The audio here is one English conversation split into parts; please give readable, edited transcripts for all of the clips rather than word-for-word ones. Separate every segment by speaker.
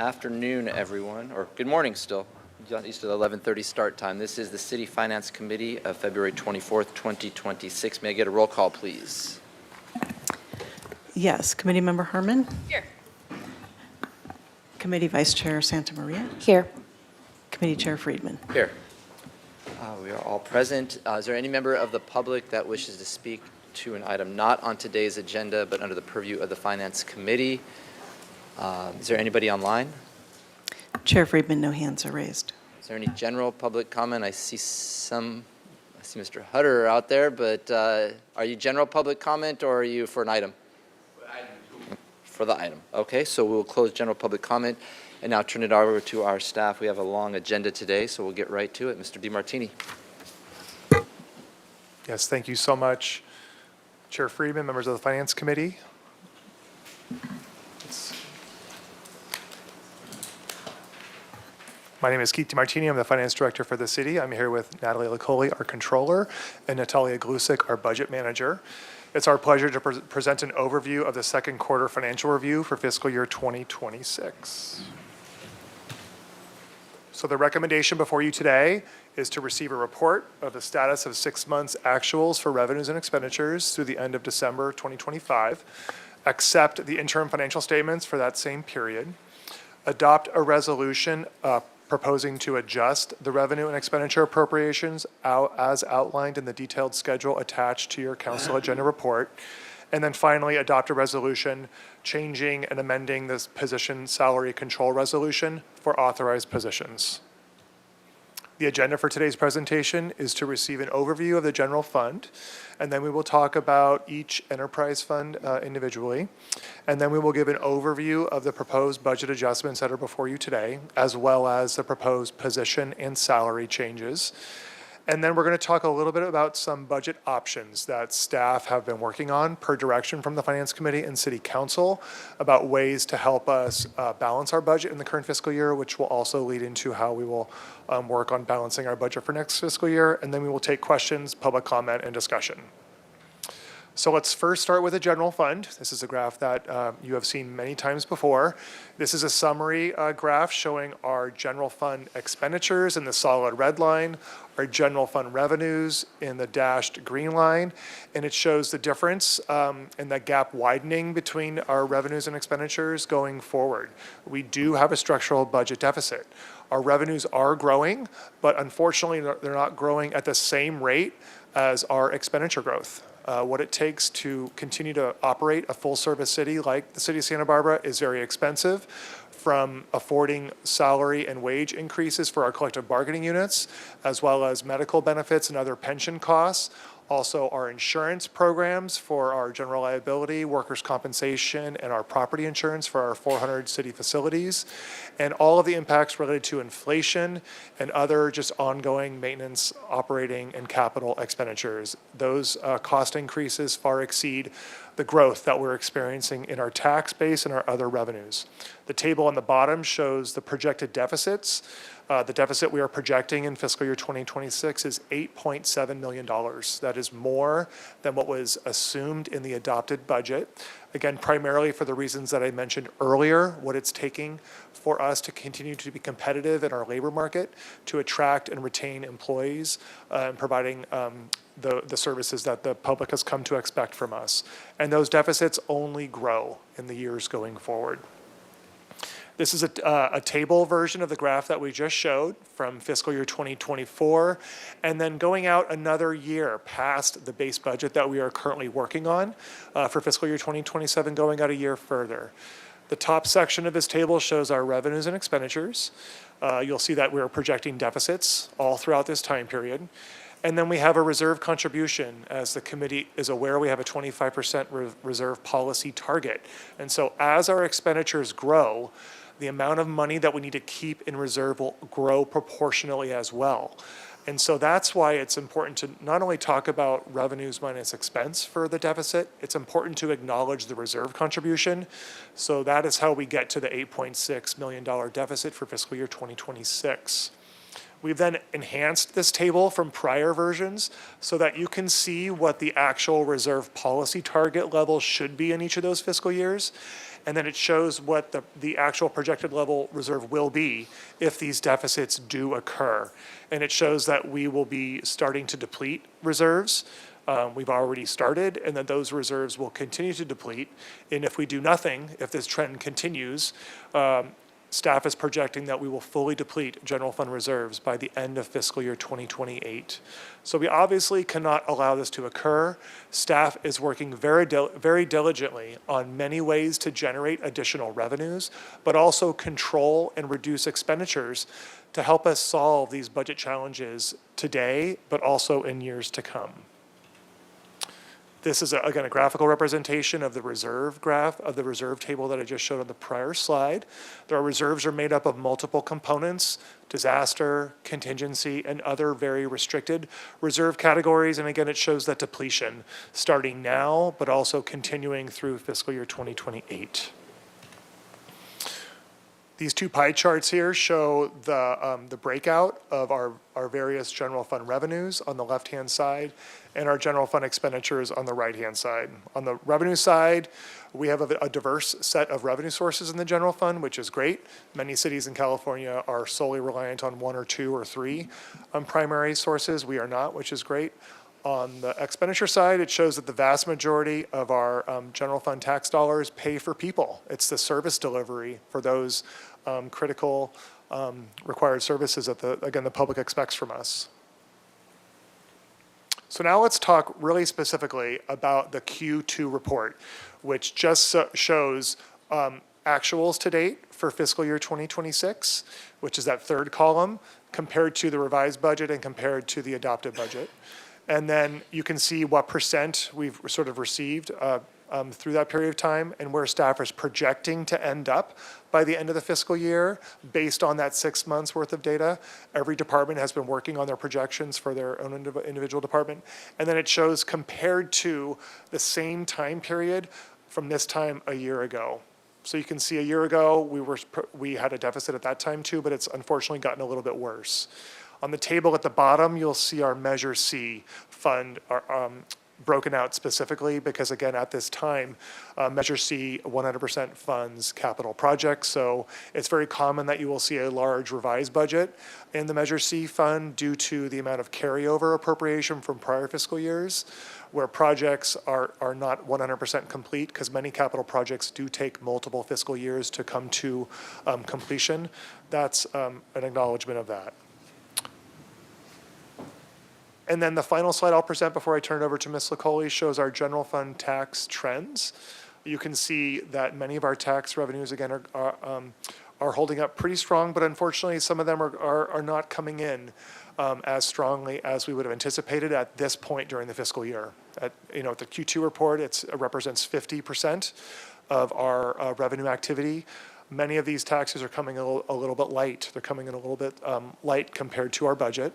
Speaker 1: afternoon, everyone, or good morning still. Not used to the 11:30 start time. This is the City Finance Committee of February 24th, 2026. May I get a roll call, please?
Speaker 2: Yes. Committee Member Herman?
Speaker 3: Here.
Speaker 2: Committee Vice Chair Santa Maria?
Speaker 3: Here.
Speaker 2: Committee Chair Friedman?
Speaker 1: Here. We are all present. Is there any member of the public that wishes to speak to an item not on today's agenda but under the purview of the Finance Committee? Is there anybody online?
Speaker 2: Chair Friedman, no hands are raised.
Speaker 1: Is there any general public comment? I see Mr. Hutter out there, but are you general public comment or are you for an item? For the item. Okay, so we'll close general public comment and now turn it over to our staff. We have a long agenda today, so we'll get right to it. Mr. DiMartini.
Speaker 4: Yes, thank you so much, Chair Friedman, members of the Finance Committee. My name is Keith DiMartini. I'm the Finance Director for the city. I'm here with Natalie Licoli, our Controller, and Natalia Glusik, our Budget Manager. It's our pleasure to present an overview of the second quarter financial review for fiscal year 2026. So the recommendation before you today is to receive a report of the status of 6 months actuals for revenues and expenditures through the end of December 2025, accept the interim financial statements for that same period, adopt a resolution proposing to adjust the revenue and expenditure appropriations as outlined in the detailed schedule attached to your council agenda report, and then finally adopt a resolution changing and amending this position salary control resolution for authorized positions. The agenda for today's presentation is to receive an overview of the general fund, and then we will talk about each enterprise fund individually, and then we will give an overview of the proposed budget adjustments that are before you today, as well as the proposed position and salary changes. And then we're going to talk a little bit about some budget options that staff have been working on per direction from the Finance Committee and City Council about ways to help us balance our budget in the current fiscal year, which will also lead into how we will work on balancing our budget for next fiscal year. And then we will take questions, public comment, and discussion. So let's first start with the general fund. This is a graph that you have seen many times before. This is a summary graph showing our general fund expenditures in the solid red line, our general fund revenues in the dashed green line, and it shows the difference and the gap widening between our revenues and expenditures going forward. We do have a structural budget deficit. Our revenues are growing, but unfortunately they're not growing at the same rate as our expenditure growth. What it takes to continue to operate a full-service city like the city of Santa Barbara is very expensive, from affording salary and wage increases for our collective bargaining units, as well as medical benefits and other pension costs. Also, our insurance programs for our general liability, workers' compensation, and our property insurance for our 400 city facilities, and all of the impacts related to inflation and other just ongoing maintenance, operating, and capital expenditures. Those cost increases far exceed the growth that we're experiencing in our tax base and our other revenues. The table on the bottom shows the projected deficits. The deficit we are projecting in fiscal year 2026 is $8.7 million. That is more than what was assumed in the adopted budget. Again, primarily for the reasons that I mentioned earlier, what it's taking for us to continue to be competitive in our labor market, to attract and retain employees, and providing the services that the public has come to expect from us. And those deficits only grow in the years going forward. This is a table version of the graph that we just showed from fiscal year 2024, and then going out another year past the base budget that we are currently working on for fiscal year 2027, going out a year further. The top section of this table shows our revenues and expenditures. You'll see that we're projecting deficits all throughout this time period. And then we have a reserve contribution. As the committee is aware, we have a 25% reserve policy target. And so as our expenditures grow, the amount of money that we need to keep in reserve will grow proportionally as well. And so that's why it's important to not only talk about revenues minus expense for the deficit, it's important to acknowledge the reserve contribution. So that is how we get to the $8.6 million deficit for fiscal year 2026. We've then enhanced this table from prior versions so that you can see what the actual reserve policy target level should be in each of those fiscal years. And then it shows what the actual projected level reserve will be if these deficits do occur. And it shows that we will be starting to deplete reserves. We've already started, and that those reserves will continue to deplete. And if we do nothing, if this trend continues, staff is projecting that we will fully deplete general fund reserves by the end of fiscal year 2028. So we obviously cannot allow this to occur. Staff is working very diligently on many ways to generate additional revenues, but also control and reduce expenditures to help us solve these budget challenges today, but also in years to come. This is, again, a graphical representation of the reserve graph, of the reserve table that I just showed on the prior slide. Our reserves are made up of multiple components: disaster, contingency, and other very restricted reserve categories. And again, it shows that depletion starting now, but also continuing through fiscal year 2028. These two pie charts here show the breakout of our various general fund revenues on the left-hand side and our general fund expenditures on the right-hand side. On the revenue side, we have a diverse set of revenue sources in the general fund, which is great. Many cities in California are solely reliant on one or two or three primary sources. We are not, which is great. On the expenditure side, it shows that the vast majority of our general fund tax dollars pay for people. It's the service delivery for those critical required services that the public expects from us. So now let's talk really specifically about the Q2 report, which just shows actuals to date for fiscal year 2026, which is that third column, compared to the revised budget and compared to the adopted budget. And then you can see what percent we've sort of received through that period of time and where staff is projecting to end up by the end of the fiscal year based on that 6 months worth of data. Every department has been working on their projections for their own individual department. And then it shows compared to the same time period from this time a year ago. So you can see a year ago, we had a deficit at that time too, but it's unfortunately gotten a little bit worse. On the table at the bottom, you'll see our Measure C fund broken out specifically because, again, at this time, Measure C 100% funds capital projects. So it's very common that you will see a large revised budget in the Measure C fund due to the amount of carryover appropriation from prior fiscal years, where projects are not 100% complete because many capital projects do take multiple fiscal years to come to completion. That's an acknowledgement of that. And then the final slide I'll present before I turn it over to Ms. Licoli shows our general fund tax trends. You can see that many of our tax revenues, again, are holding up pretty strong, but unfortunately, some of them are not coming in as strongly as we would have anticipated at this point during the fiscal year. At the Q2 report, it represents 50% of our revenue activity. Many of these taxes are coming a little bit light. They're coming in a little bit light compared to our budget.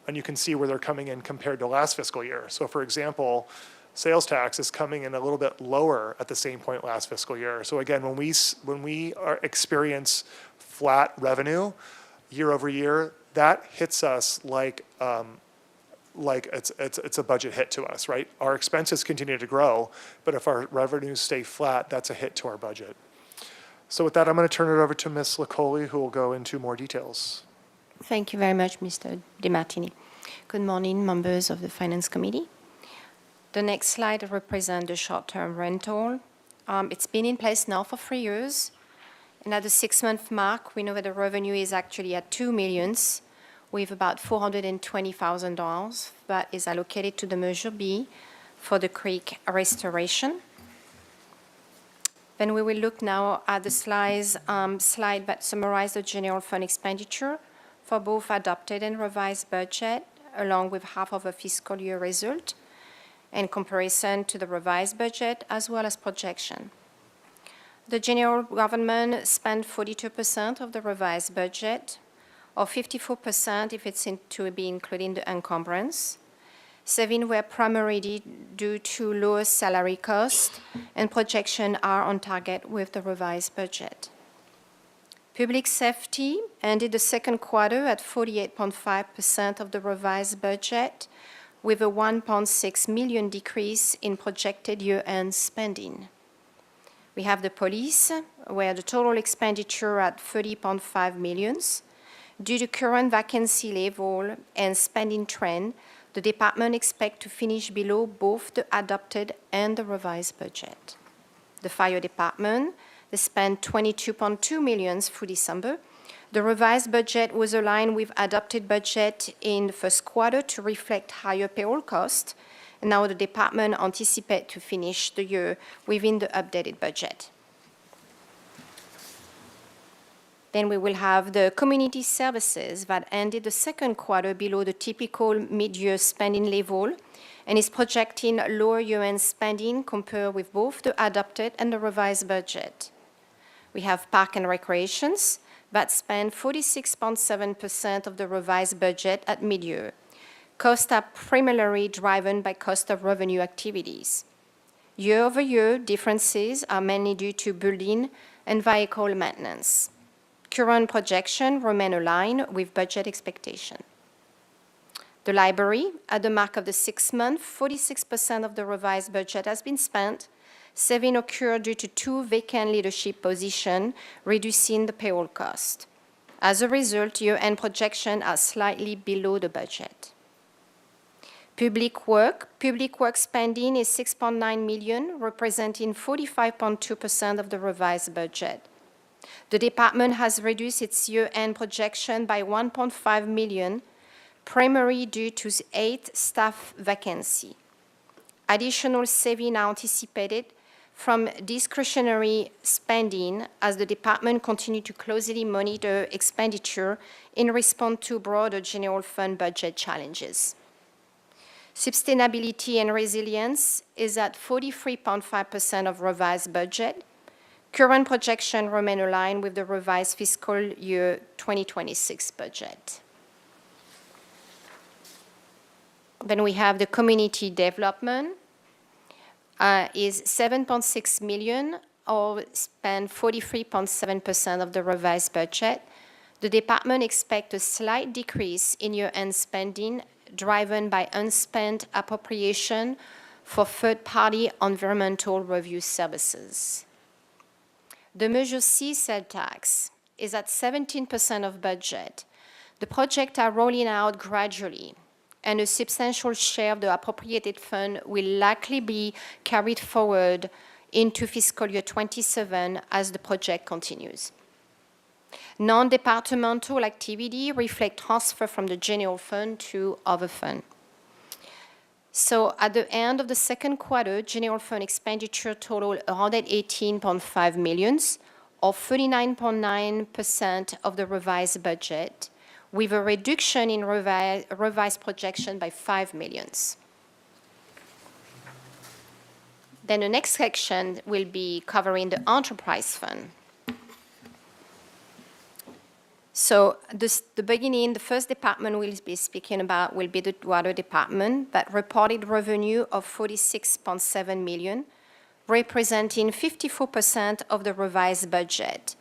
Speaker 4: And you can see where they're coming in compared to last fiscal year. So for example, sales tax is coming in a little bit lower at the same point last fiscal year. So again, when we experience flat revenue year over year, that hits us like it's a budget hit to us, right? Our expenses continue to grow, but if our revenues stay flat, that's a hit to our budget. So with that, I'm going to turn it over to Ms. Licoli, who will go into more details.
Speaker 3: Thank you very much, Mr. DeMartini. Good morning, members of the Finance Committee. The next slide represents the short-term rental. It's been in place now for 3 years. And at the 6-month mark, we know that the revenue is actually at $2 million, with about $420,000 that is allocated to the Measure B for the creek restoration. Then we will look now at the slide that summarizes the general fund expenditure for both adopted and revised budget, along with half of a fiscal year result, in comparison to the revised budget as well as projection. The general government spent 42% of the revised budget, or 54% if it's to be including the encumbrance. Savings were primarily due to lower salary costs, and projections are on target with the revised budget. Public safety ended the second quarter at 48.5% of the revised budget, with a 1.6 million decrease in projected year-end spending. We have the police, where the total expenditure at 30.5 millions. Due to current vacancy level and spending trend, the department expects to finish below both the adopted and the revised budget. The fire department, they spent 22.2 millions through December. The revised budget was aligned with adopted budget in the first quarter to reflect higher payroll costs. And now the department anticipates to finish the year within the updated budget. Then we will have the community services that ended the second quarter below the typical mid-year spending level and is projecting lower year-end spending compared with both the adopted and the revised budget. We have park and recreations that spend 46.7% of the revised budget at mid-year. Costs are primarily driven by cost of revenue activities. Year-over-year differences are mainly due to building and vehicle maintenance. Current projections remain aligned with budget expectation. The library, at the mark of the 6 months, 46% of the revised budget has been spent. Saving occurred due to 2 vacant leadership positions, reducing the payroll cost. As a result, year-end projections are slightly below the budget. Public work spending is 6.9 million, representing 45.2% of the revised budget. The department has reduced its year-end projection by 1.5 million, primarily due to 8 staff vacancies. Additional savings are anticipated from discretionary spending as the department continues to closely monitor expenditure in response to broader general fund budget challenges. Sustainability and resilience is at 43.5% of revised budget. Current projections remain aligned with the revised fiscal year 2026 budget. Then we have the community development is 7.6 million, or spend 43.7% of the revised budget. The department expects a slight decrease in year-end spending driven by unspent appropriation for third-party environmental review services. The Measure C sales tax is at 17% of budget. The projects are rolling out gradually, and a substantial share of the appropriated fund will likely be carried forward into fiscal year 27 as the project continues. Non-departmental activity reflect transfer from the general fund to other fund. So at the end of the second quarter, general fund expenditure totaled 118.5 million, or 39.9% of the revised budget, with a reduction in revised projection by 5 million. Then the next section will be covering the enterprise fund. So the beginning, the first department we'll be speaking about will be the water department that reported revenue of 46.7 million, representing 54% of the revised budget,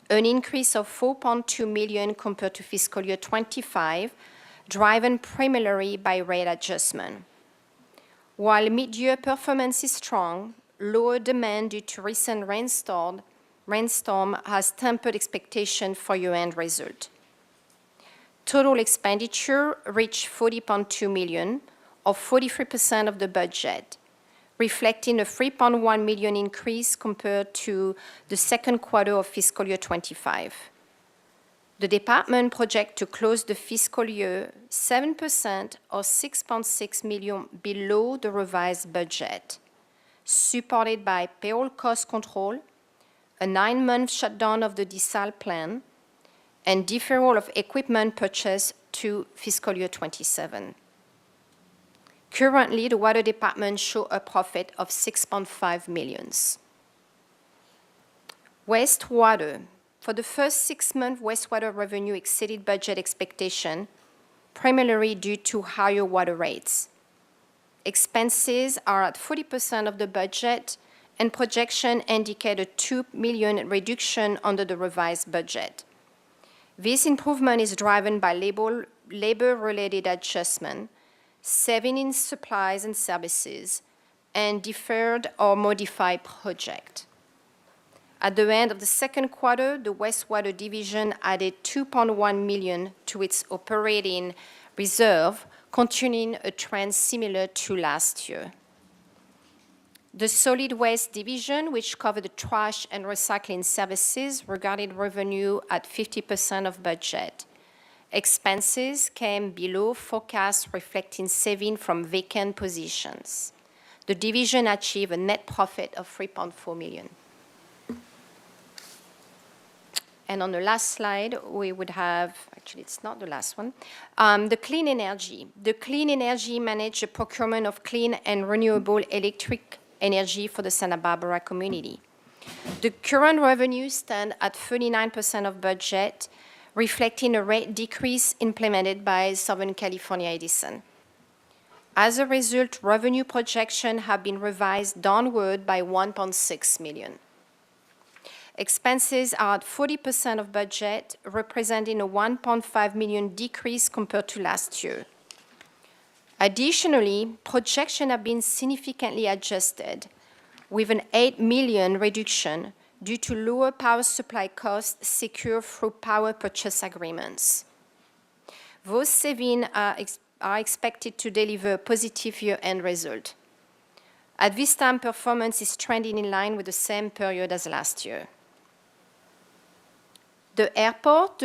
Speaker 3: an increase of 4.2 million compared to fiscal year 25, driven primarily by rate adjustment. While mid-year performance is strong, lower demand due to recent rainstorm has tempered expectation for year-end result. Total expenditure reached 40.2 million, or 43% of the budget, reflecting a 3.1 million increase compared to the second quarter of fiscal year 25. The department projects to close the fiscal year 7% or 6.6 million below the revised budget, supported by payroll cost control, a 9-month shutdown of the desal plant, and deferral of equipment purchase to fiscal year 27. Currently, the water department shows a profit of 6.5 million. Wastewater. For the first 6 months, wastewater revenue exceeded budget expectation, primarily due to higher water rates. Expenses are at 40% of the budget and projection indicate a $2 million reduction under the revised budget. This improvement is driven by labor-related adjustment, saving in supplies and services, and deferred or modified project. At the end of the second quarter, the wastewater division added $2.1 million to its operating reserve, continuing a trend similar to last year. The solid waste division, which covered the trash and recycling services, regarded revenue at 50% of budget. Expenses came below forecast, reflecting saving from vacant positions. The division achieved a net profit of $3.4 million. And on the last slide, we would have, actually it's not the last one, the clean energy. The clean energy managed the procurement of clean and renewable electric energy for the Santa Barbara community. The current revenue stand at 39% of budget, reflecting a rate decrease implemented by Southern California Edison. As a result, revenue projections have been revised downward by $1.6 million. Expenses are at 40% of budget, representing a $1.5 million decrease compared to last year. Additionally, projections have been significantly adjusted, with an $8 million reduction due to lower power supply costs secured through power purchase agreements. Those savings are expected to deliver a positive year-end result. At this time, performance is trending in line with the same period as last year. The airport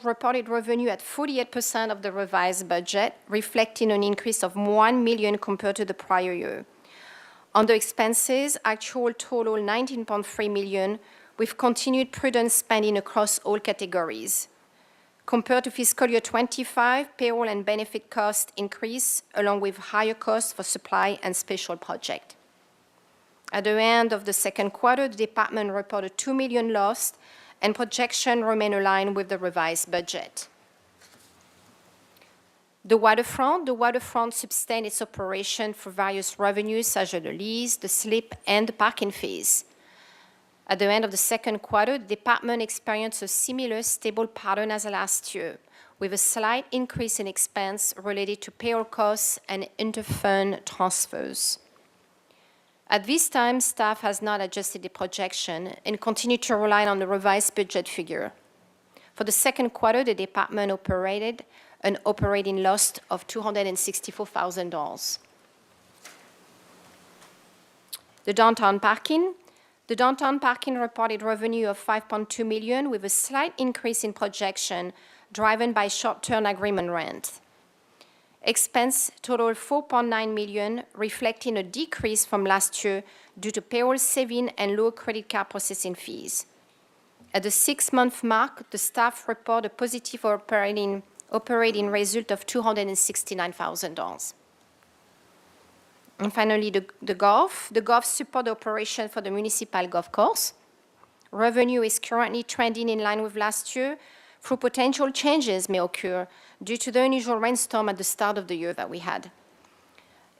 Speaker 3: reported revenue at 48% of the revised budget, reflecting an increase of $1 million compared to the prior year. Under expenses, actual total $19.3 million, with continued prudent spending across all categories. Compared to fiscal year 25, payroll and benefit costs increased, along with higher costs for supply and special projects. At the end of the second quarter, the department reported $2 million lost, and projections remain aligned with the revised budget. The waterfront sustained its operation for various revenues such as the lease, the slip, and the parking fees. At the end of the second quarter, the department experienced a similar stable pattern as last year, with a slight increase in expense related to payroll costs and interfund transfers. At this time, staff has not adjusted the projection and continue to rely on the revised budget figure. For the second quarter, the department operated an operating loss of $264,000. The downtown parking reported revenue of $5.2 million, with a slight increase in projection driven by short-term agreement rent. Expense totaled $4.9 million, reflecting a decrease from last year due to payroll saving and lower credit card processing fees. At the 6-month mark, the staff report a positive operating result of $269,000. And finally, the golf support operation for the municipal golf course. Revenue is currently trending in line with last year, though potential changes may occur due to the unusual rainstorm at the start of the year that we had.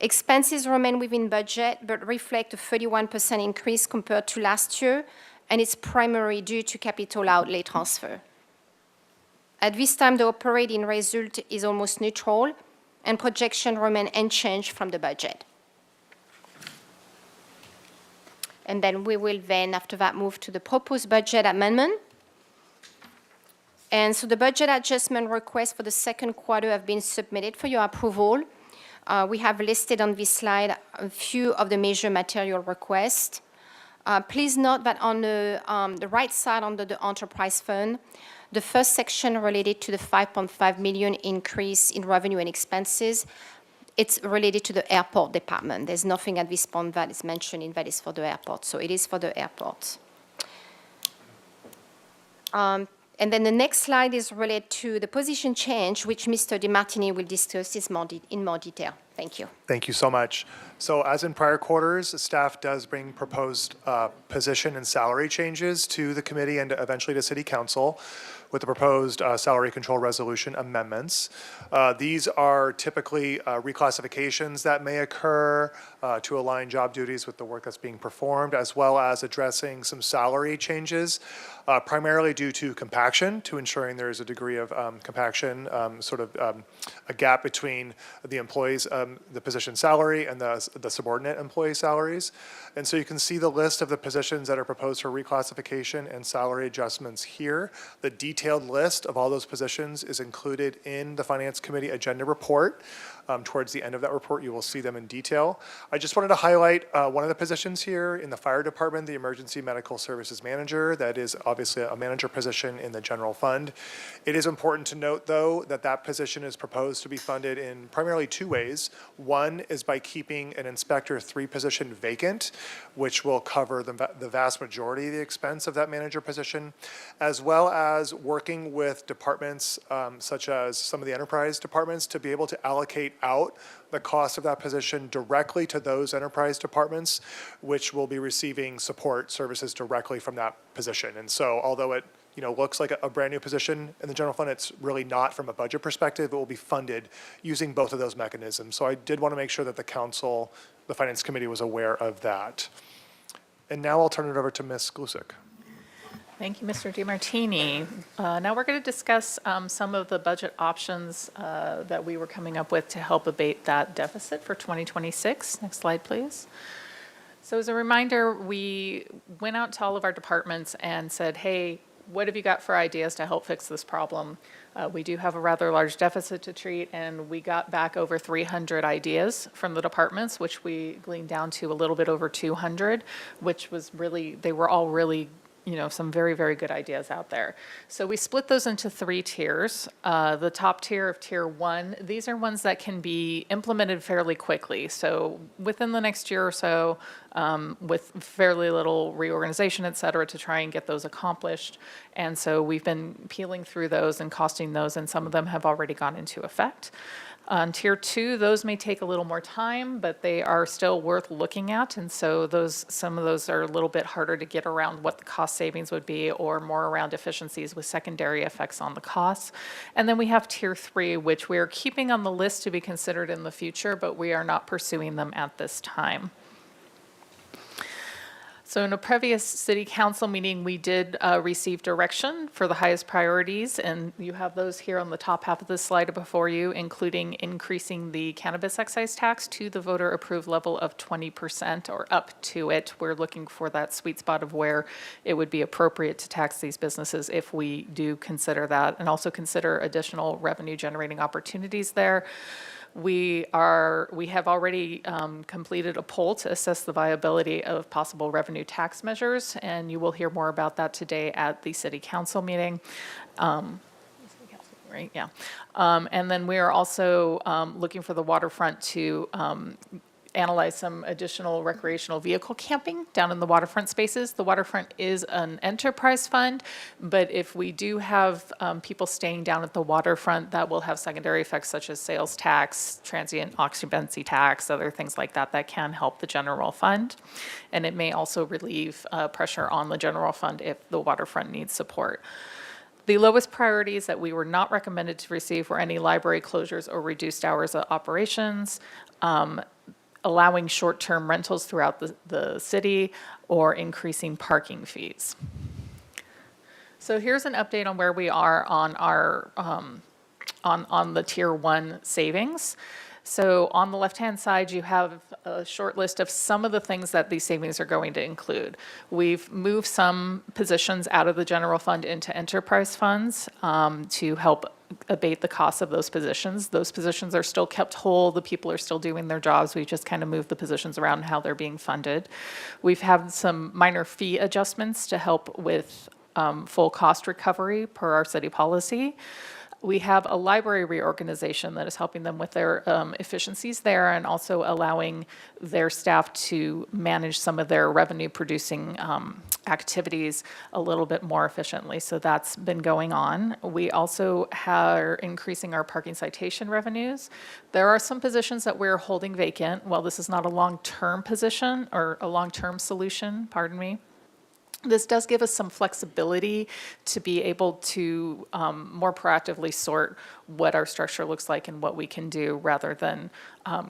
Speaker 3: Expenses remain within budget, but reflect a 31% increase compared to last year, and it's primarily due to capital outlay transfer. At this time, the operating result is almost neutral, and projections remain unchanged from the budget. And then we will after that, move to the proposed budget amendment. And so the budget adjustment requests for the second quarter have been submitted for your approval. We have listed on this slide a few of the major material requests. Please note that on the right side under the enterprise fund, the first section related to the $5.5 million increase in revenue and expenses, it's related to the airport department. There's nothing at this point that is mentioned that is for the airport, so it is for the airport. And then the next slide is related to the position change, which Mr. DeMartini will discuss in more detail. Thank you.
Speaker 4: Thank you so much. So as in prior quarters, staff does bring proposed position and salary changes to the committee and eventually to City Council. with the proposed salary control resolution amendments. These are typically reclassifications that may occur to align job duties with the work that's being performed, as well as addressing some salary changes, primarily due to compaction, to ensuring there is a degree of compaction, a gap between the employees, the position salary and the subordinate employee salaries. And so you can see the list of the positions that are proposed for reclassification and salary adjustments here. The detailed list of all those positions is included in the Finance Committee agenda report. Towards the end of that report, you will see them in detail. I just wanted to highlight one of the positions here in the fire department, the Emergency Medical Services Manager. That is obviously a manager position in the general fund. It is important to note, though, that that position is proposed to be funded in primarily two ways. One is by keeping an Inspector 3 position vacant, which will cover the vast majority of the expense of that manager position, as well as working with departments such as some of the enterprise departments to be able to allocate out the cost of that position directly to those enterprise departments, which will be receiving support services directly from that position. And so although it looks like a brand new position in the general fund, it's really not from a budget perspective. It will be funded using both of those mechanisms. So I did want to make sure that the council, the Finance Committee, was aware of that. And now I'll turn it over to Ms. Glusick.
Speaker 5: Thank you, Mr. DiMartini. Now we're going to discuss some of the budget options that we were coming up with to help abate that deficit for 2026. Next slide, please. So as a reminder, we went out to all of our departments and said, hey, what have you got for ideas to help fix this problem? We do have a rather large deficit to treat, and we got back over 300 ideas from the departments, which we gleaned down to a little bit over 200, which was really, they were all really some very, very good ideas out there. So we split those into 3 tiers. The top tier of tier 1, these are ones that can be implemented fairly quickly. So within the next year or so, with fairly little reorganization, et cetera, to try and get those accomplished. And so we've been peeling through those and costing those, and some of them have already gone into effect. On tier 2, those may take a little more time, but they are still worth looking at. And so some of those are a little bit harder to get around what the cost savings would be, or more around efficiencies with secondary effects on the costs. And then we have tier 3, which we are keeping on the list to be considered in the future, but we are not pursuing them at this time. So in a previous city council meeting, we did receive direction for the highest priorities, and you have those here on the top half of the slide before you, including increasing the cannabis excise tax to the voter approved level of 20% or up to it. We're looking for that sweet spot of where it would be appropriate to tax these businesses if we do consider that, and also consider additional revenue generating opportunities there. We have already completed a poll to assess the viability of possible revenue tax measures, and you will hear more about that today at the city council meeting. Right, yeah. And then we are also looking for the waterfront to analyze some additional recreational vehicle camping down in the waterfront spaces. The waterfront is an enterprise fund, but if we do have people staying down at the waterfront, that will have secondary effects such as sales tax, transient occupancy tax, other things like that that can help the general fund. And it may also relieve pressure on the general fund if the waterfront needs support. The lowest priorities that we were not recommended to receive were any library closures or reduced hours of operations, allowing short-term rentals throughout the city, or increasing parking fees. So here's an update on where we are on our on the tier 1 savings. So on the left-hand side, you have a short list of some of the things that these savings are going to include. We've moved some positions out of the general fund into enterprise funds to help abate the cost of those positions. Those positions are still kept whole. The people are still doing their jobs. We just kind of moved the positions around how they're being funded. We've had some minor fee adjustments to help with full cost recovery per our city policy. We have a library reorganization that is helping them with their efficiencies there, and also allowing their staff to manage some of their revenue producing activities a little bit more efficiently. So that's been going on. We also are increasing our parking citation revenues. There are some positions that we're holding vacant. While this is not a long-term position or a long-term solution, pardon me, This does give us some flexibility to be able to more proactively sort what our structure looks like and what we can do rather than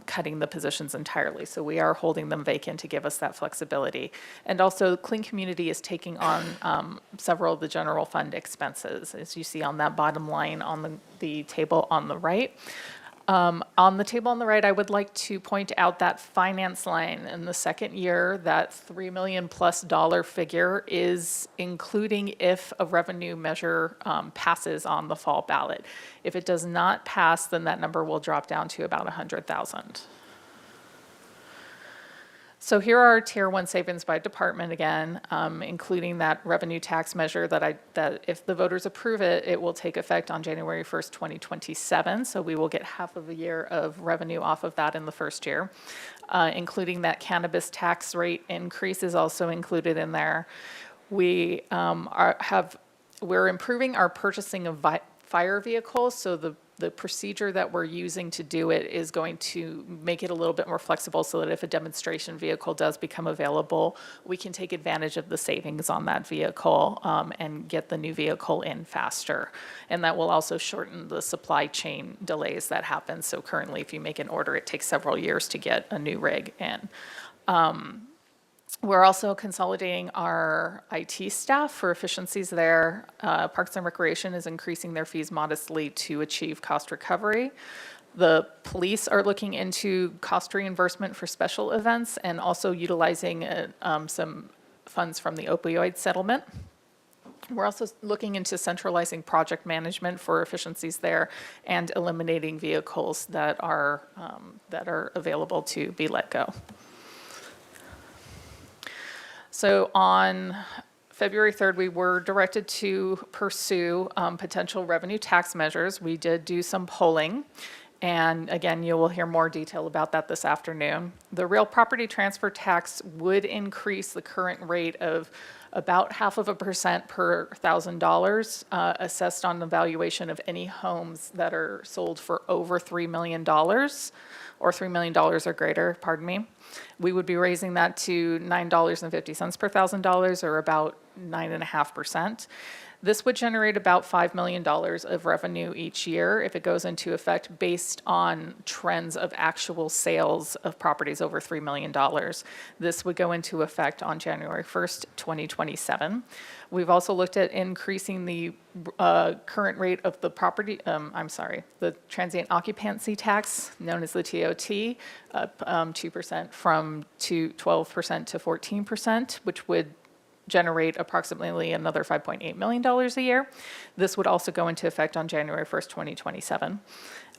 Speaker 5: cutting the positions entirely. So we are holding them vacant to give us that flexibility. And also, Clean Community is taking on several of the general fund expenses, as you see on that bottom line on the table on the right. On the table on the right, I would like to point out that finance line in the second year, that $3 million plus figure is including if a revenue measure passes on the fall ballot. If it does not pass, then that number will drop down to about 100,000. So here are Tier 1 savings by department again, including that revenue tax measure that if the voters approve it, it will take effect on January 1st, 2027. So we will get half of a year of revenue off of that in the first year, including that cannabis tax rate increase is also included in there. We're improving our purchasing of fire vehicles, so the procedure that we're using to do it is going to make it a little bit more flexible so that if a demonstration vehicle does become available, we can take advantage of the savings on that vehicle and get the new vehicle in faster. And that will also shorten the supply chain delays that happen. So currently, if you make an order, it takes several years to get a new rig in. We're also consolidating our IT staff for efficiencies there. Parks and Recreation is increasing their fees modestly to achieve cost recovery. The police are looking into cost reimbursement for special events and also utilizing some funds from the opioid settlement. We're also looking into centralizing project management for efficiencies there and eliminating vehicles that are available to be let go. So on February 3rd, we were directed to pursue potential revenue tax measures. We did do some polling. And again, you will hear more detail about that this afternoon. The real property transfer tax would increase the current rate of about 0.5% per $1,000 assessed on the valuation of any homes that are sold for over $3 million or $3 million or greater, pardon me. We would be raising that to $9.50 per $1,000 or about 9.5%. This would generate about $5 million of revenue each year if it goes into effect based on trends of actual sales of properties over $3 million. This would go into effect on January 1st, 2027. We've also looked at increasing the current rate of the the transient occupancy tax, known as the TOT, 2% from 12% to 14%, which would generate approximately another $5.8 million a year. This would also go into effect on January 1st, 2027.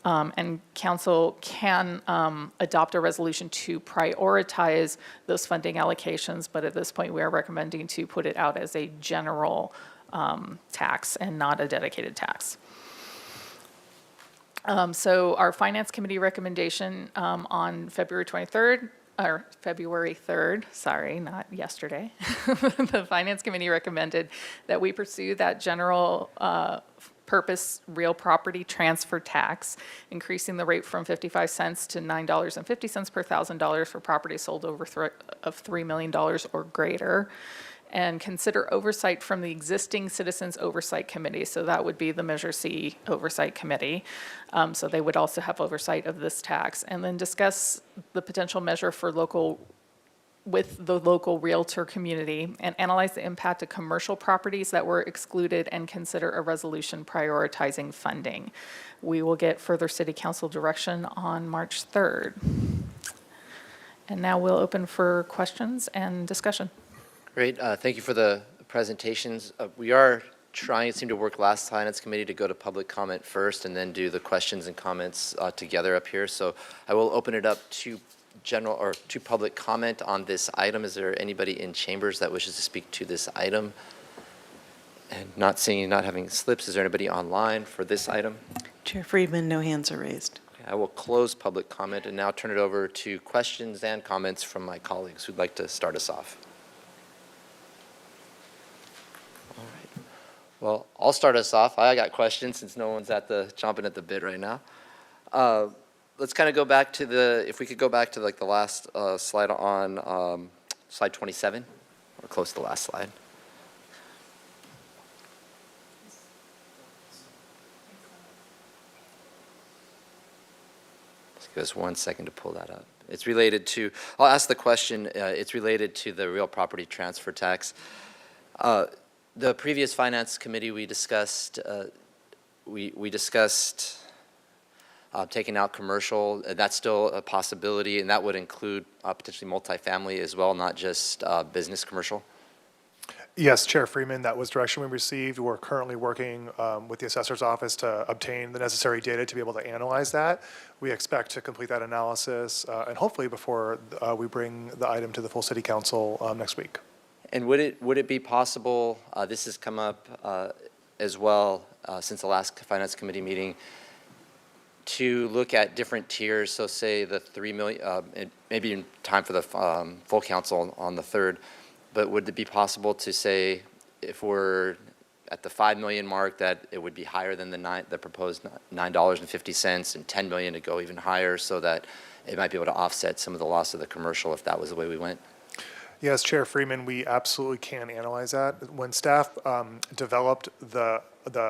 Speaker 5: And council can adopt a resolution to prioritize those funding allocations, but at this point, we are recommending to put it out as a general tax and not a dedicated tax. So our Finance Committee recommendation on February 3rd, sorry, not yesterday. The Finance Committee recommended that we pursue that general purpose real property transfer tax, increasing the rate from 55 cents to $9.50 per $1,000 for property sold over of $3 million or greater, and consider oversight from the existing Citizens Oversight Committee. So that would be the Measure C Oversight Committee. So they would also have oversight of this tax. And then discuss the potential measure for with the local realtor community and analyze the impact of commercial properties that were excluded and consider a resolution prioritizing funding. We will get further City Council direction on March 3rd. And now we'll open for questions and discussion.
Speaker 1: Great. Thank you for the presentations. We are trying, it seemed to work last Finance Committee, to go to public comment first and then do the questions and comments together up here. So I will open it up to to public comment on this item. Is there anybody in chambers that wishes to speak to this item? And not having slips, is there anybody online for this item?
Speaker 2: Chair Friedman, no hands are raised.
Speaker 1: Okay, I will close public comment and now turn it over to questions and comments from my colleagues who'd like to start us off. All right. Well, I'll start us off. I got questions since no one's chomping at the bit right now. Let's kind of go back to if we could go back to like the last slide on slide 27, or close to the last slide. give us 1 second to pull that up. It's related to, I'll ask the question, it's related to the real property transfer tax. The previous finance committee, we discussed, taking out commercial, and that's still a possibility, and that would include potentially multifamily as well, not just business commercial?
Speaker 4: Yes, Chair Freeman, that was direction we received. We're currently working with the assessor's office to obtain the necessary data to be able to analyze that. We expect to complete that analysis and hopefully before we bring the item to the full city council next week.
Speaker 1: And would it be possible, this has come up as well since the last finance committee meeting, to look at different tiers, so say the 3 million, maybe in time for the full council on the 3rd, but would it be possible to say if we're at the 5 million mark that it would be higher than the proposed $9.50 and 10 million to go even higher so that it might be able to offset some of the loss of the commercial if that was the way we went?
Speaker 4: Yes, Chair Freeman, we absolutely can analyze that. When staff developed the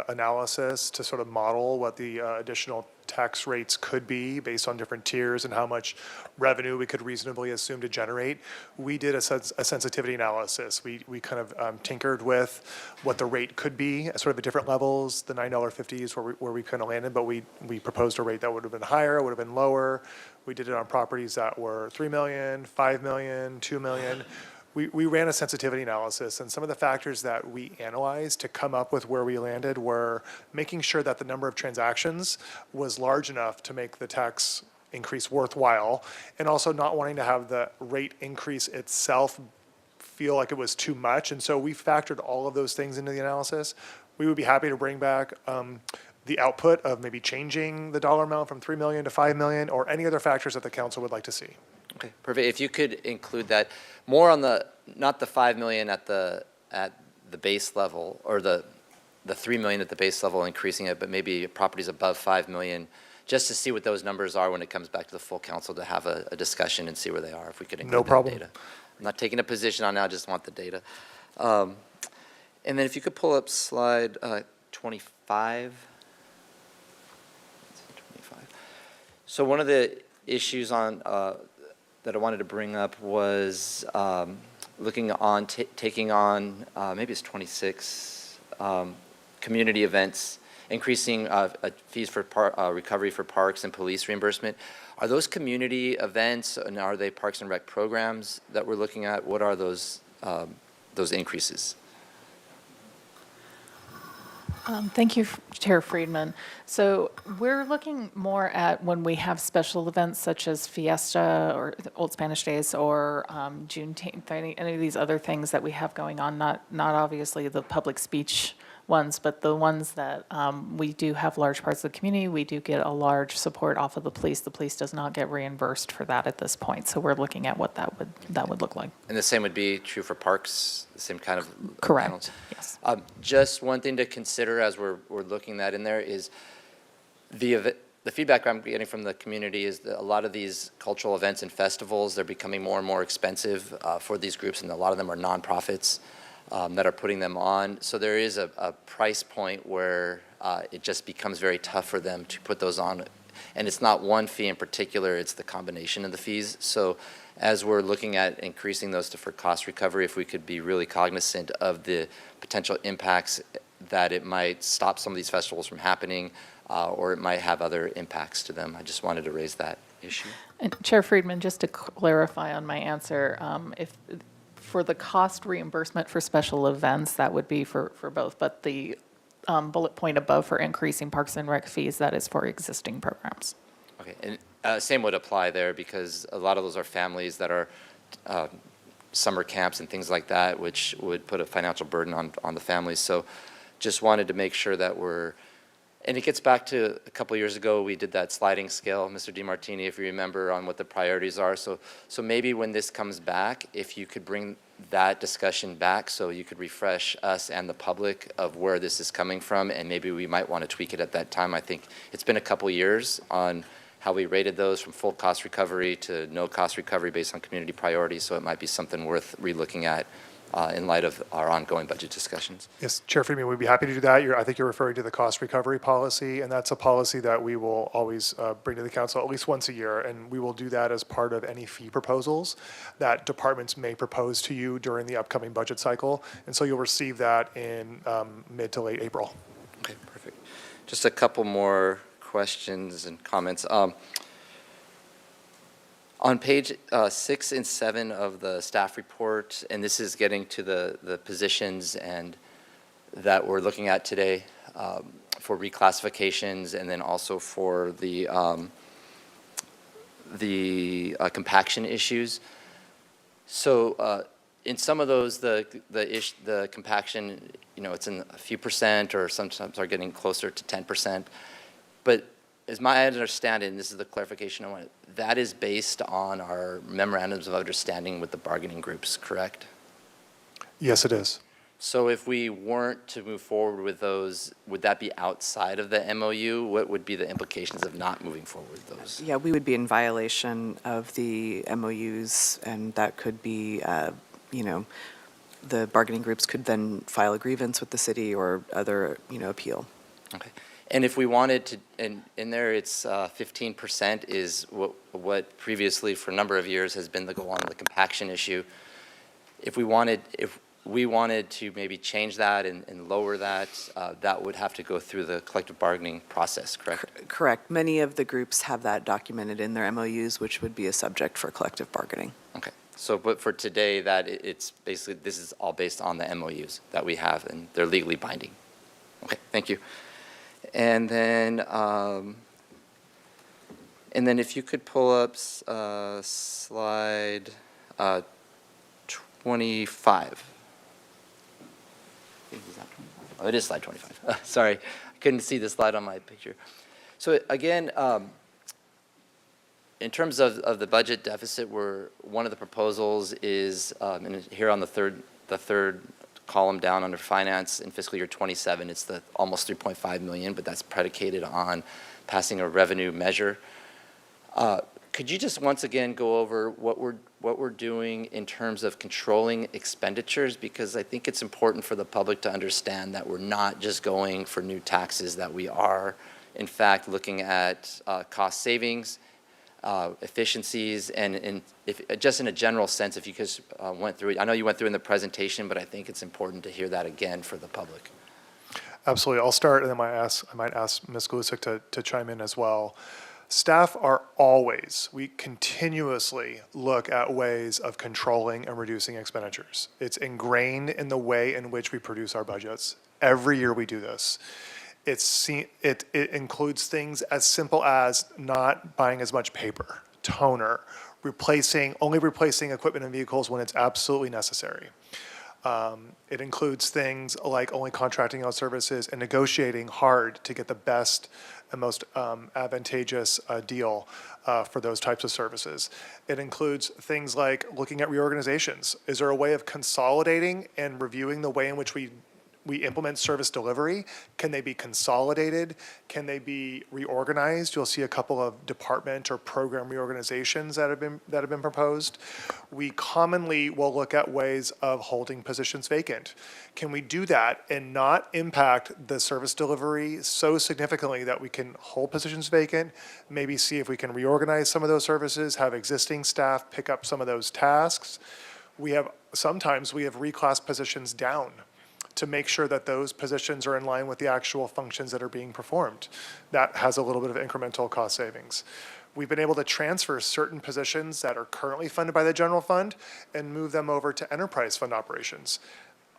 Speaker 4: analysis to sort of model what the additional tax rates could be based on different tiers and how much revenue we could reasonably assume to generate, we did a sensitivity analysis. We kind of tinkered with what the rate could be at sort of at different levels. The $9.50 is where we kind of landed, but we proposed a rate that would have been higher, would have been lower. We did it on properties that were 3 million, 5 million, 2 million. We ran a sensitivity analysis, and some of the factors that we analyzed to come up with where we landed were making sure that the number of transactions was large enough to make the tax increase worthwhile, and also not wanting to have the rate increase itself feel like it was too much. And so we factored all of those things into the analysis. We would be happy to bring back the output of maybe changing the dollar amount from 3 million to 5 million or any other factors that the council would like to see.
Speaker 1: Okay, perfect. If you could include that more on the, not the 5 million at the base level, or the 3 million at the base level, increasing it, but maybe properties above 5 million, just to see what those numbers are when it comes back to the full council to have a discussion and see where they are, if we could include
Speaker 4: No problem.
Speaker 1: that data. I'm not taking a position on it, I just want the data. And then if you could pull up slide 25. So one of the issues on that I wanted to bring up was looking on taking on maybe it's 26 community events, increasing fees for recovery for parks and police reimbursement. Are those community events, and are they Parks and Rec programs that we're looking at? What are those increases?
Speaker 5: Thank you, Chair Friedman. So we're looking more at when we have special events such as Fiesta or Old Spanish Days or Juneteenth, any of these other things that we have going on, not obviously the public speech ones, but the ones that we do have large parts of the community. We do get a large support off of the police. The police does not get reimbursed for that at this point. So we're looking at what that would look like.
Speaker 1: And the same would be true for parks, the same kind of
Speaker 5: Correct,
Speaker 1: panels?
Speaker 5: yes.
Speaker 1: Just one thing to consider as we're looking at in there is the feedback I'm getting from the community is that a lot of these cultural events and festivals, they're becoming more and more expensive for these groups, and a lot of them are nonprofits that are putting them on. So there is a price point where it just becomes very tough for them to put those on. And it's not one fee in particular, it's the combination of the fees. So as we're looking at increasing those for cost recovery, if we could be really cognizant of the potential impacts that it might stop some of these festivals from happening, or it might have other impacts to them. I just wanted to raise that issue.
Speaker 5: And Chair Friedman, just to clarify on my answer, if for the cost reimbursement for special events, that would be for both, but the bullet point above for increasing Parks and Rec fees, that is for existing programs.
Speaker 1: Okay, and same would apply there, because a lot of those are families that are summer camps and things like that, which would put a financial burden on the families. So just wanted to make sure that and it gets back to a couple years ago, we did that sliding scale, Mr. DiMartini, if you remember, on what the priorities are. So maybe when this comes back, if you could bring that discussion back so you could refresh us and the public of where this is coming from, and maybe we might want to tweak it at that time. I think it's been a couple years on how we rated those from full cost recovery to no cost recovery based on community priorities, so it might be something worth relooking at in light of our ongoing budget discussions.
Speaker 4: Yes, Chair Friedman, we'd be happy to do that. I think you're referring to the cost recovery policy, and that's a policy that we will always bring to the council at least once a year, and we will do that as part of any fee proposals that departments may propose to you during the upcoming budget cycle. And so you'll receive that in mid to late April.
Speaker 1: Okay, perfect. Just a couple more questions and comments. On page 6 and 7 of the staff report, and this is getting to the positions and that we're looking at today for reclassifications, and then also for the compaction issues. So in some of those, the compaction, it's in a few percent, or sometimes are getting closer to 10%. But as my understanding, this is the clarification I wanted, that is based on our memorandums of understanding with the bargaining groups, correct?
Speaker 4: Yes, it is.
Speaker 1: So if we weren't to move forward with those, would that be outside of the MOU? What would be the implications of not moving forward with those?
Speaker 2: Yeah, we would be in violation of the MOUs, and that could be, the bargaining groups could then file a grievance with the city or other, appeal.
Speaker 1: Okay. And if we wanted to, and in there it's 15% is what previously for a number of years has been the goal on the compaction issue. If we wanted to maybe change that and lower that, that would have to go through the collective bargaining process, correct?
Speaker 2: Correct. Many of the groups have that documented in their MOUs, which would be a subject for collective bargaining.
Speaker 1: Okay. So, but for today, it's basically, this is all based on the MOUs that we have, and they're legally binding. Okay, thank you. And then if you could pull up slide 25. Oh, it is slide 25. Sorry, I couldn't see the slide on my picture. So again, in terms of the budget deficit, one of the proposals is, and here on the third column down under finance in fiscal year 27, it's the almost 3.5 million, but that's predicated on passing a revenue measure. Could you just once again go over what we're doing in terms of controlling expenditures? Because I think it's important for the public to understand that we're not just going for new taxes, that we are, in fact, looking at cost savings, efficiencies, and if just in a general sense, if you just went through it. I know you went through in the presentation, but I think it's important to hear that again for the public.
Speaker 4: Absolutely. I'll start, and then I might ask Ms. Glusik to chime in as well. Staff we continuously look at ways of controlling and reducing expenditures. It's ingrained in the way in which we produce our budgets. Every year we do this. It includes things as simple as not buying as much paper, toner, only replacing equipment and vehicles when it's absolutely necessary. It includes things like only contracting out services and negotiating hard to get the best and most advantageous deal for those types of services. It includes things like looking at reorganizations. Is there a way of consolidating and reviewing the way in which we implement service delivery? Can they be consolidated? Can they be reorganized? You'll see a couple of department or program reorganizations that have been proposed. We commonly will look at ways of holding positions vacant. Can we do that and not impact the service delivery so significantly that we can hold positions vacant, maybe see if we can reorganize some of those services, have existing staff pick up some of those tasks? Sometimes we have reclass positions down to make sure that those positions are in line with the actual functions that are being performed. That has a little bit of incremental cost savings. We've been able to transfer certain positions that are currently funded by the general fund and move them over to enterprise fund operations.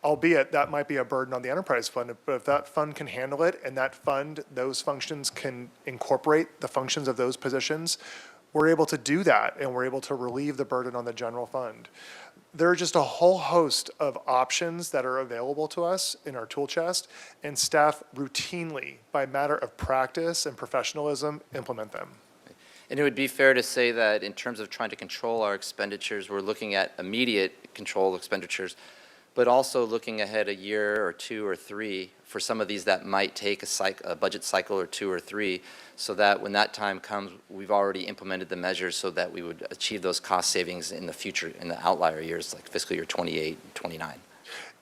Speaker 4: Albeit that might be a burden on the enterprise fund, but if that fund can handle it and those functions can incorporate the functions of those positions, we're able to do that and we're able to relieve the burden on the general fund. There are just a whole host of options that are available to us in our tool chest, and staff routinely, by matter of practice and professionalism, implement them.
Speaker 1: And it would be fair to say that in terms of trying to control our expenditures, we're looking at immediate control expenditures, but also looking ahead a year or two or three for some of these that might take a budget cycle or two or three, so that when that time comes, we've already implemented the measures so that we would achieve those cost savings in the future, in the outlier years, like fiscal year 28 and 29.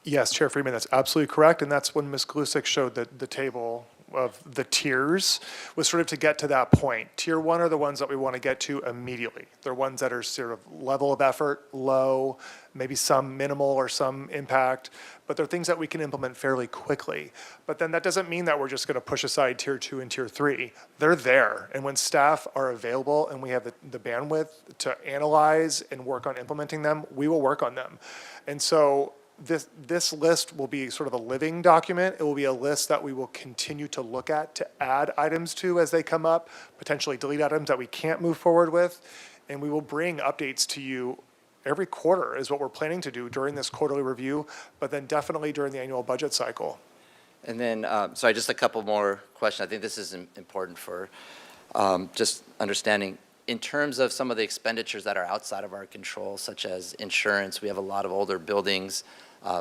Speaker 4: Yes, Chair Friedman, that's absolutely correct, and that's when Ms. Glusick showed the table of the tiers, was sort of to get to that point. Tier 1 are the ones that we want to get to immediately. They're ones that are sort of level of effort, low, maybe some minimal or some impact, but they're things that we can implement fairly quickly. But then that doesn't mean that we're just going to push aside Tier 2 and Tier 3. They're there, and when staff are available and we have the bandwidth to analyze and work on implementing them, we will work on them. And so this list will be sort of a living document. It will be a list that we will continue to look at, to add items to as they come up, potentially delete items that we can't move forward with, and we will bring updates to you every quarter is what we're planning to do during this quarterly review, but then definitely during the annual budget cycle.
Speaker 1: And then, sorry, just a couple more questions. I think this is important for just understanding. In terms of some of the expenditures that are outside of our control, such as insurance, we have a lot of older buildings.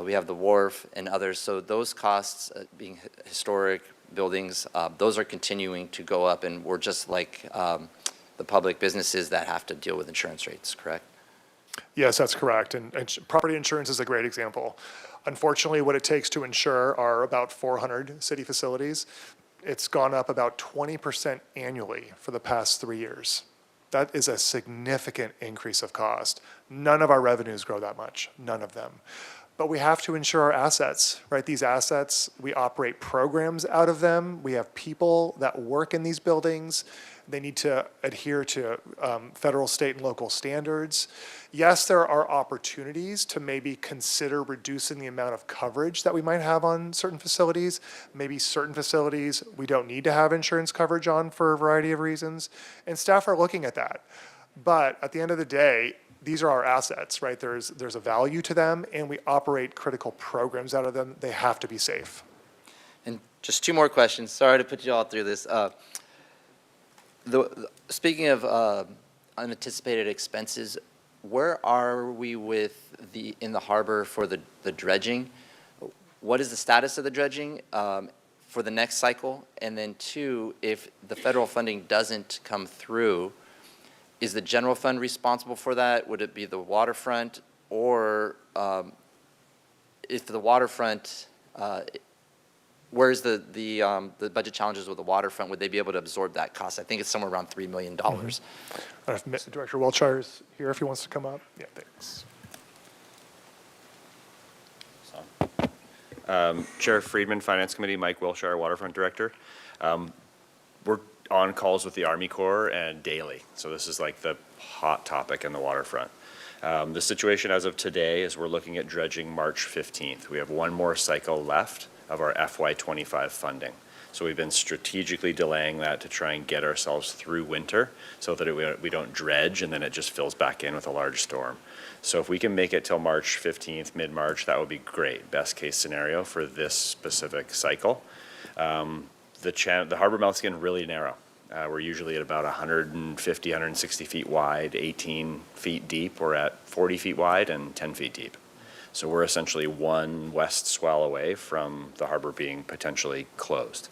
Speaker 1: We have the wharf and others. So those costs, being historic buildings, those are continuing to go up, and we're just like the public businesses that have to deal with insurance rates, correct?
Speaker 4: Yes, that's correct. And property insurance is a great example. Unfortunately, what it takes to insure are about 400 city facilities. It's gone up about 20% annually for the past 3 years. That is a significant increase of cost. None of our revenues grow that much, none of them. But we have to insure our assets, right? These assets, we operate programs out of them. We have people that work in these buildings. They need to adhere to federal, state, and local standards. Yes, there are opportunities to maybe consider reducing the amount of coverage that we might have on certain facilities. Maybe certain facilities we don't need to have insurance coverage on for a variety of reasons, and staff are looking at that. But at the end of the day, these are our assets, right? There's a value to them, and we operate critical programs out of them. They have to be safe.
Speaker 1: And just two more questions. Sorry to put you all through this. Speaking of unanticipated expenses, where are we with in the harbor for the dredging? What is the status of the dredging for the next cycle? And then two, if the federal funding doesn't come through, is the general fund responsible for that? Would it be the waterfront? Or if the waterfront, where's the budget challenges with the waterfront? Would they be able to absorb that cost? I think it's somewhere around $3 million.
Speaker 4: I don't know if Director Wiltshire is here if he wants to come up. Yeah, thanks.
Speaker 6: Chair Friedman, Finance Committee, Mike Wilshire, Waterfront Director. We're on calls with the Army Corps and daily, so this is like the hot topic in the waterfront. The situation as of today is we're looking at dredging March 15th. We have one more cycle left of our FY25 funding. So we've been strategically delaying that to try and get ourselves through winter so that we don't dredge and then it just fills back in with a large storm. So if we can make it till March 15th, mid-March, that would be great. Best case scenario for this specific cycle. The harbor mouth's getting really narrow. We're usually at about 150, 160 feet wide, 18 feet deep. We're at 40 feet wide and 10 feet deep. So we're essentially one west swell away from the harbor being potentially closed.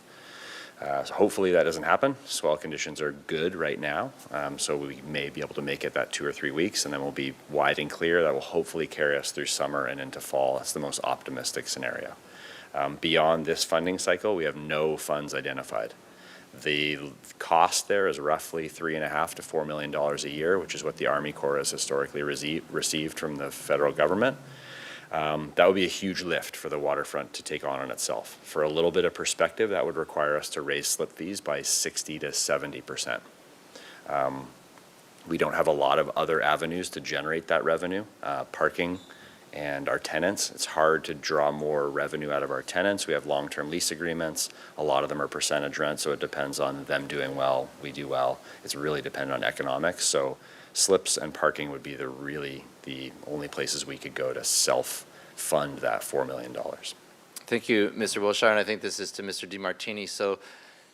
Speaker 6: So hopefully that doesn't happen. Swell conditions are good right now, so we may be able to make it that 2 or 3 weeks, and then we'll be wide and clear. That will hopefully carry us through summer and into fall. That's the most optimistic scenario. Beyond this funding cycle, we have no funds identified. The cost there is roughly $3.5 to $4 million a year, which is what the Army Corps has historically received from the federal government. That would be a huge lift for the waterfront to take on itself. For a little bit of perspective, that would require us to raise slip fees by 60 to 70%. We don't have a lot of other avenues to generate that revenue. Parking and our tenants, it's hard to draw more revenue out of our tenants. We have long-term lease agreements. A lot of them are percentage rent, so it depends on them doing well, we do well. It's really dependent on economics. So slips and parking would be the only places we could go to self-fund that $4 million.
Speaker 1: Thank you, Mr. Wilshire, and I think this is to Mr. DeMartini. So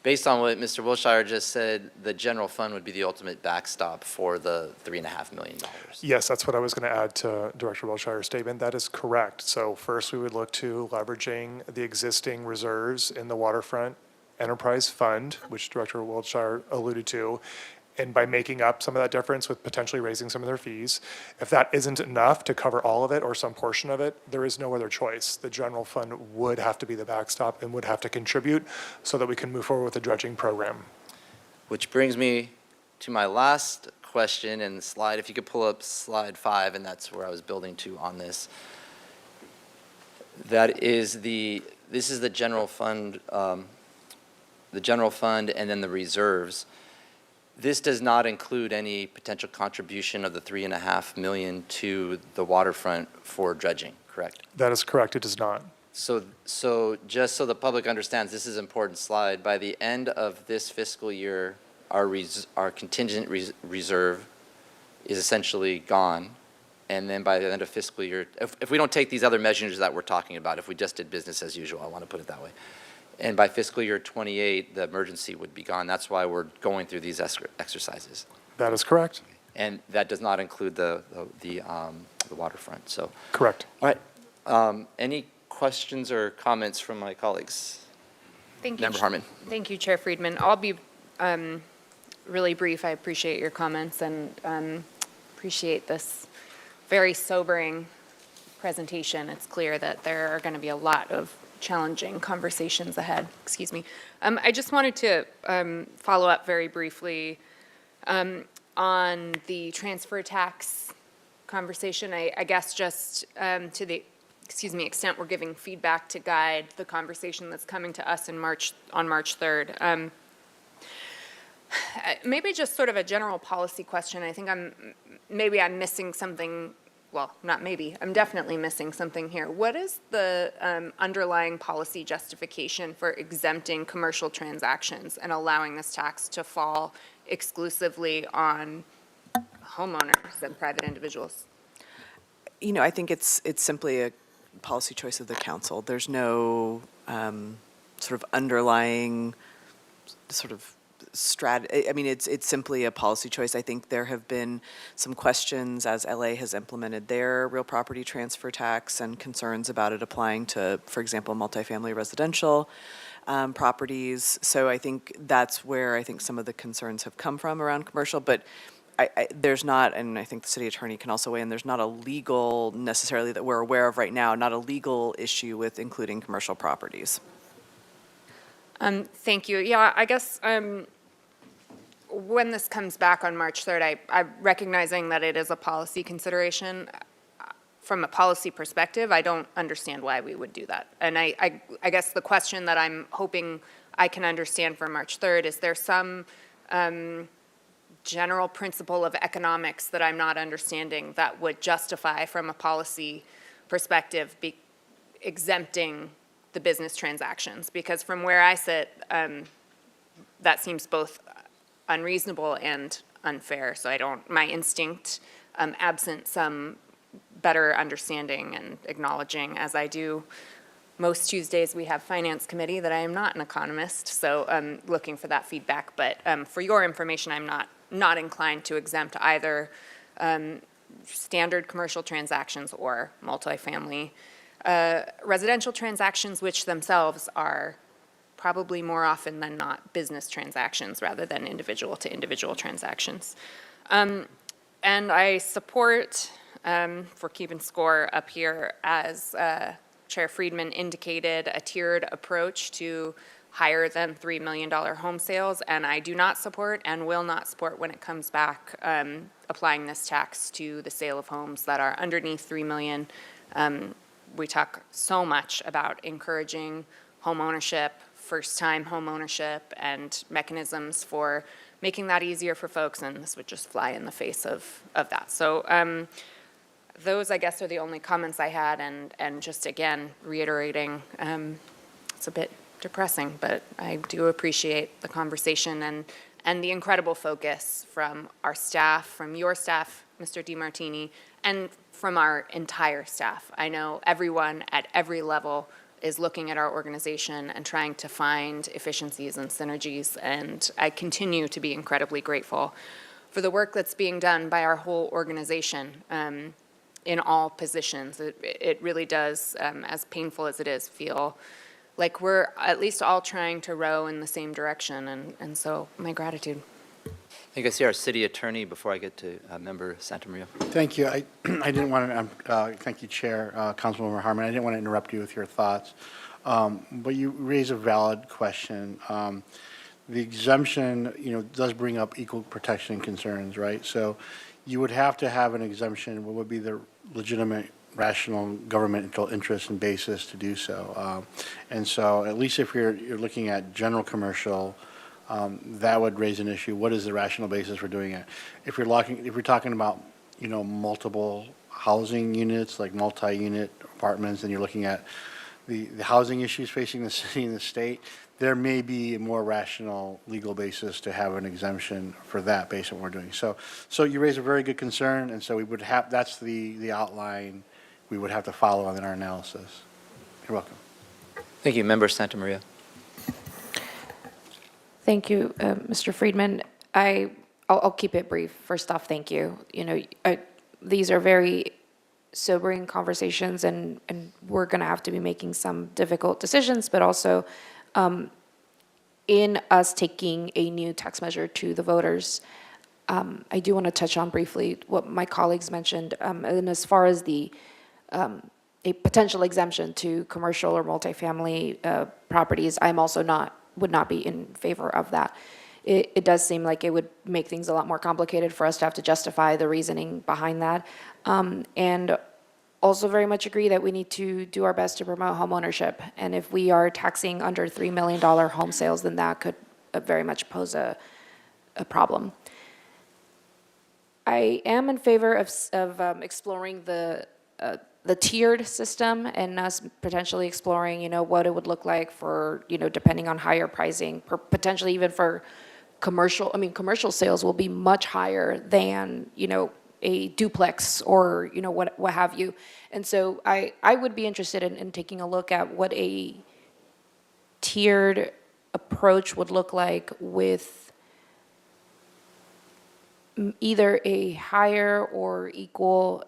Speaker 1: based on what Mr. Wilshire just said, the general fund would be the ultimate backstop for the $3.5 million.
Speaker 4: Yes, that's what I was going to add to Director Wilshire's statement. That is correct. So first, we would look to leveraging the existing reserves in the Waterfront Enterprise Fund, which Director Wilshire alluded to, and by making up some of that difference with potentially raising some of their fees. If that isn't enough to cover all of it or some portion of it, there is no other choice. The general fund would have to be the backstop and would have to contribute so that we can move forward with the dredging program.
Speaker 1: Which brings me to my last question and slide. If you could pull up slide 5, and that's where I was building to on this. This is the general fund, and then the reserves. This does not include any potential contribution of the $3.5 million to the waterfront for dredging, correct?
Speaker 4: That is correct. It does not.
Speaker 1: So just so the public understands, this is an important slide. By the end of this fiscal year, our contingent reserve is essentially gone. And then by the end of fiscal year, if we don't take these other measures that we're talking about, if we just did business as usual, I want to put it that way. And by fiscal year 28, the emergency would be gone. That's why we're going through these exercises.
Speaker 4: That is correct.
Speaker 1: And that does not include the waterfront, so.
Speaker 4: Correct.
Speaker 1: All right, any questions or comments from my colleagues?
Speaker 7: Thank you.
Speaker 1: Member Harmon.
Speaker 7: Thank you, Chair Friedman. I'll be really brief. I appreciate your comments and appreciate this very sobering presentation. It's clear that there are going to be a lot of challenging conversations ahead. Excuse me. I just wanted to follow up very briefly on the transfer tax conversation. I guess just to the extent we're giving feedback to guide the conversation that's coming to us on March 3rd. Maybe just sort of a general policy question. I think I'm missing something. Well, not maybe, I'm definitely missing something here. What is the underlying policy justification for exempting commercial transactions and allowing this tax to fall exclusively on homeowners and private individuals?
Speaker 2: You know, I think it's simply a policy choice of the council. There's no sort of underlying sort of I mean, it's simply a policy choice. I think there have been some questions as LA has implemented their real property transfer tax and concerns about it applying to, for example, multifamily residential properties. So I think that's where I think some of the concerns have come from around commercial. But there's not, and I think the city attorney can also weigh in, there's not a legal necessarily that we're aware of right now, not a legal issue with including commercial properties.
Speaker 7: Thank you. Yeah, I guess when this comes back on March 3rd, I'm recognizing that it is a policy consideration. From a policy perspective, I don't understand why we would do that. And I guess the question that I'm hoping I can understand for March 3rd, is there some general principle of economics that I'm not understanding that would justify from a policy perspective exempting the business transactions? Because from where I sit, that seems both unreasonable and unfair. So my instinct, absent some better understanding and acknowledging, as I do most Tuesdays, we have Finance Committee, that I am not an economist, so I'm looking for that feedback. But for your information, I'm not inclined to exempt either standard commercial transactions or multifamily residential transactions, which themselves are probably more often than not business transactions rather than individual to individual transactions. And I support, for keeping score up here, as Chair Friedman indicated, a tiered approach to higher than $3 million home sales, and I do not support and will not support when it comes back applying this tax to the sale of homes that are underneath $3 million. We talk so much about encouraging home ownership, first-time home ownership, and mechanisms for making that easier for folks, and this would just fly in the face of that. So those, I guess, are the only comments I had, and just, again, reiterating, it's a bit depressing, but I do appreciate the conversation and the incredible focus from our staff, from your staff, Mr. DeMartini, and from our entire staff. I know everyone at every level is looking at our organization and trying to find efficiencies and synergies. And I continue to be incredibly grateful for the work that's being done by our whole organization in all positions. It really does, as painful as it is, feel like we're at least all trying to row in the same direction. And so my gratitude.
Speaker 1: I think I see our city attorney before I get to Member Santamaria.
Speaker 8: Thank you. I didn't want to, thank you, Chair, Councilmember Harmon. I didn't want to interrupt you with your thoughts, but you raise a valid question. The exemption, does bring up equal protection concerns, right? So you would have to have an exemption. What would be the legitimate, rational governmental interest and basis to do so? And so, at least if you're looking at general commercial, that would raise an issue. What is the rational basis for doing it? If you're talking about, multiple housing units, like multi-unit apartments, and you're looking at the housing issues facing the city and the state, there may be a more rational legal basis to have an exemption for that based on what we're doing. So you raise a very good concern, and so we would have, that's the outline we would have to follow in our analysis. You're welcome.
Speaker 1: Thank you, Member Santamaria.
Speaker 9: Thank you, Mr. Friedman. I'll keep it brief. First off, thank you. These are very sobering conversations, and we're going to have to be making some difficult decisions, but also in us taking a new tax measure to the voters, I do want to touch on briefly what my colleagues mentioned, and as far as a potential exemption to commercial or multifamily properties, I'm also would not be in favor of that. It does seem like it would make things a lot more complicated for us to have to justify the reasoning behind that. And also very much agree that we need to do our best to promote homeownership. And if we are taxing under $3 million home sales, then that could very much pose a problem. I am in favor of exploring the tiered system and us potentially exploring, what it would look like for, depending on higher pricing, potentially even for commercial. I mean, commercial sales will be much higher than, a duplex or, what have you. And so I would be interested in taking a look at what a tiered approach would look like with either a higher or equal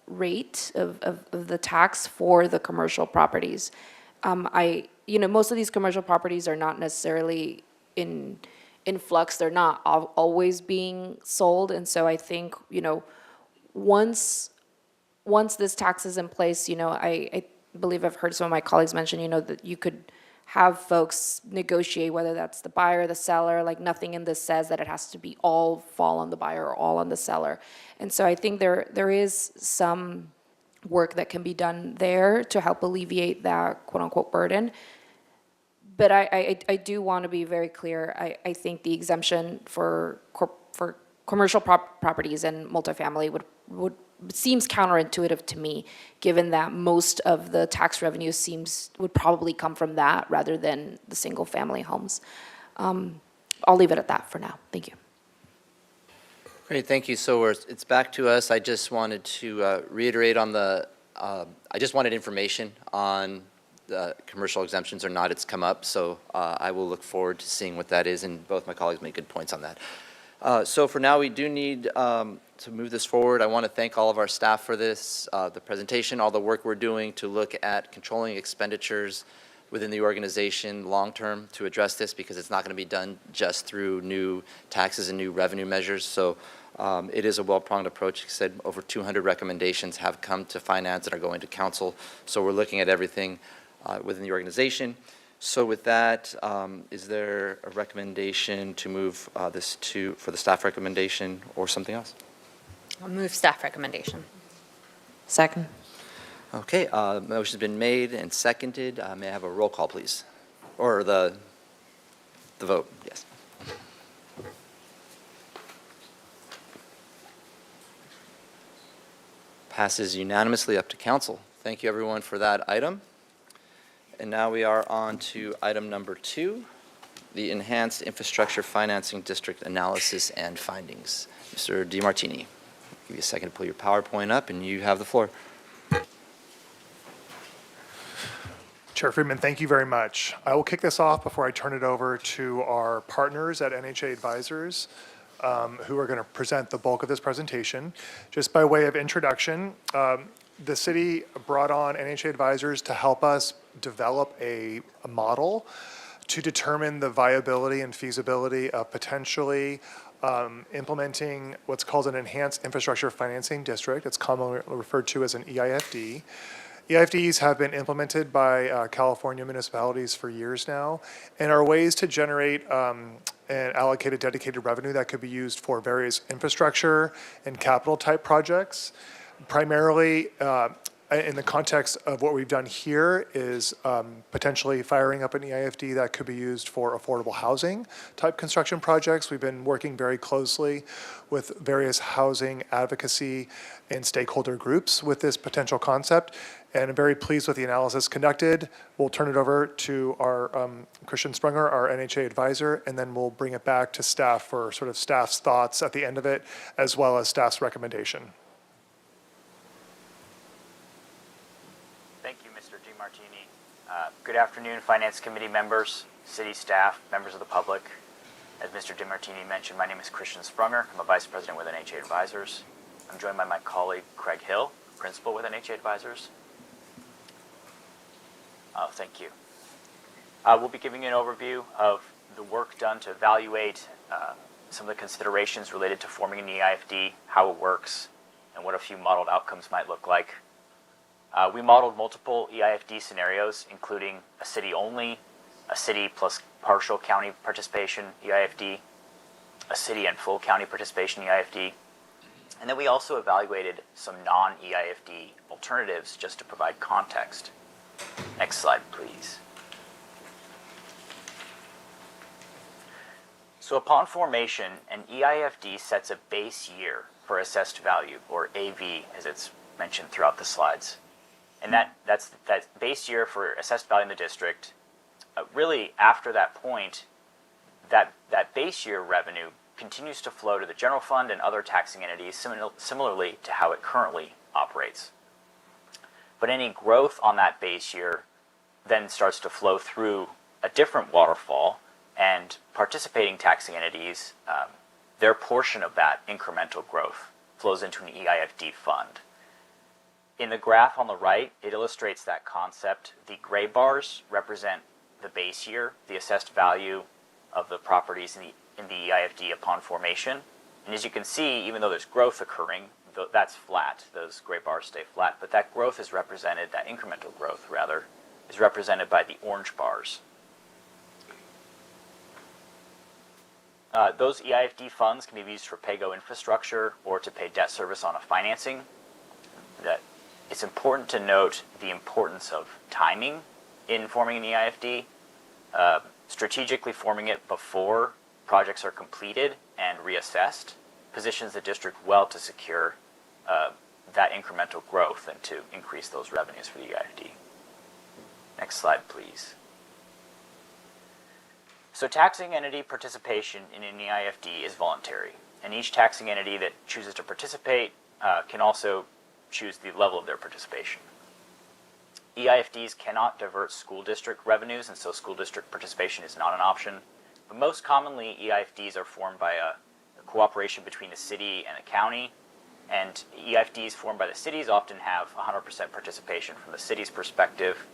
Speaker 9: rate of the tax for the commercial properties. Most of these commercial properties are not necessarily in flux. They're not always being sold. And so I think, once this tax is in place, I believe I've heard some of my colleagues mention, that you could have folks negotiate whether that's the buyer or the seller. Like, nothing in this says that it has to be all fall on the buyer or all on the seller. And so I think there is some work that can be done there to help alleviate that quote unquote burden. But I do want to be very clear. I think the exemption for commercial properties and multifamily seems counterintuitive to me, given that most of the tax revenue would probably come from that rather than the single family homes. I'll leave it at that for now. Thank you.
Speaker 1: Great, thank you. So it's back to us. I just wanted to reiterate on I just wanted information on the commercial exemptions or not. It's come up, so I will look forward to seeing what that is, and both my colleagues made good points on that. So for now, we do need to move this forward. I want to thank all of our staff for this, the presentation, all the work we're doing to look at controlling expenditures within the organization long-term to address this, because it's not going to be done just through new taxes and new revenue measures. So it is a well-pronged approach. Like I said, over 200 recommendations have come to finance and are going to council. So we're looking at everything within the organization. So with that, is there a recommendation to move this for the staff recommendation or something else?
Speaker 7: I'll move staff recommendation.
Speaker 9: Second.
Speaker 1: Okay, motion's been made and seconded. May I have a roll call, please? Or the vote, yes. Passes unanimously up to council. Thank you, everyone, for that item. And now we are on to item number 2, the Enhanced Infrastructure Financing District Analysis and Findings. Mr. DiMartini, I'll give you a second to pull your PowerPoint up, and you have the floor.
Speaker 4: Chair Friedman, thank you very much. I will kick this off before I turn it over to our partners at NHA Advisors, who are going to present the bulk of this presentation. Just by way of introduction, the city brought on NHA Advisors to help us develop a model to determine the viability and feasibility of potentially implementing what's called an Enhanced Infrastructure Financing District. It's commonly referred to as an EIFD. EIFDs have been implemented by California municipalities for years now and are ways to generate and allocate a dedicated revenue that could be used for various infrastructure and capital type projects. Primarily, in the context of what we've done here is potentially firing up an EIFD that could be used for affordable housing type construction projects. We've been working very closely with various housing advocacy and stakeholder groups with this potential concept, and I'm very pleased with the analysis conducted. We'll turn it over to our Christian Sprunger, our NHA advisor, and then we'll bring it back to staff for sort of staff's thoughts at the end of it, as well as staff's recommendation.
Speaker 10: Thank you, Mr. DiMartini. Good afternoon, Finance Committee members, city staff, members of the public. As Mr. DiMartini mentioned, my name is Christian Sprunger. I'm a Vice President with NHA Advisors. I'm joined by my colleague, Craig Hill, Principal with NHA Advisors. Thank you. We'll be giving you an overview of the work done to evaluate some of the considerations related to forming an EIFD, how it works, and what a few modeled outcomes might look like. We modeled multiple EIFD scenarios, including a city-only, a city plus partial county participation EIFD, a city and full county participation EIFD, and then we also evaluated some non-EIFD alternatives just to provide context. Next slide, please. So upon formation, an EIFD sets a base year for assessed value, or AV, as it's mentioned throughout the slides. And that's that base year for assessed value in the district. Really, after that point, that base year revenue continues to flow to the general fund and other taxing entities similarly to how it currently operates. But any growth on that base year then starts to flow through a different waterfall, and participating taxing entities, their portion of that incremental growth flows into an EIFD fund. In the graph on the right, it illustrates that concept. The gray bars represent the base year, the assessed value of the properties in the EIFD upon formation. And as you can see, even though there's growth occurring, that's flat. Those gray bars stay flat, but that growth is represented, that incremental growth rather, is represented by the orange bars. Those EIFD funds can be used for pay-go infrastructure or to pay debt service on a financing. That it's important to note the importance of timing in forming an EIFD. Strategically forming it before projects are completed and reassessed positions the district well to secure that incremental growth and to increase those revenues for the EIFD. Next slide, please. So taxing entity participation in an EIFD is voluntary, and each taxing entity that chooses to participate can also choose the level of their participation. EIFDs cannot divert school district revenues, and so school district participation is not an option. But most commonly, EIFDs are formed by a cooperation between the city and the county, and EIFDs formed by the cities often have 100% participation from the city's perspective,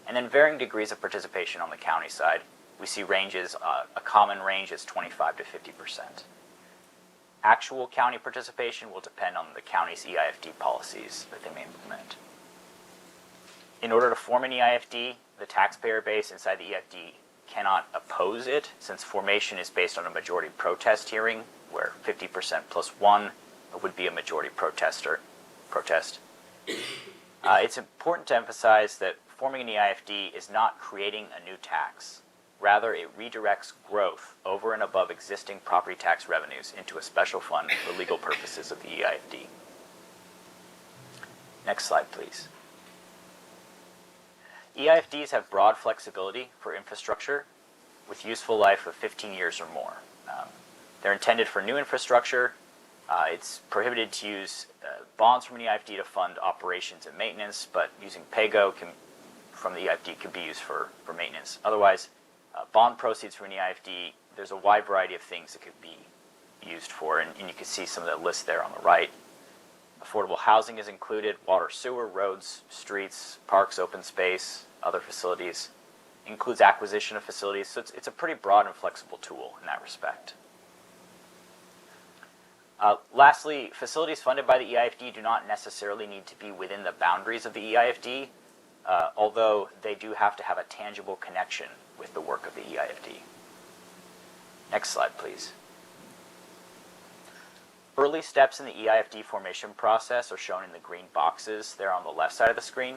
Speaker 10: and then varying degrees of participation on the county side. We see ranges, a common range is 25 to 50%. Actual county participation will depend on the county's EIFD policies that they may implement. In order to form an EIFD, the taxpayer base inside the EIFD cannot oppose it, since formation is based on a majority protest hearing, where 50% plus one would be a majority protest. It's important to emphasize that forming an EIFD is not creating a new tax. Rather, it redirects growth over and above existing property tax revenues into a special fund for legal purposes of the EIFD. Next slide, please. EIFDs have broad flexibility for infrastructure with useful life of 15 years or more. They're intended for new infrastructure. It's prohibited to use bonds from an EIFD to fund operations and maintenance, but using pay-go can from the EIFD could be used for maintenance. Otherwise, bond proceeds from an EIFD, there's a wide variety of things it could be used for, and you can see some of the lists there on the right. Affordable housing is included, water, sewer, roads, streets, parks, open space, other facilities. Includes acquisition of facilities, so it's a pretty broad and flexible tool in that respect. Lastly, facilities funded by the EIFD do not necessarily need to be within the boundaries of the EIFD, although they do have to have a tangible connection with the work of the EIFD. Next slide, please. Early steps in the EIFD formation process are shown in the green boxes there on the left side of the screen.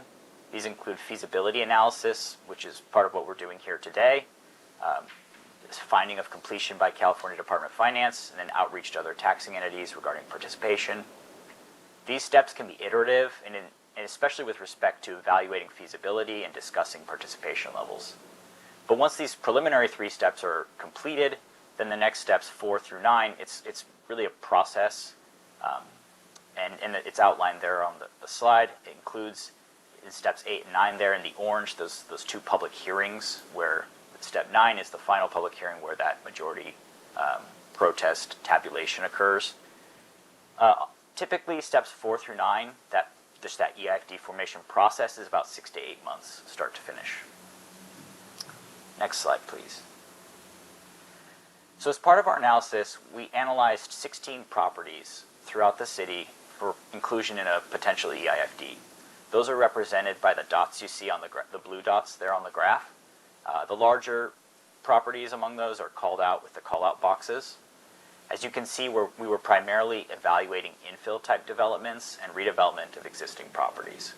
Speaker 10: These include feasibility analysis, which is part of what we're doing here today, finding of completion by California Department of Finance, and then outreach to other taxing entities regarding participation. These steps can be iterative, and especially with respect to evaluating feasibility and discussing participation levels. But once these preliminary 3 steps are completed, then the next steps 4 through 9, it's really a process, and it's outlined there on the slide. It includes in steps 8 and 9 there in the orange, those 2 public hearings, where step 9 is the final public hearing where that majority protest tabulation occurs. Typically, steps 4 through 9, that EIFD formation process is about 6 to 8 months, start to finish. Next slide, please. So as part of our analysis, we analyzed 16 properties throughout the city for inclusion in a potential EIFD. Those are represented by the dots you see on the blue dots there on the graph. The larger properties among those are called out with the call-out boxes. As you can see, we were primarily evaluating infill type developments and redevelopment of existing properties.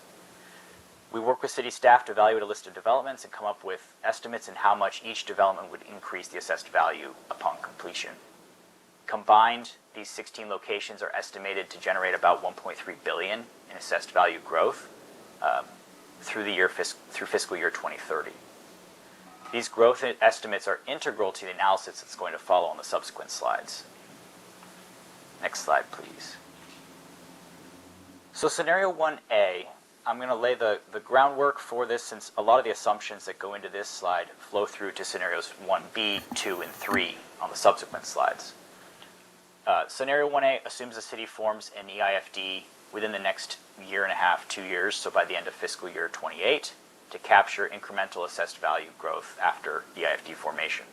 Speaker 10: We work with city staff to evaluate a list of developments and come up with estimates in how much each development would increase the assessed value upon completion. Combined, these 16 locations are estimated to generate about $1.3 billion in assessed value growth through fiscal year 2030. These growth estimates are integral to the analysis that's going to follow on the subsequent slides. Next slide, please. So scenario 1A, I'm going to lay the groundwork for this, since a lot of the assumptions that go into this slide flow through to scenarios 1B, 2, and 3 on the subsequent slides. Scenario 1A assumes the city forms an EIFD within the next year and a half, 2 years, so by the end of fiscal year 28, to capture incremental assessed value growth after EIFD formation.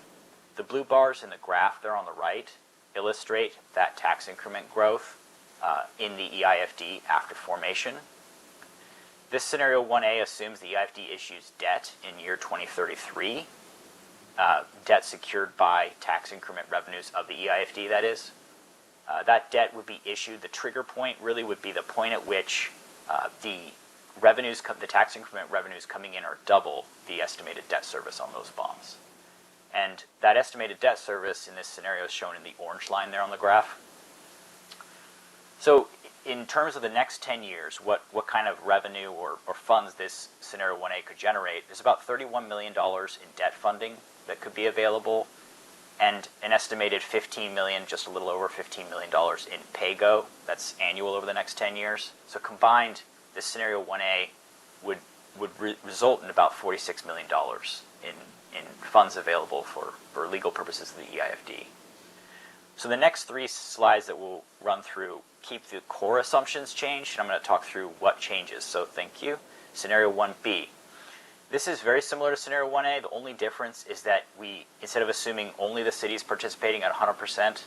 Speaker 10: The blue bars in the graph there on the right illustrate that tax increment growth in the EIFD after formation. This scenario 1A assumes the EIFD issues debt in year 2033, debt secured by tax increment revenues of the EIFD, that is. That debt would be issued. The trigger point really would be the point at which the tax increment revenues coming in are double the estimated debt service on those bonds. And that estimated debt service in this scenario is shown in the orange line there on the graph. So in terms of the next 10 years, what kind of revenue or funds this scenario 1A could generate, there's about $31 million in debt funding that could be available, and an estimated $15 million, just a little over $15 million in pay-go. That's annual over the next 10 years. So combined, this scenario 1A would result in about $46 million in funds available for legal purposes of the EIFD. So the next 3 slides that we'll run through keep the core assumptions changed, and I'm going to talk through what changes. So thank you. Scenario 1B. This is very similar to scenario 1A. The only difference is that we, instead of assuming only the cities participating at 100%,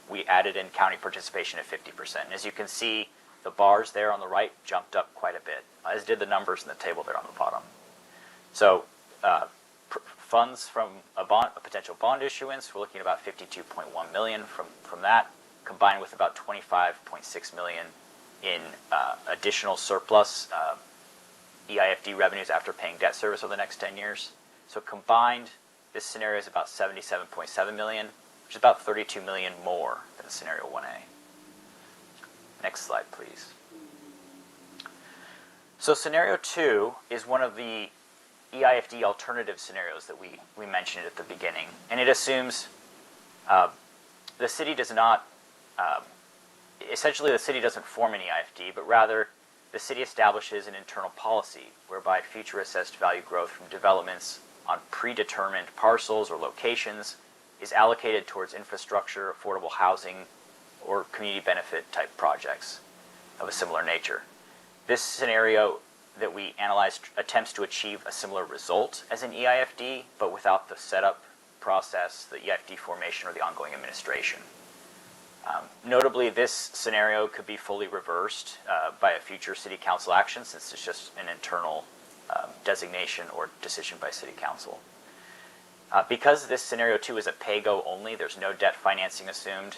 Speaker 10: we added in county participation at 50%. And as you can see, the bars there on the right jumped up quite a bit, as did the numbers in the table there on the bottom. So funds from a potential bond issuance, we're looking at about $52.1 million from that, combined with about $25.6 million in additional surplus EIFD revenues after paying debt service over the next 10 years. So combined, this scenario is about $77.7 million, which is about $32 million more than scenario 1A. Next slide, please. So scenario 2 is one of the EIFD alternative scenarios that we mentioned at the beginning, and it assumes the city does not, essentially the city doesn't form an EIFD, but rather the city establishes an internal policy whereby future assessed value growth from developments on predetermined parcels or locations is allocated towards infrastructure, affordable housing, or community benefit type projects of a similar nature. This scenario that we analyzed attempts to achieve a similar result as an EIFD, but without the setup process, the EIFD formation, or the ongoing administration. Notably, this scenario could be fully reversed by a future city council action, since it's just an internal designation or decision by city council. Because this scenario 2 is a pay-go only, there's no debt financing assumed,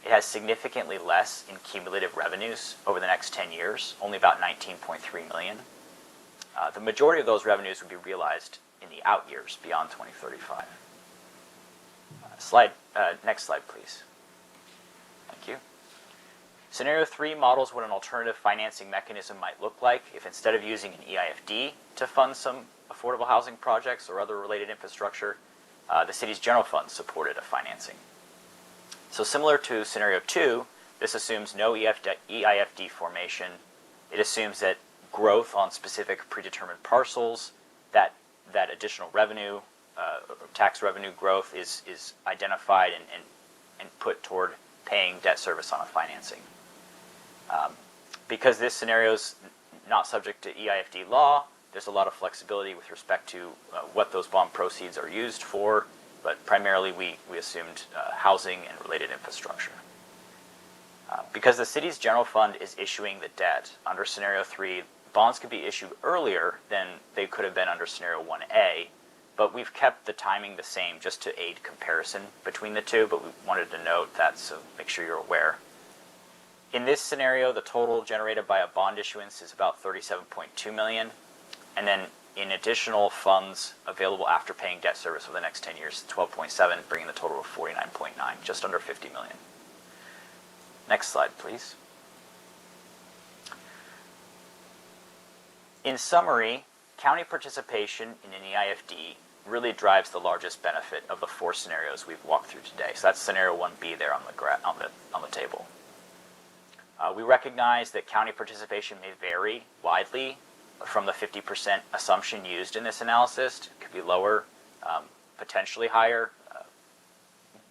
Speaker 10: it has significantly less in cumulative revenues over the next 10 years, only about 19.3 million. The majority of those revenues would be realized in the out years beyond 2035. Next slide, please. Thank you. Scenario 3 models what an alternative financing mechanism might look like if instead of using an EIFD to fund some affordable housing projects or other related infrastructure, the city's general fund supported a financing. So similar to scenario 2, this assumes no EIFD formation. It assumes that growth on specific predetermined parcels, that additional revenue, tax revenue growth is identified and put toward paying debt service on a financing. Because this scenario is not subject to EIFD law, there's a lot of flexibility with respect to what those bond proceeds are used for, but primarily we assumed housing and related infrastructure. Because the city's general fund is issuing the debt under scenario 3, bonds could be issued earlier than they could have been under scenario 1A, but we've kept the timing the same just to aid comparison between the two, but we wanted to note that, so make sure you're aware. In this scenario, the total generated by a bond issuance is about 37.2 million, and then in additional funds available after paying debt service over the next 10 years, 12.7, bringing the total to 49.9, just under 50 million. Next slide, please. In summary, county participation in an EIFD really drives the largest benefit of the 4 scenarios we've walked through today. So that's scenario 1B there on the table. We recognize that county participation may vary widely from the 50% assumption used in this analysis. It could be lower, potentially higher,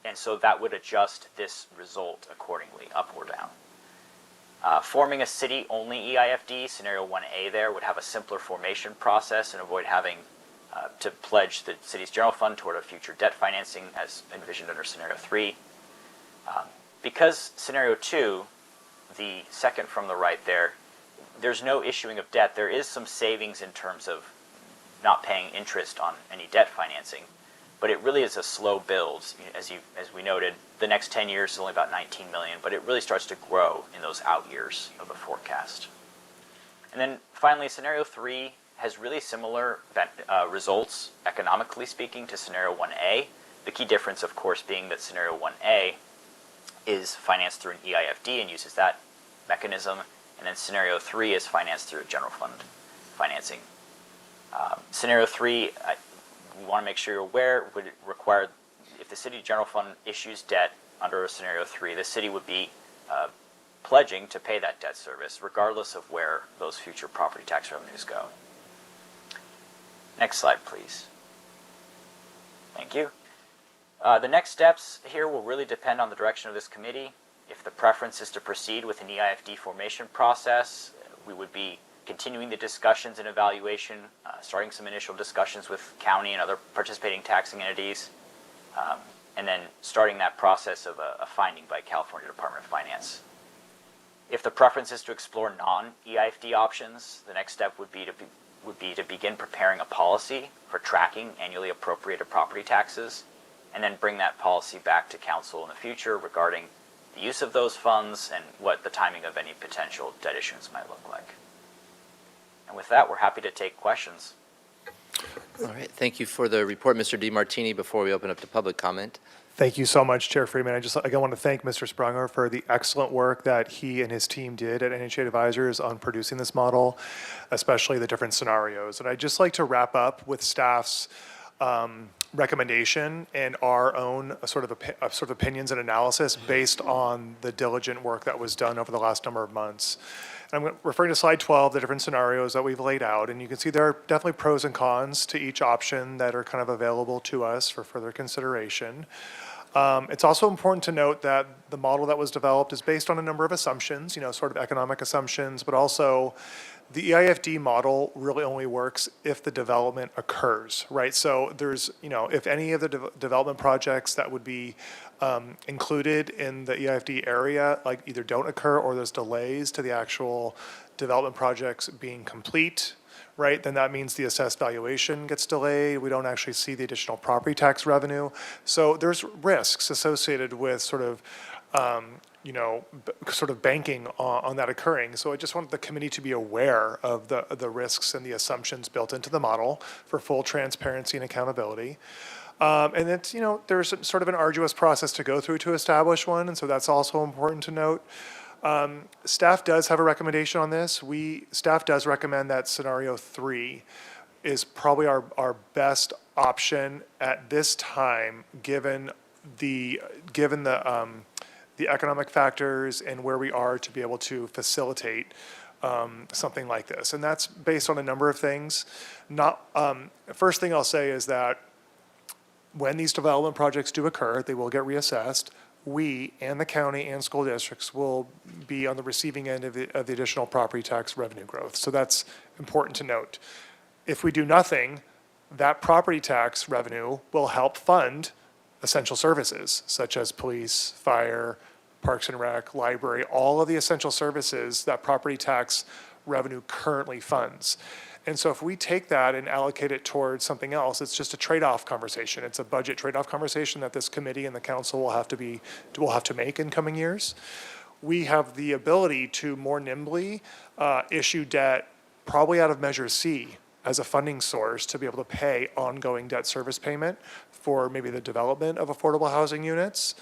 Speaker 10: and so that would adjust this result accordingly, up or down. Forming a city-only EIFD, scenario 1A there, would have a simpler formation process and avoid having to pledge the city's general fund toward a future debt financing as envisioned under scenario 3. Because scenario 2, the second from the right there, there's no issuing of debt. There is some savings in terms of not paying interest on any debt financing, but it really is a slow build. As we noted, the next 10 years is only about 19 million, but it really starts to grow in those out years of the forecast. And then finally, scenario 3 has really similar results, economically speaking, to scenario 1A. The key difference, of course, being that scenario 1A is financed through an EIFD and uses that mechanism, and then scenario 3 is financed through a general fund financing. Scenario 3, we want to make sure you're aware, would require, if the city general fund issues debt under a scenario 3, the city would be pledging to pay that debt service regardless of where those future property tax revenues go. Next slide, please. Thank you. The next steps here will really depend on the direction of this committee. If the preference is to proceed with an EIFD formation process, we would be continuing the discussions and evaluation, starting some initial discussions with county and other participating taxing entities, and then starting that process of a finding by California Department of Finance. If the preference is to explore non-EIFD options, the next step would be to begin preparing a policy for tracking annually appropriated property taxes, and then bring that policy back to council in the future regarding the use of those funds and what the timing of any potential debt issuance might look like. And with that, we're happy to take questions.
Speaker 1: All right, thank you for the report, Mr. DiMartini. Before we open up to public comment.
Speaker 4: Thank you so much, Chair Freeman. I want to thank Mr. Sprunger for the excellent work that he and his team did at NHA Advisors on producing this model, especially the different scenarios. And I'd just like to wrap up with staff's recommendation and our own sort of opinions and analysis based on the diligent work that was done over the last number of months. And I'm referring to slide 12, the different scenarios that we've laid out. And you can see there are definitely pros and cons to each option that are kind of available to us for further consideration. It's also important to note that the model that was developed is based on a number of assumptions, sort of economic assumptions, but also the EIFD model really only works if the development occurs, right? So there's, if any of the development projects that would be included in the EIFD area, like either don't occur or there's delays to the actual development projects being complete, right, then that means the assessed valuation gets delayed. We don't actually see the additional property tax revenue. So there's risks associated with sort of, sort of banking on that occurring. So I just want the committee to be aware of the risks and the assumptions built into the model for full transparency and accountability. And it's, there's sort of an arduous process to go through to establish one, and so that's also important to note. Staff does have a recommendation on this. Staff does recommend that scenario 3 is probably our best option at this time, given the economic factors and where we are to be able to facilitate something like this. And that's based on a number of things. First thing I'll say is that when these development projects do occur, they will get reassessed. We and the county and school districts will be on the receiving end of the additional property tax revenue growth. So that's important to note. If we do nothing, that property tax revenue will help fund essential services such as police, fire, parks and rec, library, all of the essential services that property tax revenue currently funds. And so if we take that and allocate it towards something else, it's just a trade-off conversation. It's a budget trade-off conversation that this committee and the council will have to make in coming years. We have the ability to more nimbly issue debt, probably out of Measure C, as a funding source to be able to pay ongoing debt service payment for maybe the development of affordable housing units,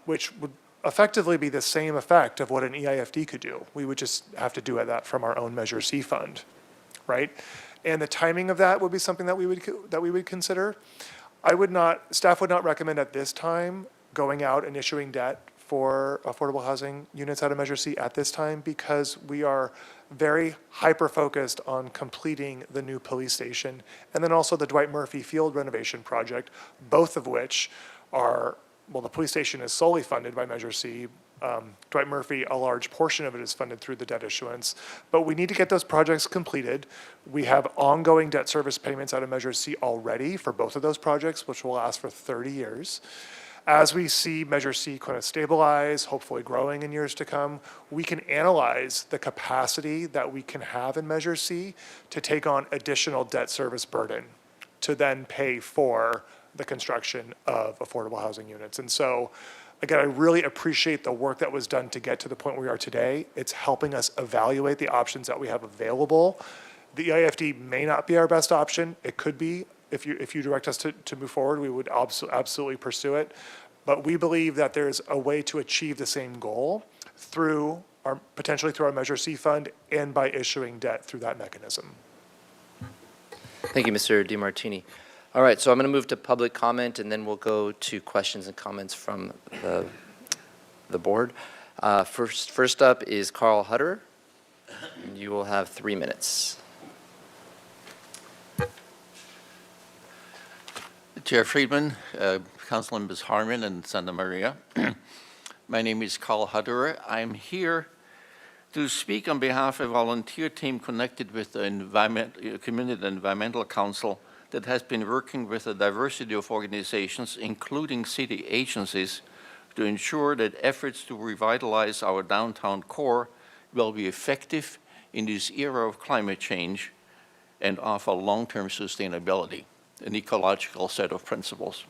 Speaker 4: which would effectively be the same effect of what an EIFD could do. We would just have to do that from our own Measure C fund. Right? And the timing of that would be something that we would consider. Staff would not recommend at this time going out and issuing debt for affordable housing units out of Measure C at this time, because we are very hyper-focused on completing the new police station and then also the Dwight Murphy Field renovation project, both of which are, well, the police station is solely funded by Measure C. Dwight Murphy, a large portion of it is funded through the debt issuance, but we need to get those projects completed. We have ongoing debt service payments out of Measure C already for both of those projects, which will last for 30 years. As we see Measure C kind of stabilize, hopefully growing in years to come, we can analyze the capacity that we can have in Measure C to take on additional debt service burden to then pay for the construction of affordable housing units. And so, again, I really appreciate the work that was done to get to the point where we are today. It's helping us evaluate the options that we have available. The EIFD may not be our best option. It could be. If you direct us to move forward, we would absolutely pursue it. But we believe that there's a way to achieve the same goal potentially through our Measure C fund and by issuing debt through that mechanism.
Speaker 1: Thank you, Mr. DiMartini. All right, so I'm going to move to public comment, and then we'll go to questions and comments from the board. First up is Carl Hutter. You will have 3 minutes.
Speaker 11: Chair Friedman, Council Members Harmon and Santa Maria. My name is Carl Hutter. I'm here to speak on behalf of a volunteer team connected with the Community Environmental Council that has been working with a diversity of organizations, including city agencies, to ensure that efforts to revitalize our downtown core will be effective in this era of climate change and offer long-term sustainability, an ecological set of principles.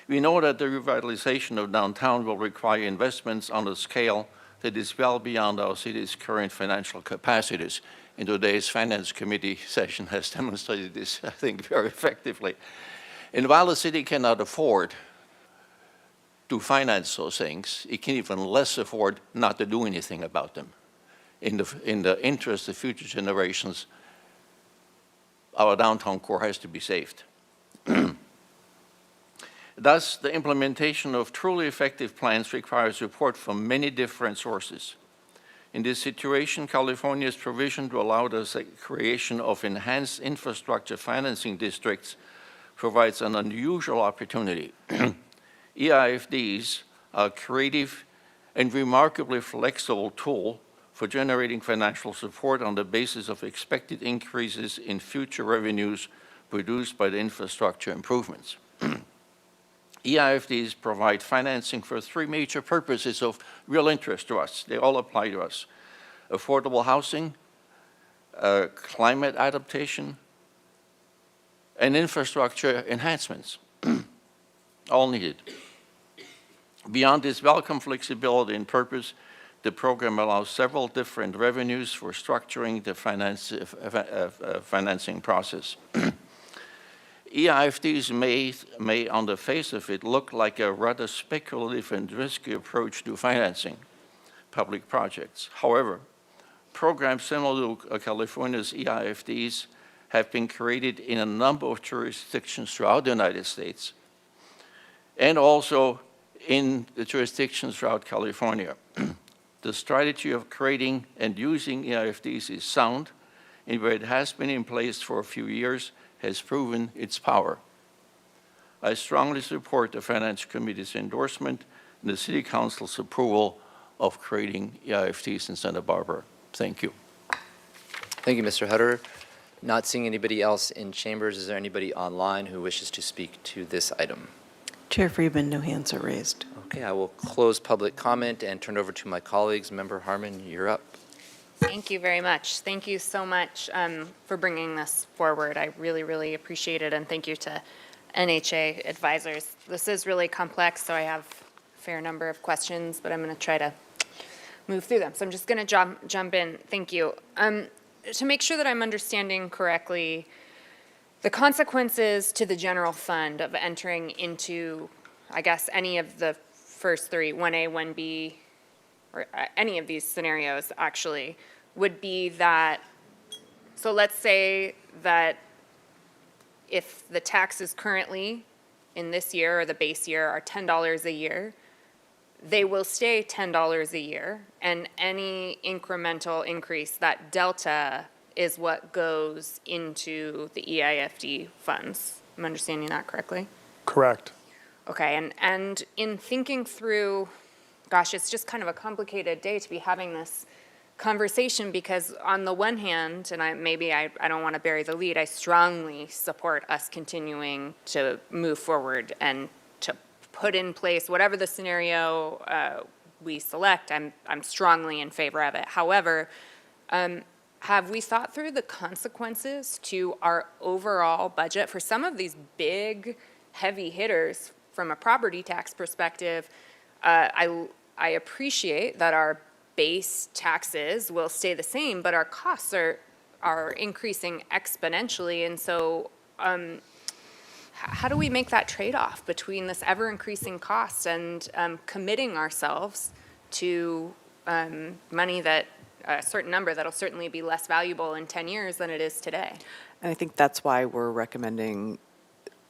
Speaker 11: We know that the revitalization of downtown will require investments on a scale that is well beyond our city's current financial capacities. And today's Finance Committee session has demonstrated this, I think, very effectively. And while the city cannot afford to finance those things, it can even less afford not to do anything about them. In the interest of future generations, our downtown core has to be saved. Thus, the implementation of truly effective plans requires support from many different sources. In this situation, California's provision to allow the creation of enhanced infrastructure financing districts provides an unusual opportunity. EIFDs are a creative and remarkably flexible tool for generating financial support on the basis of expected increases in future revenues produced by the infrastructure improvements. EIFDs provide financing for three major purposes of real interest to us. They all apply to us: affordable housing, climate adaptation, and infrastructure enhancements, all needed. Beyond this welcome flexibility and purpose, the program allows several different revenues for structuring the financing process. EIFDs may, on the face of it, look like a rather speculative and risky approach to financing public projects. However, programs similar to California's EIFDs have been created in a number of jurisdictions throughout the United States, and also in the jurisdictions throughout California. The strategy of creating and using EIFDs is sound, and where it has been in place for a few years, has proven its power. I strongly support the Finance Committee's endorsement and the City Council's approval of creating EIFDs in Santa Barbara. Thank you.
Speaker 1: Thank you, Mr. Hutter. Not seeing anybody else in chambers, is there anybody online who wishes to speak to this item?
Speaker 2: Chair Friedman, no hands are raised.
Speaker 1: Okay, I will close public comment and turn over to my colleagues. Member Harmon, you're up.
Speaker 7: Thank you very much. Thank you so much for bringing this forward. I really, really appreciate it, and thank you to NHA advisors. This is really complex, so I have a fair number of questions, but I'm going to try to move through them. So I'm just going to jump in. Thank you. To make sure that I'm understanding correctly, the consequences to the general fund of entering into, I guess, any of the first three, 1A, 1B, or any of these scenarios actually, would be that, so let's say that if the taxes currently in this year or the base year are $10 a year, they will stay $10 a year, and any incremental increase, that delta is what goes into the EIFD funds. I'm understanding that correctly?
Speaker 4: Correct.
Speaker 7: Okay, and in thinking through, gosh, it's just kind of a complicated day to be having this conversation, because on the one hand, and I don't want to bury the lead, I strongly support us continuing to move forward and to put in place whatever the scenario we select. I'm strongly in favor of it. However, have we thought through the consequences to our overall budget for some of these big, heavy hitters from a property tax perspective? I appreciate that our base taxes will stay the same, but our costs are increasing exponentially. And so how do we make that trade-off between this ever-increasing cost and committing ourselves to money that a certain number that'll certainly be less valuable in 10 years than it is today?
Speaker 2: And I think that's why we're recommending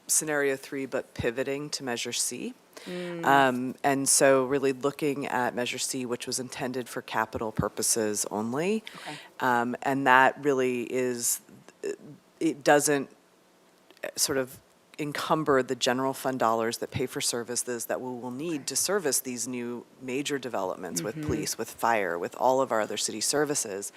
Speaker 2: scenario 3, but pivoting to measure C. And so really looking at measure C, which was intended for capital purposes only.
Speaker 7: Okay.
Speaker 2: And that really is, it doesn't sort of encumber the general fund dollars that pay for services that we will need to service these new major developments with police, with fire, with all of our other city services.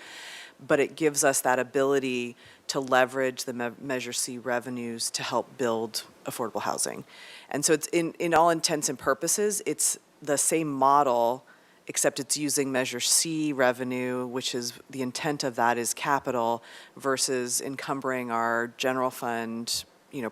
Speaker 2: But it gives us that ability to leverage the Measure C revenues to help build affordable housing. And so it's in all intents and purposes, it's the same model, except it's using Measure C revenue, which is, the intent of that is capital, versus encumbering our general fund,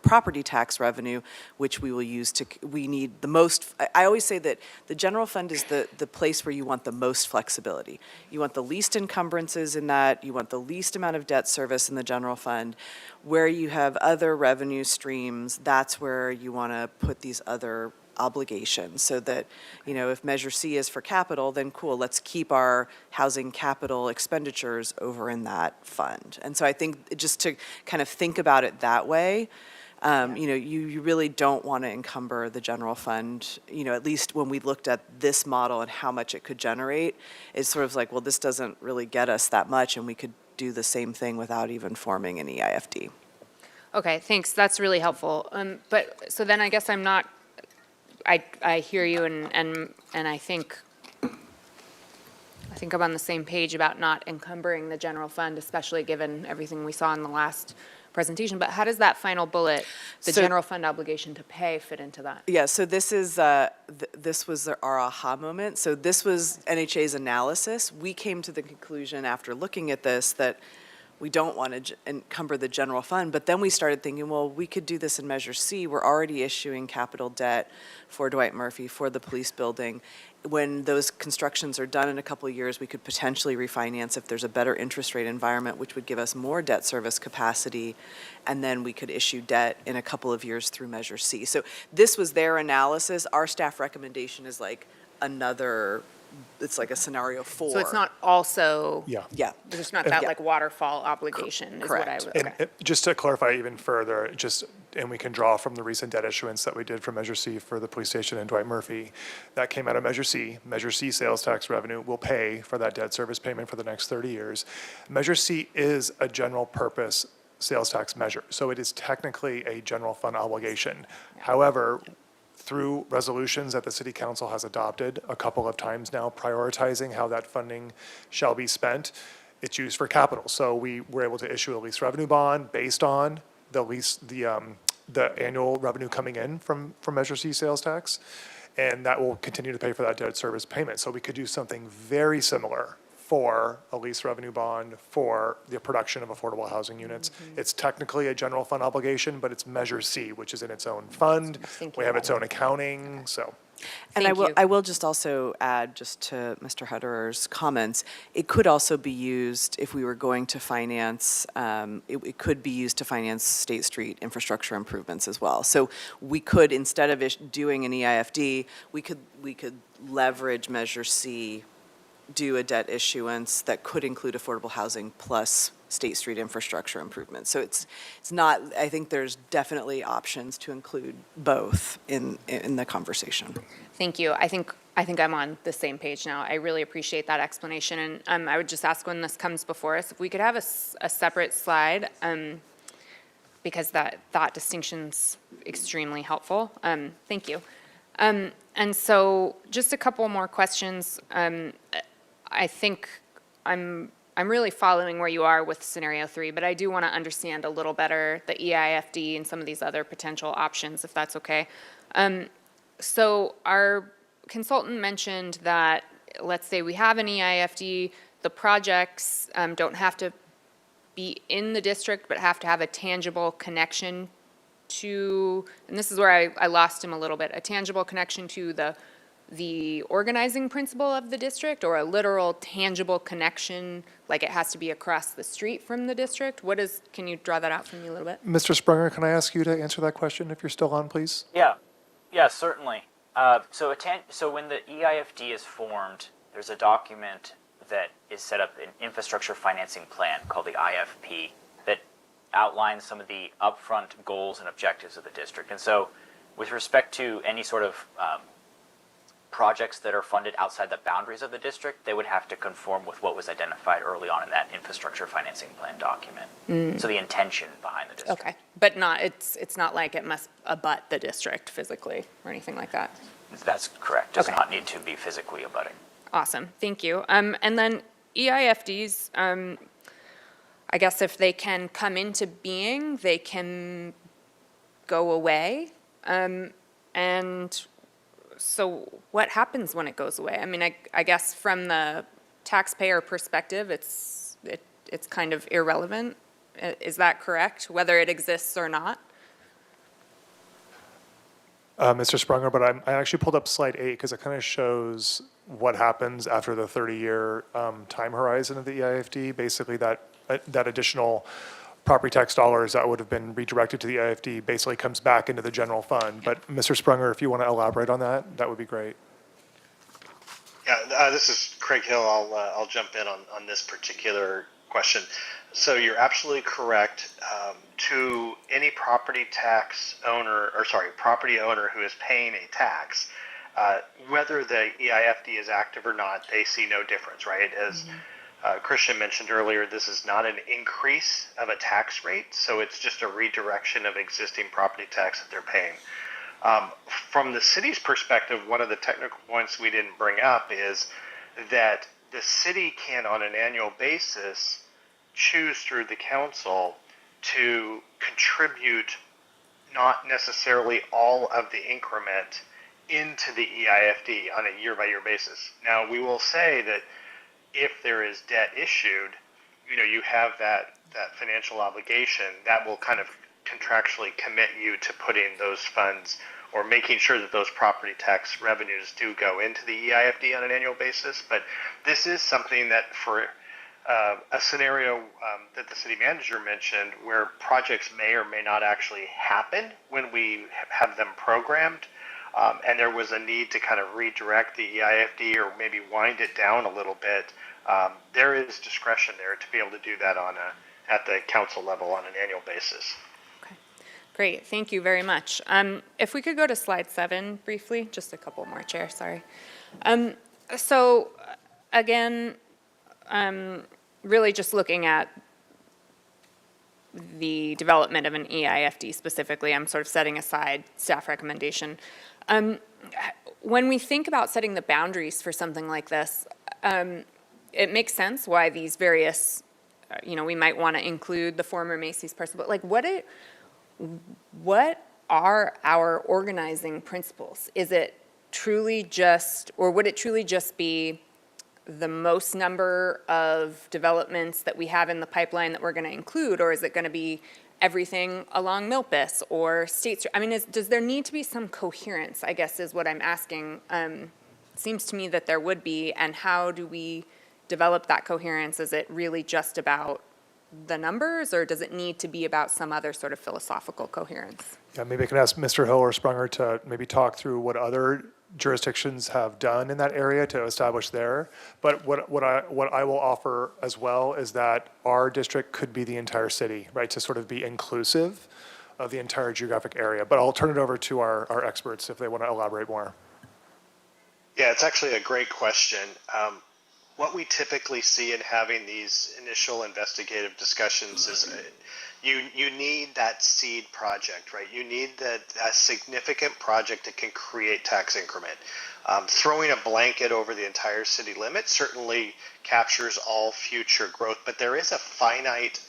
Speaker 2: property tax revenue, which we will use we need the most. I always say that the general fund is the place where you want the most flexibility. You want the least encumbrances in that, you want the least amount of debt service in the general fund. Where you have other revenue streams, that's where you want to put these other obligations, so that, if Measure C is for capital, then cool, let's keep our housing capital expenditures over in that fund. And so I think just to kind of think about it that way, You really don't want to encumber the general fund, at least when we looked at this model and how much it could generate, it's sort of like, well, this doesn't really get us that much, and we could do the same thing without even forming an EIFD.
Speaker 7: Okay, thanks. That's really helpful. But, so then I guess I'm not, I hear you and I think I'm on the same page about not encumbering the general fund, especially given everything we saw in the last presentation. But how does that final bullet, the general fund obligation to pay, fit into that?
Speaker 2: Yeah, so this is, this was our aha moment. So this was NHA's analysis. We came to the conclusion after looking at this that we don't want to encumber the general fund, but then we started thinking, well, we could do this in Measure C. We're already issuing capital debt for Dwight Murphy, for the police building. When those constructions are done in a couple of years, we could potentially refinance if there's a better interest rate environment, which would give us more debt service capacity, and then we could issue debt in a couple of years through Measure C. So this was their analysis. Our staff recommendation is like it's like a scenario 4.
Speaker 7: So it's not also,
Speaker 4: Yeah.
Speaker 2: Yeah.
Speaker 7: there's not that like waterfall obligation is what I
Speaker 2: Correct.
Speaker 7: would, okay.
Speaker 4: And just to clarify even further, and we can draw from the recent debt issuance that we did for Measure C for the police station and Dwight Murphy, that came out of Measure C. Measure C sales tax revenue will pay for that debt service payment for the next 30 years. Measure C is a general purpose sales tax measure, so it is technically a general fund obligation. However, through resolutions that the city council has adopted a couple of times now, prioritizing how that funding shall be spent, it's used for capital. So we were able to issue a lease revenue bond based on the annual revenue coming in from Measure C sales tax, and that will continue to pay for that debt service payment. So we could do something very similar for a lease revenue bond for the production of affordable housing units. It's technically a general fund obligation, but it's Measure C, which is in its own fund. We have its own accounting, so.
Speaker 2: And
Speaker 7: Thank you.
Speaker 2: I will just also add, just to Mr. Hutterer's comments, it could also be used if we were going to finance, it could be used to finance State Street infrastructure improvements as well. So we could, instead of doing an EIFD, we could leverage Measure C, do a debt issuance that could include affordable housing plus State Street infrastructure improvements. So it's not, I think there's definitely options to include both in the conversation.
Speaker 7: Thank you. I think I'm on the same page now. I really appreciate that explanation. And I would just ask when this comes before us, if we could have a separate slide, because that distinction's extremely helpful. Thank you. And so just a couple more questions. I think I'm really following where you are with scenario 3, but I do want to understand a little better the EIFD and some of these other potential options, if that's okay. So our consultant mentioned that, let's say we have an EIFD, the projects don't have to be in the district, but have to have a tangible connection to, and this is where I lost him a little bit, a tangible connection to the organizing principle of the district, or a literal tangible connection, like it has to be across the street from the district? Can you draw that out for me a little bit?
Speaker 4: Mr. Sprunger, can I ask you to answer that question if you're still on, please?
Speaker 10: Yeah, certainly. So when the EIFD is formed, there's a document that is set up, an infrastructure financing plan called the IFP, that outlines some of the upfront goals and objectives of the district. And so with respect to any sort of projects that are funded outside the boundaries of the district, they would have to conform with what was identified early on in that infrastructure financing plan document. So the intention behind the district.
Speaker 7: Okay, but it's not like it must abut the district physically or anything like that?
Speaker 10: That's correct. Does
Speaker 7: Okay.
Speaker 10: not need to be physically abutting.
Speaker 7: Awesome, thank you. And then EIFDs, I guess if they can come into being, they can go away. And so what happens when it goes away? I mean, I guess from the taxpayer perspective, it's kind of irrelevant. Is that correct, whether it exists or not?
Speaker 4: Mr. Sprunger, but I actually pulled up slide 8 because it kind of shows what happens after the 30-year time horizon of the EIFD. Basically, that additional property tax dollars that would have been redirected to the EIFD basically comes back into the general fund. But Mr. Sprunger, if you want to elaborate on that, that would be great.
Speaker 12: Yeah, this is Craig Hill. I'll jump in on this particular question. So you're absolutely correct. To any property owner who is paying a tax, whether the EIFD is active or not, they see no difference, right? As Christian mentioned earlier, this is not an increase of a tax rate, so it's just a redirection of existing property tax that they're paying. From the city's perspective, one of the technical points we didn't bring up is that the city can, on an annual basis, choose through the council to contribute not necessarily all of the increment into the EIFD on a year-by-year basis. Now, we will say that if there is debt issued, you have that financial obligation that will kind of contractually commit you to putting those funds or making sure that those property tax revenues do go into the EIFD on an annual basis. But this is something that for a scenario that the city manager mentioned where projects may or may not actually happen when we have them programmed, and there was a need to kind of redirect the EIFD or maybe wind it down a little bit, there is discretion there to be able to do that at the council level on an annual basis.
Speaker 7: Great, thank you very much. If we could go to slide 7 briefly, just a couple more, Chair, sorry. So again, really just looking at the development of an EIFD specifically, I'm sort of setting aside staff recommendation. When we think about setting the boundaries for something like this, it makes sense why these various, we might want to include the former Macy's parcel, but like what are our organizing principles? Is it truly just, or would it truly just be the most number of developments that we have in the pipeline that we're going to include, or is it going to be everything along Milpas or State Street? I mean, does there need to be some coherence, I guess, is what I'm asking. Seems to me that there would be, and how do we develop that coherence? Is it really just about the numbers, or does it need to be about some other sort of philosophical coherence?
Speaker 4: Yeah, maybe I can ask Mr. Hill or Sprunger to maybe talk through what other jurisdictions have done in that area to establish there. But what I will offer as well is that our district could be the entire city, right, to sort of be inclusive of the entire geographic area. But I'll turn it over to our experts if they want to elaborate more.
Speaker 12: Yeah, it's actually a great question. What we typically see in having these initial investigative discussions is you need that seed project, right? You need a significant project that can create tax increment. Throwing a blanket over the entire city limit certainly captures all future growth, but there is a finite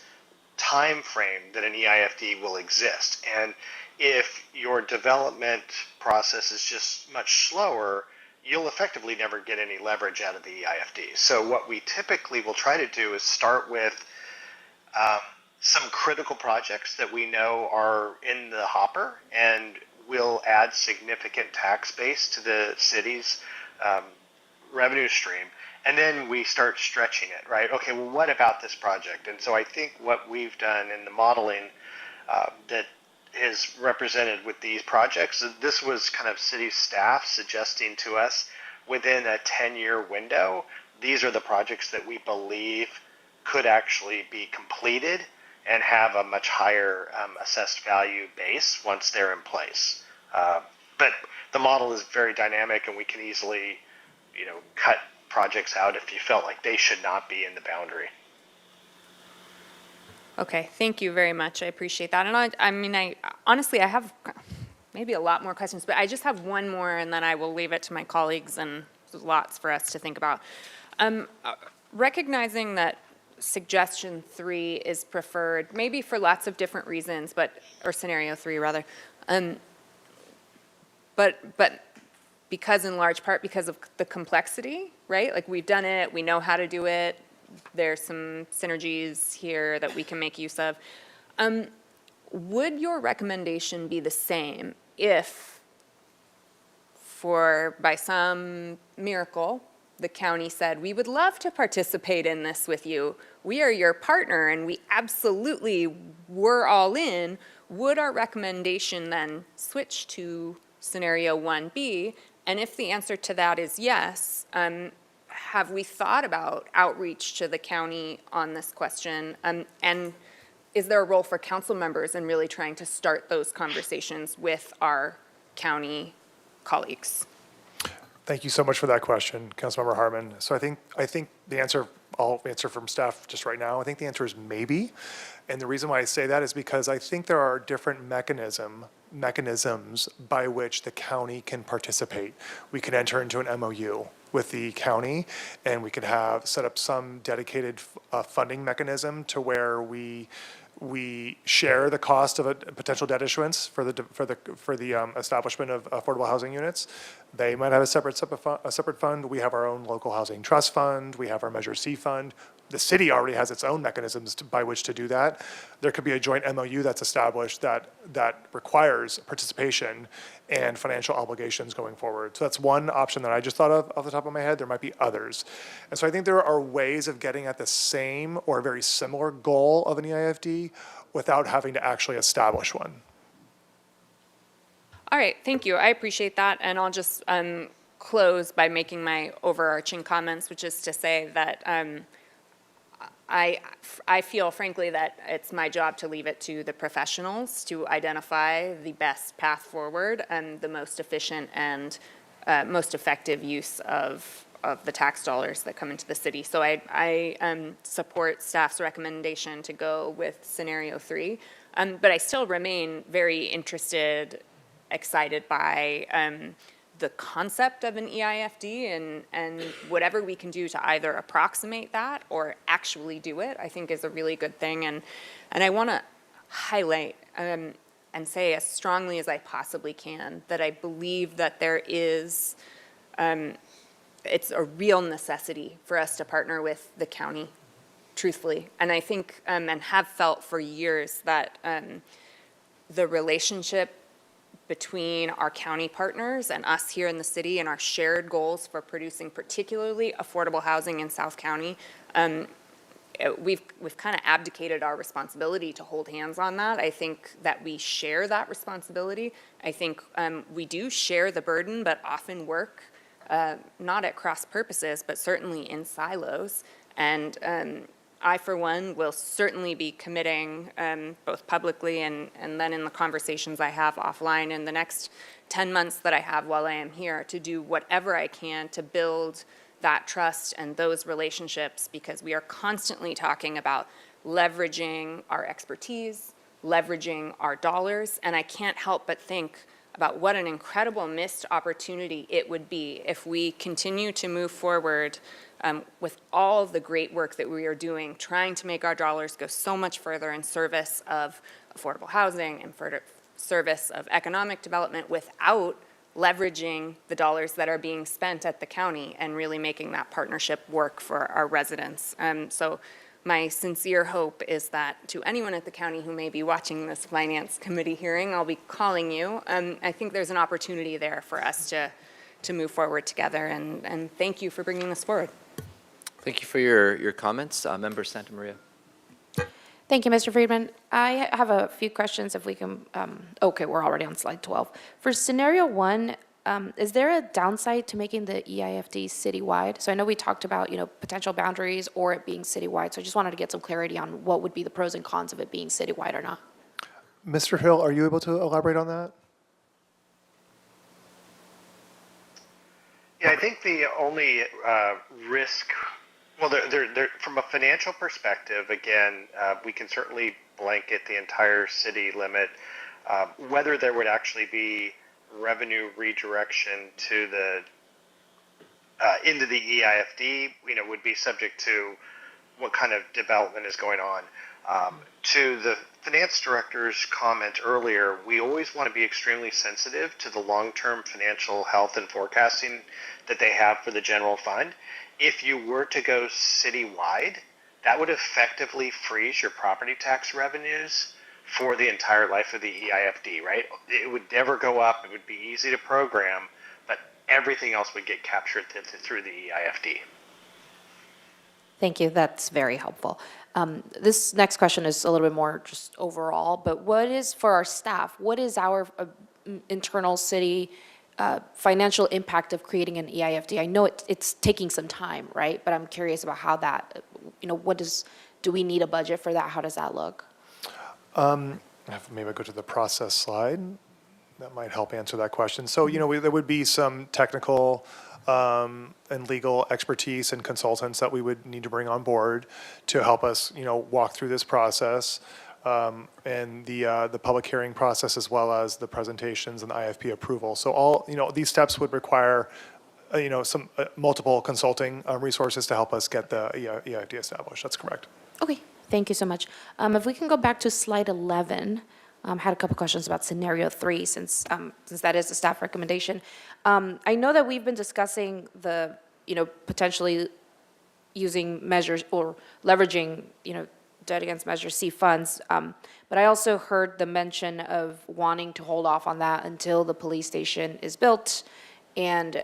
Speaker 12: time frame that an EIFD will exist. And if your development process is just much slower, you'll effectively never get any leverage out of the EIFD. So what we typically will try to do is start with some critical projects that we know are in the hopper and will add significant tax base to the city's revenue stream. And then we start stretching it, right? Okay, well, what about this project? And so I think what we've done in the modeling that is represented with these projects, this was kind of city staff suggesting to us within a 10-year window, these are the projects that we believe could actually be completed and have a much higher assessed value base once they're in place. But the model is very dynamic, and we can easily, cut projects out if you felt like they should not be in the boundary.
Speaker 7: Okay, thank you very much. I appreciate that. And I honestly, I have maybe a lot more questions, but I just have one more, and then I will leave it to my colleagues, and there's lots for us to think about. Recognizing that suggestion 3 is preferred, maybe for lots of different reasons, or scenario 3 rather, but because in large part because of the complexity, right? Like we've done it, we know how to do it. There's some synergies here that we can make use of. Would your recommendation be the same if, by some miracle, the county said, we would love to participate in this with you. We are your partner and we absolutely were all in. Would our recommendation then switch to scenario 1B? And if the answer to that is yes, have we thought about outreach to the county on this question? And is there a role for council members in really trying to start those conversations with our county colleagues?
Speaker 4: Thank you so much for that question, Councilmember Harmon. So I think the answer, I'll answer from staff just right now. I think the answer is maybe. And the reason why I say that is because I think there are different mechanisms by which the county can participate. We can enter into an MOU with the county, and we could set up some dedicated funding mechanism to where we share the cost of a potential debt issuance for the establishment of affordable housing units. They might have a separate fund. We have our own local housing trust fund. We have our Measure C fund. The city already has its own mechanisms by which to do that. There could be a joint MOU that's established that requires participation and financial obligations going forward. So that's one option that I just thought of off the top of my head. There might be others. And so I think there are ways of getting at the same or very similar goal of an EIFD without having to actually establish one.
Speaker 7: All right, thank you. I appreciate that. And I'll just close by making my overarching comments, which is to say that I feel, frankly, that it's my job to leave it to the professionals to identify the best path forward and the most efficient and most effective use of the tax dollars that come into the city. So I support staff's recommendation to go with scenario 3, but I still remain very interested, excited by the concept of an EIFD, and whatever we can do to either approximate that or actually do it, I think is a really good thing. And I want to highlight and say as strongly as I possibly can that I believe that there is, it's a real necessity for us to partner with the county, truthfully. And I think, and have felt for years, that the relationship between our county partners and us here in the city and our shared goals for producing particularly affordable housing in South County, we've kind of abdicated our responsibility to hold hands on that. I think that we share that responsibility. I think we do share the burden, but often work not at cross purposes, but certainly in silos. And I, for one, will certainly be committing, both publicly and then in the conversations I have offline in the next 10 months that I have while I am here, to do whatever I can to build that trust and those relationships, because we are constantly talking about leveraging our expertise, leveraging our dollars, and I can't help but think about what an incredible missed opportunity it would be if we continue to move forward with all the great work that we are doing, trying to make our dollars go so much further in service of affordable housing and for service of economic development, without leveraging the dollars that are being spent at the county and really making that partnership work for our residents. So my sincere hope is that to anyone at the county who may be watching this Finance Committee hearing, I'll be calling you. I think there's an opportunity there for us to move forward together, and thank you for bringing this forward.
Speaker 1: Thank you for your comments. Member Santa Maria.
Speaker 9: Thank you, Mr. Friedman. I have a few questions if we can, okay, we're already on slide 12. For scenario 1, is there a downside to making the EIFD citywide? So I know we talked about, potential boundaries or it being citywide, so I just wanted to get some clarity on what would be the pros and cons of it being citywide or not.
Speaker 4: Mr. Hill, are you able to elaborate on that?
Speaker 12: Yeah, I think the only risk, well, from a financial perspective, again, we can certainly blanket the entire city limit. Whether there would actually be revenue redirection to into the EIFD, would be subject to what kind of development is going on. To the finance director's comment earlier, we always want to be extremely sensitive to the long-term financial health and forecasting that they have for the general fund. If you were to go citywide, that would effectively freeze your property tax revenues for the entire life of the EIFD, right? It would never go up. It would be easy to program, but everything else would get captured through the EIFD.
Speaker 9: Thank you. That's very helpful. This next question is a little bit more just overall, but what is, for our staff, what is our internal city financial impact of creating an EIFD? I know it's taking some time, right? But I'm curious about how that, do we need a budget for that? How does that look?
Speaker 4: Maybe I'll go to the process slide. That might help answer that question. So, there would be some technical and legal expertise and consultants that we would need to bring on board to help us, walk through this process, and the public hearing process, as well as the presentations and the IFP approval. So all, these steps would require, some multiple consulting resources to help us get the EIFD established. That's correct.
Speaker 9: Okay, thank you so much. If we can go back to slide 11, had a couple questions about scenario 3, since that is a staff recommendation. I know that we've been discussing the, potentially using measures or leveraging, debt against Measure C funds, but I also heard the mention of wanting to hold off on that until the police station is built, and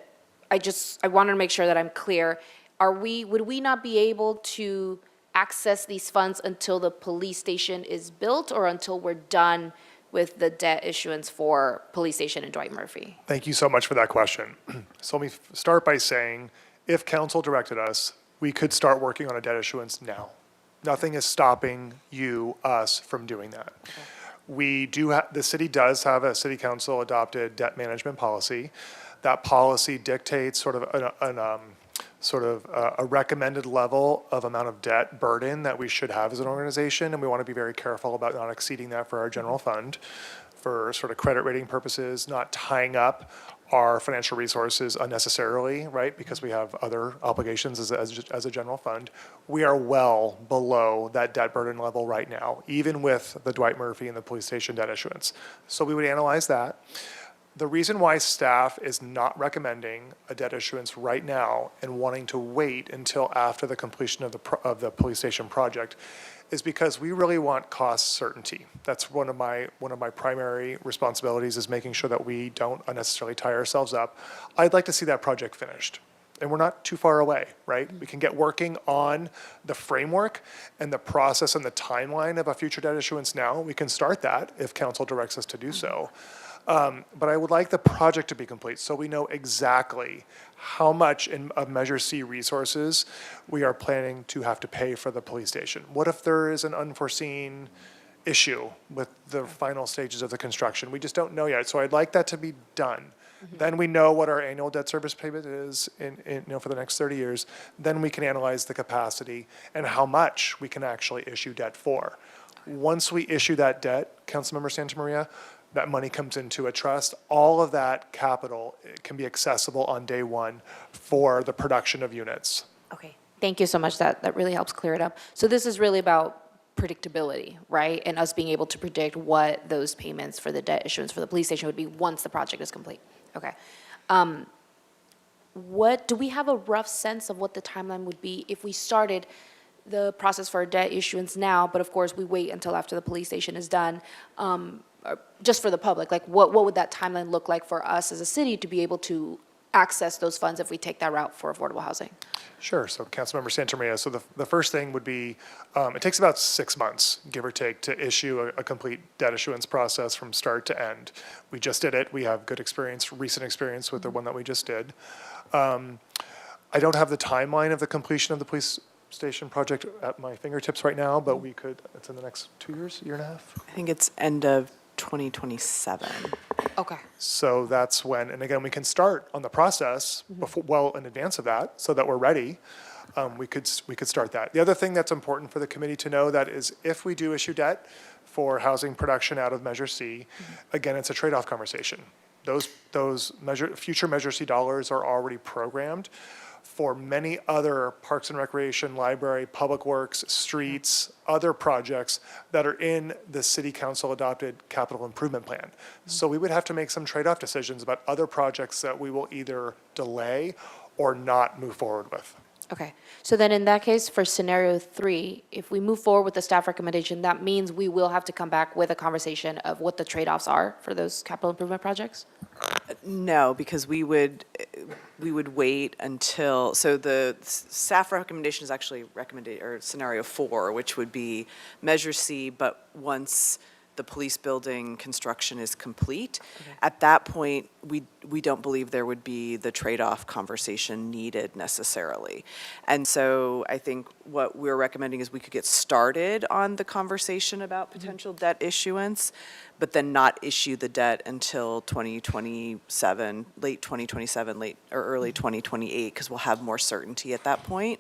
Speaker 9: I wanted to make sure that I'm clear. Would we not be able to access these funds until the police station is built, or until we're done with the debt issuance for police station and Dwight Murphy?
Speaker 4: Thank you so much for that question. So let me start by saying, if council directed us, we could start working on a debt issuance now. Nothing is stopping us from doing that. Okay. We do the city does have a city council adopted debt management policy. That policy dictates sort of a recommended level of amount of debt burden that we should have as an organization, and we want to be very careful about not exceeding that for our general fund, for sort of credit rating purposes, not tying up our financial resources unnecessarily, right? Because we have other obligations as a general fund. We are well below that debt burden level right now, even with the Dwight Murphy and the police station debt issuance. So we would analyze that. The reason why staff is not recommending a debt issuance right now and wanting to wait until after the completion of the police station project is because we really want cost certainty. That's one of my primary responsibilities, is making sure that we don't unnecessarily tie ourselves up. I'd like to see that project finished, and we're not too far away, right? We can get working on the framework and the process and the timeline of a future debt issuance now. We can start that if council directs us to do so. But I would like the project to be complete so we know exactly how much of Measure C resources we are planning to have to pay for the police station. What if there is an unforeseen issue with the final stages of the construction? We just don't know yet. So I'd like that to be done. Mm-hmm. Then we know what our annual debt service payment is for the next 30 years. Then we can analyze the capacity and how much we can actually issue debt for. Once we issue that debt, Councilmember Santamaria, that money comes into a trust. All of that capital can be accessible on day one for the production of units.
Speaker 9: Okay, thank you so much. That really helps clear it up. So this is really about predictability, right? And us being able to predict what those payments for the debt issuance for the police station would be once the project is complete. Okay. Do we have a rough sense of what the timeline would be if we started the process for a debt issuance now, but of course we wait until after the police station is done? Just for the public, like what would that timeline look like for us as a city to be able to access those funds if we take that route for affordable housing?
Speaker 4: Sure. So Councilmember Santamaria, so the first thing would be, it takes about 6 months, give or take, to issue a complete debt issuance process from start to end. We just did it. We have good experience, recent experience with the one that we just did. I don't have the timeline of the completion of the police station project at my fingertips right now, but we could, it's in the next 2 years, year and a half.
Speaker 2: I think it's end of 2027.
Speaker 9: Okay.
Speaker 4: So that's when, and again, we can start on the process before, well in advance of that, so that we're ready. We could start that. The other thing that's important for the committee to know that is if we do issue debt for housing production out of Measure C, again, it's a trade-off conversation. Those future Measure C dollars are already programmed for many other parks and recreation, library, public works, streets, other projects that are in the city council adopted capital improvement plan. So we would have to make some trade-off decisions about other projects that we will either delay or not move forward with.
Speaker 9: Okay, so then in that case, for scenario 3, if we move forward with the staff recommendation, that means we will have to come back with a conversation of what the trade-offs are for those capital improvement projects?
Speaker 2: No, because we would wait until, so the staff recommendation is actually recommended, or scenario 4, which would be Measure C, but once the police building construction is complete. At that point, we don't believe there would be the trade-off conversation needed necessarily. And so I think what we're recommending is we could get started on the conversation about potential debt issuance, but then not issue the debt until 2027, late 2027, late or early 2028, because we'll have more certainty at that point.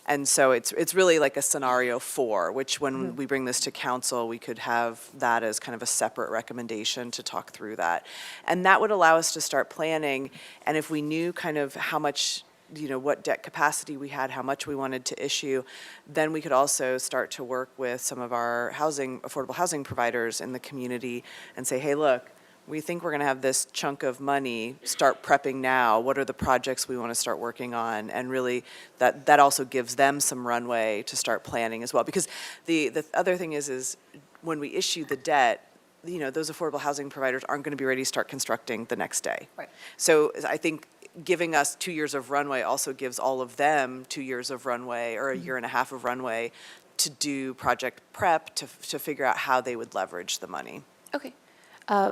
Speaker 2: And so it's really like a scenario 4, which when we bring this to council, we could have that as kind of a separate recommendation to talk through that. And that would allow us to start planning, and if we knew kind of how much, what debt capacity we had, how much we wanted to issue, then we could also start to work with some of our affordable housing providers in the community and say, hey, look, we think we're going to have this chunk of money, start prepping now. What are the projects we want to start working on? And really, that also gives them some runway to start planning as well. Because the other thing is when we issue the debt, those affordable housing providers aren't going to be ready to start constructing the next day.
Speaker 9: Right.
Speaker 2: So I think giving us 2 years of runway also gives all of them 2 years of runway or a year and a half of runway to do project prep to figure out how they would leverage the money.
Speaker 9: Okay.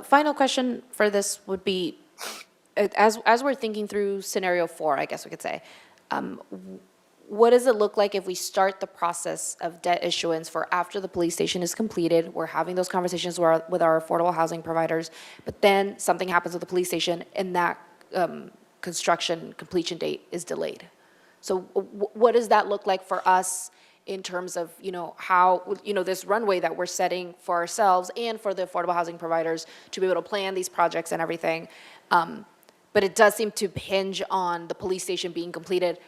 Speaker 9: Final question for this would be, as we're thinking through scenario 4, I guess we could say, what does it look like if we start the process of debt issuance for after the police station is completed? We're having those conversations with our affordable housing providers, but then something happens with the police station and that construction completion date is delayed. So what does that look like for us in terms of, how, this runway that we're setting for ourselves and for the affordable housing providers to be able to plan these projects and everything. But it does seem to hinge on the police station being completed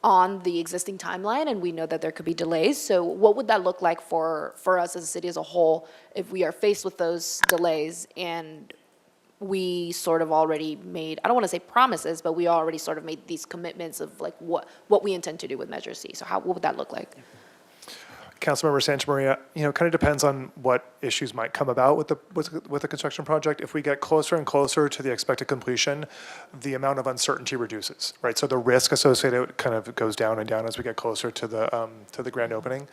Speaker 9: on the existing timeline, and we know that there could be delays. So what would that look like for us as a city as a whole if we are faced with those delays and we sort of already made, I don't want to say promises, but we already sort of made these commitments of like what we intend to do with Measure C. So what would that look like?
Speaker 4: Councilmember Santamaria, kind of depends on what issues might come about with the construction project. If we get closer and closer to the expected completion, the amount of uncertainty reduces, right? So the risk associated kind of goes down and down as we get closer to the grand opening.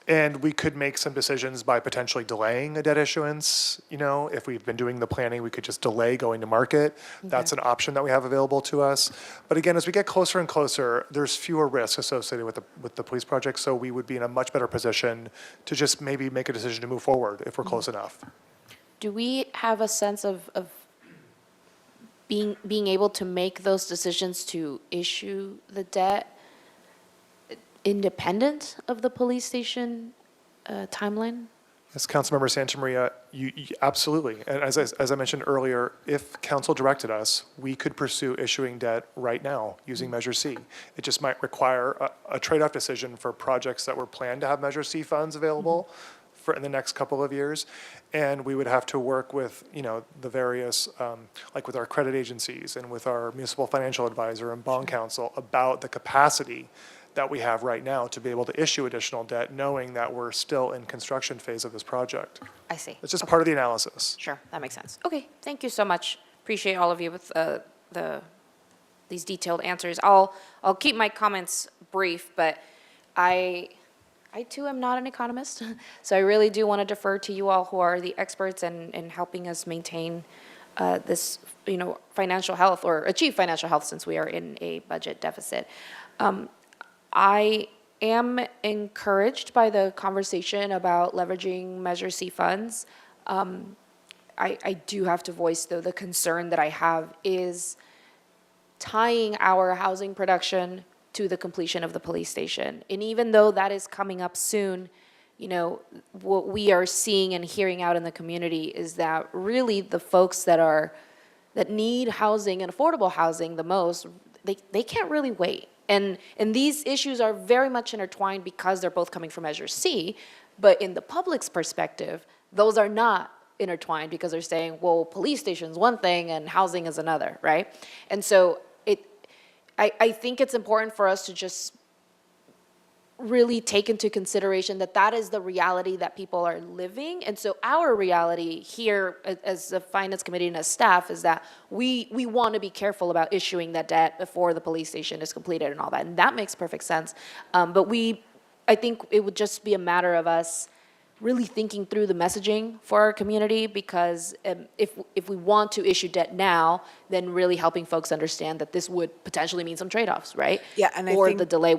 Speaker 4: And we could make some decisions by potentially delaying a debt issuance. If we've been doing the planning, we could just delay going to market. That's an option that we have available to us. But again, as we get closer and closer, there's fewer risks associated with the police project. So we would be in a much better position to just maybe make a decision to move forward if we're close enough.
Speaker 9: Do we have a sense of being able to make those decisions to issue the debt independent of the police station timeline?
Speaker 4: Yes, Councilmember Santamaria, you absolutely. And as I mentioned earlier, if council directed us, we could pursue issuing debt right now using Measure C. It just might require a trade-off decision for projects that were planned to have Measure C funds available for in the next couple of years. And we would have to work with, the various, like with our credit agencies and with our municipal financial advisor and bond counsel about the capacity that we have right now to be able to issue additional debt, knowing that we're still in construction phase of this project.
Speaker 9: I see.
Speaker 4: It's just part of the analysis.
Speaker 9: Sure, that makes sense. Okay, thank you so much. Appreciate all of you with these detailed answers. I'll keep my comments brief, but I too am not an economist, so I really do want to defer to you all who are the experts in helping us maintain this, financial health or achieve financial health since we are in a budget deficit. I am encouraged by the conversation about leveraging Measure C funds. I do have to voice, though, the concern that I have is tying our housing production to the completion of the police station. And even though that is coming up soon, what we are seeing and hearing out in the community is that really the folks that need housing and affordable housing the most, they can't really wait. And these issues are very much intertwined because they're both coming from Measure C, but in the public's perspective, those are not intertwined because they're saying, well, police station's one thing and housing is another, right? And so I think it's important for us to just really take into consideration that is the reality that people are living. And so our reality here as a finance committee and as staff is that we want to be careful about issuing that debt before the police station is completed and all that. And that makes perfect sense. But I think it would just be a matter of us really thinking through the messaging for our community, because if we want to issue debt now, then really helping folks understand that this would potentially mean some trade-offs, right?
Speaker 2: Yeah, and I
Speaker 9: Or
Speaker 2: think-
Speaker 9: the delay,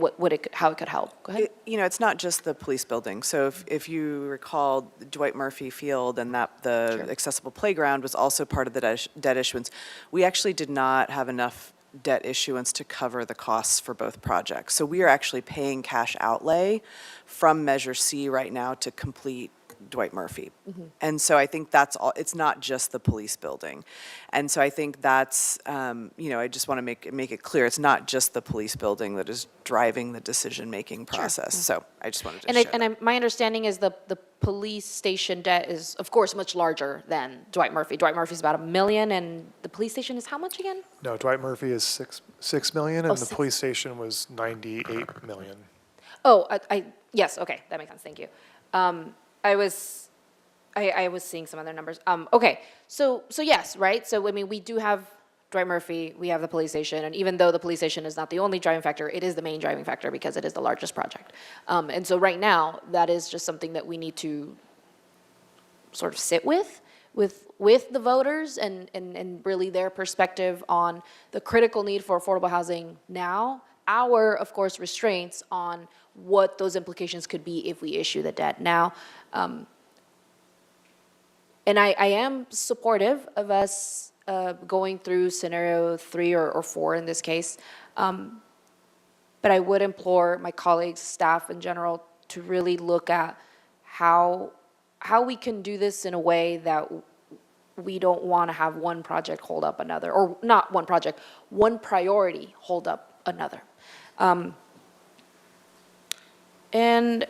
Speaker 9: how it could help. Go ahead.
Speaker 2: It's not just the police building. So if you recall, Dwight Murphy Field and the
Speaker 9: Sure.
Speaker 2: accessible playground was also part of the debt issuance. We actually did not have enough debt issuance to cover the costs for both projects. So we are actually paying cash outlay from Measure C right now to complete Dwight Murphy. And so I think that's all, it's not just the police building. And so I think that's, I just want to make it clear, it's not just the police building that is driving the decision-making process. So I just wanted to share that.
Speaker 9: My understanding is the police station debt is, of course, much larger than Dwight Murphy. Dwight Murphy's about $1 million, and the police station is how much again?
Speaker 4: No, Dwight Murphy is 6 million, and the
Speaker 9: 6.
Speaker 4: police station was 98 million.
Speaker 9: Oh, yes, okay, that makes sense, thank you. I was seeing some other numbers. Okay, so yes, right? So, I mean, we do have Dwight Murphy, we have the police station, and even though the police station is not the only driving factor, it is the main driving factor because it is the largest project. And so right now, that is just something that we need to sort of sit with the voters and really their perspective on the critical need for affordable housing now, our, of course, restraints on what those implications could be if we issue the debt now. And I am supportive of us going through scenario 3 or 4 in this case. But I would implore my colleagues, staff in general, to really look at how we can do this in a way that we don't want to have one project hold up another, or not one project, one priority hold up another. And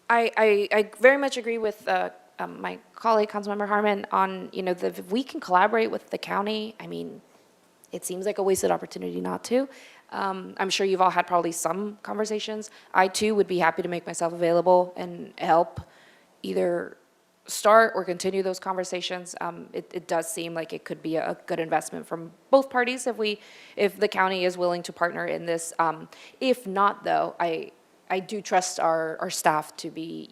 Speaker 9: I very much agree with my colleague, Councilmember Harmon, on, if we can collaborate with the county, I mean, it seems like a wasted opportunity not to. I'm sure you've all had probably some conversations. I, too, would be happy to make myself available and help either start or continue those conversations. It does seem like it could be a good investment from both parties if the county is willing to partner in this. If not, though, I do trust our staff to be,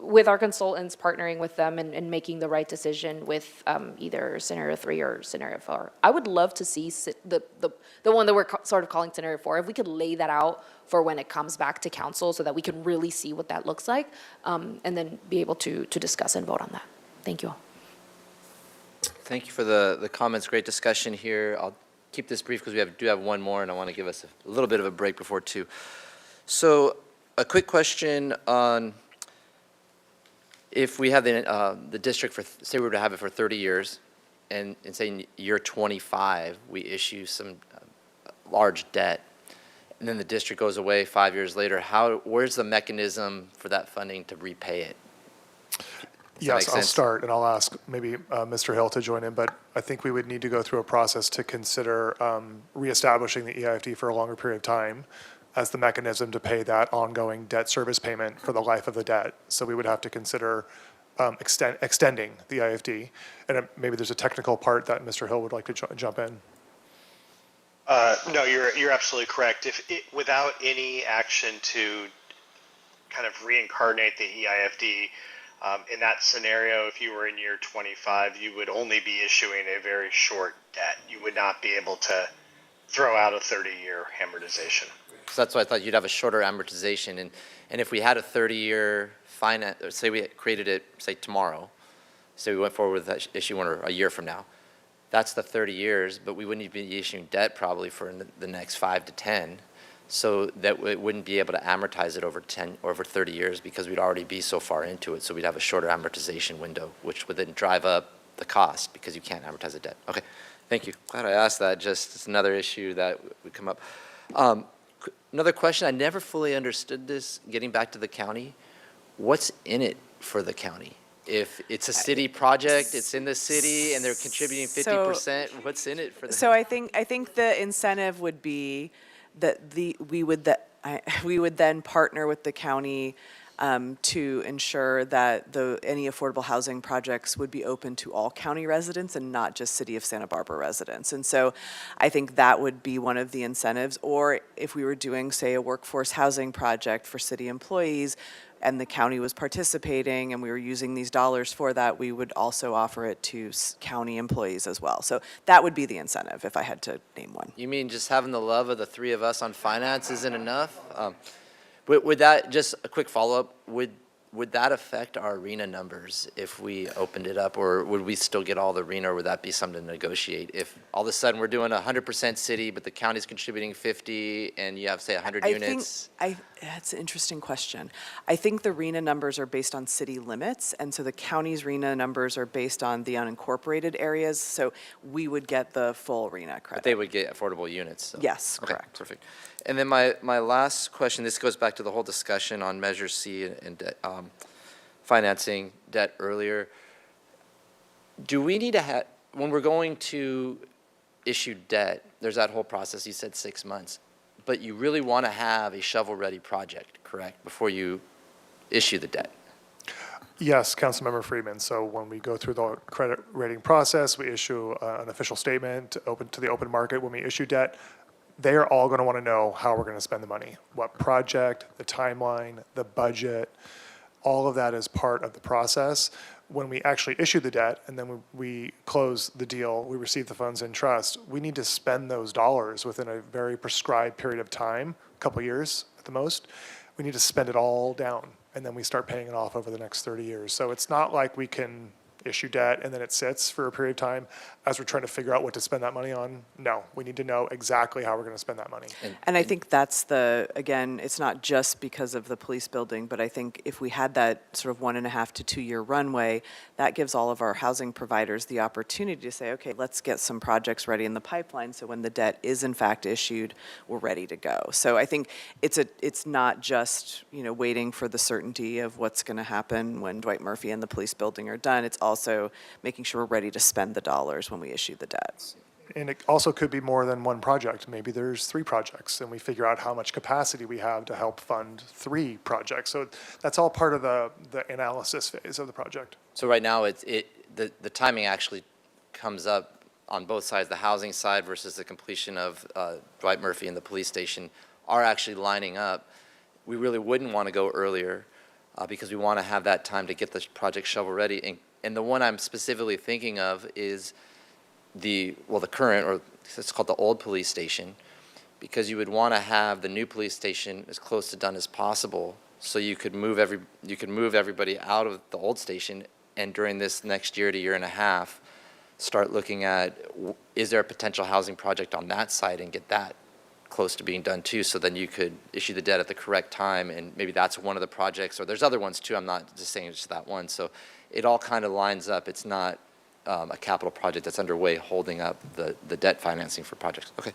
Speaker 9: with our consultants, partnering with them and making the right decision with either scenario 3 or scenario 4. I would love to see the one that we're sort of calling scenario 4, if we could lay that out for when it comes back to council so that we can really see what that looks like, and then be able to discuss and vote on that. Thank you all.
Speaker 1: Thank you for the comments. Great discussion here. I'll keep this brief because we do have one more, and I want to give us a little bit of a break before 2. So a quick question on if we have the district for, say we were to have it for 30 years, and say in year 25, we issue some large debt, and then the district goes away 5 years later, where's the mechanism for that funding to repay it?
Speaker 4: Yes, I'll start, and I'll ask maybe Mr. Hill to join in, but I think we would need to go through a process to consider reestablishing the EIFD for a longer period of time as the mechanism to pay that ongoing debt service payment for the life of the debt. So we would have to consider extending the EIFD, and maybe there's a technical part that Mr. Hill would like to jump in.
Speaker 12: No, you're absolutely correct. Without any action to kind of reincarnate the EIFD, in that scenario, if you were in year 25, you would only be issuing a very short debt. You would not be able to throw out a 30-year amortization.
Speaker 1: So that's why I thought you'd have a shorter amortization, and if we had a 30-year finance, or say we created it, say tomorrow, say we went forward with that issue one or a year from now, that's the 30 years, but we wouldn't be issuing debt probably for the next 5 to 10, so that it wouldn't be able to amortize it over 30 years because we'd already be so far into it, so we'd have a shorter amortization window, which would then drive up the cost because you can't amortize the debt. Okay, thank you. Glad I asked that, just it's another issue that would come up. Another question, I never fully understood this, getting back to the county. What's in it for the county? If it's a city project, it's in the city, and they're contributing 50%, what's in it for them?
Speaker 2: So I think the incentive would be that we would then partner with the county to ensure that any affordable housing projects would be open to all county residents and not just City of Santa Barbara residents. And so I think that would be one of the incentives. Or if we were doing, say, a workforce housing project for city employees, and the county was participating and we were using these dollars for that, we would also offer it to county employees as well. So that would be the incentive if I had to name one.
Speaker 1: You mean just having the love of the three of us on finance isn't enough? Would that, just a quick follow-up, would that affect our arena numbers if we opened it up, or would we still get all the arena, or would that be something to negotiate? If all of a sudden we're doing 100% city, but the county's contributing 50, and you have, say, 100 units?
Speaker 2: That's an interesting question. I think the RENA numbers are based on city limits, and so the county's RENA numbers are based on the unincorporated areas, so we would get the full RENA credit.
Speaker 1: But they would get affordable units, so.
Speaker 2: Yes,
Speaker 1: Okay,
Speaker 2: correct.
Speaker 1: perfect. And then my last question, this goes back to the whole discussion on Measure C and financing debt earlier. Do we need to have, when we're going to issue debt, there's that whole process, you said 6 months, but you really want to have a shovel-ready project, correct, before you issue the debt?
Speaker 4: Yes, Councilmember Freeman. So when we go through the credit rating process, we issue an official statement open to the open market. When we issue debt, they are all going to want to know how we're going to spend the money, what project, the timeline, the budget. All of that is part of the process. When we actually issue the debt and then we close the deal, we receive the funds in trust, we need to spend those dollars within a very prescribed period of time, a couple years at the most. We need to spend it all down, and then we start paying it off over the next 30 years. So it's not like we can issue debt and then it sits for a period of time as we're trying to figure out what to spend that money on. No, we need to know exactly how we're going to spend that money.
Speaker 2: And I think that's again, it's not just because of the police building, but I think if we had that sort of 1.5 to 2 year runway, that gives all of our housing providers the opportunity to say, okay, let's get some projects ready in the pipeline, so when the debt is in fact issued, we're ready to go. So I think it's not just, waiting for the certainty of what's going to happen when Dwight Murphy and the police building are done. It's also making sure we're ready to spend the dollars when we issue the debt.
Speaker 4: And it also could be more than one project. Maybe there's 3 projects, and we figure out how much capacity we have to help fund 3 projects. So that's all part of the analysis phase of the project.
Speaker 1: So right now, the timing actually comes up on both sides, the housing side versus the completion of Dwight Murphy and the police station are actually lining up. We really wouldn't want to go earlier because we want to have that time to get the project shovel ready. And the one I'm specifically thinking of is the current, or it's called the old police station, because you would want to have the new police station as close to done as possible, so you could move everybody out of the old station, and during this next year to year and a half, start looking at, is there a potential housing project on that site, and get that close to being done too, so then you could issue the debt at the correct time, and maybe that's one of the projects, or there's other ones too, I'm not just saying it's that one. So it all kind of lines up. It's not a capital project that's underway holding up the debt financing for projects. Okay.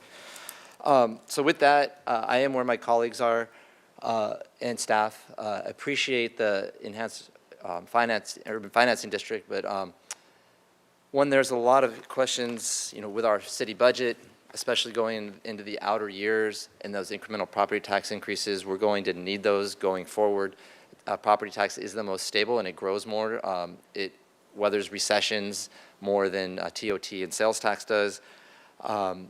Speaker 1: So with that, I am where my colleagues are and staff. Appreciate the enhanced urban financing district, but one, there's a lot of questions, with our city budget, especially going into the outer years and those incremental property tax increases. We're going to need those going forward. Property tax is the most stable, and it grows more. It weathers recessions more than TOT and sales tax does. And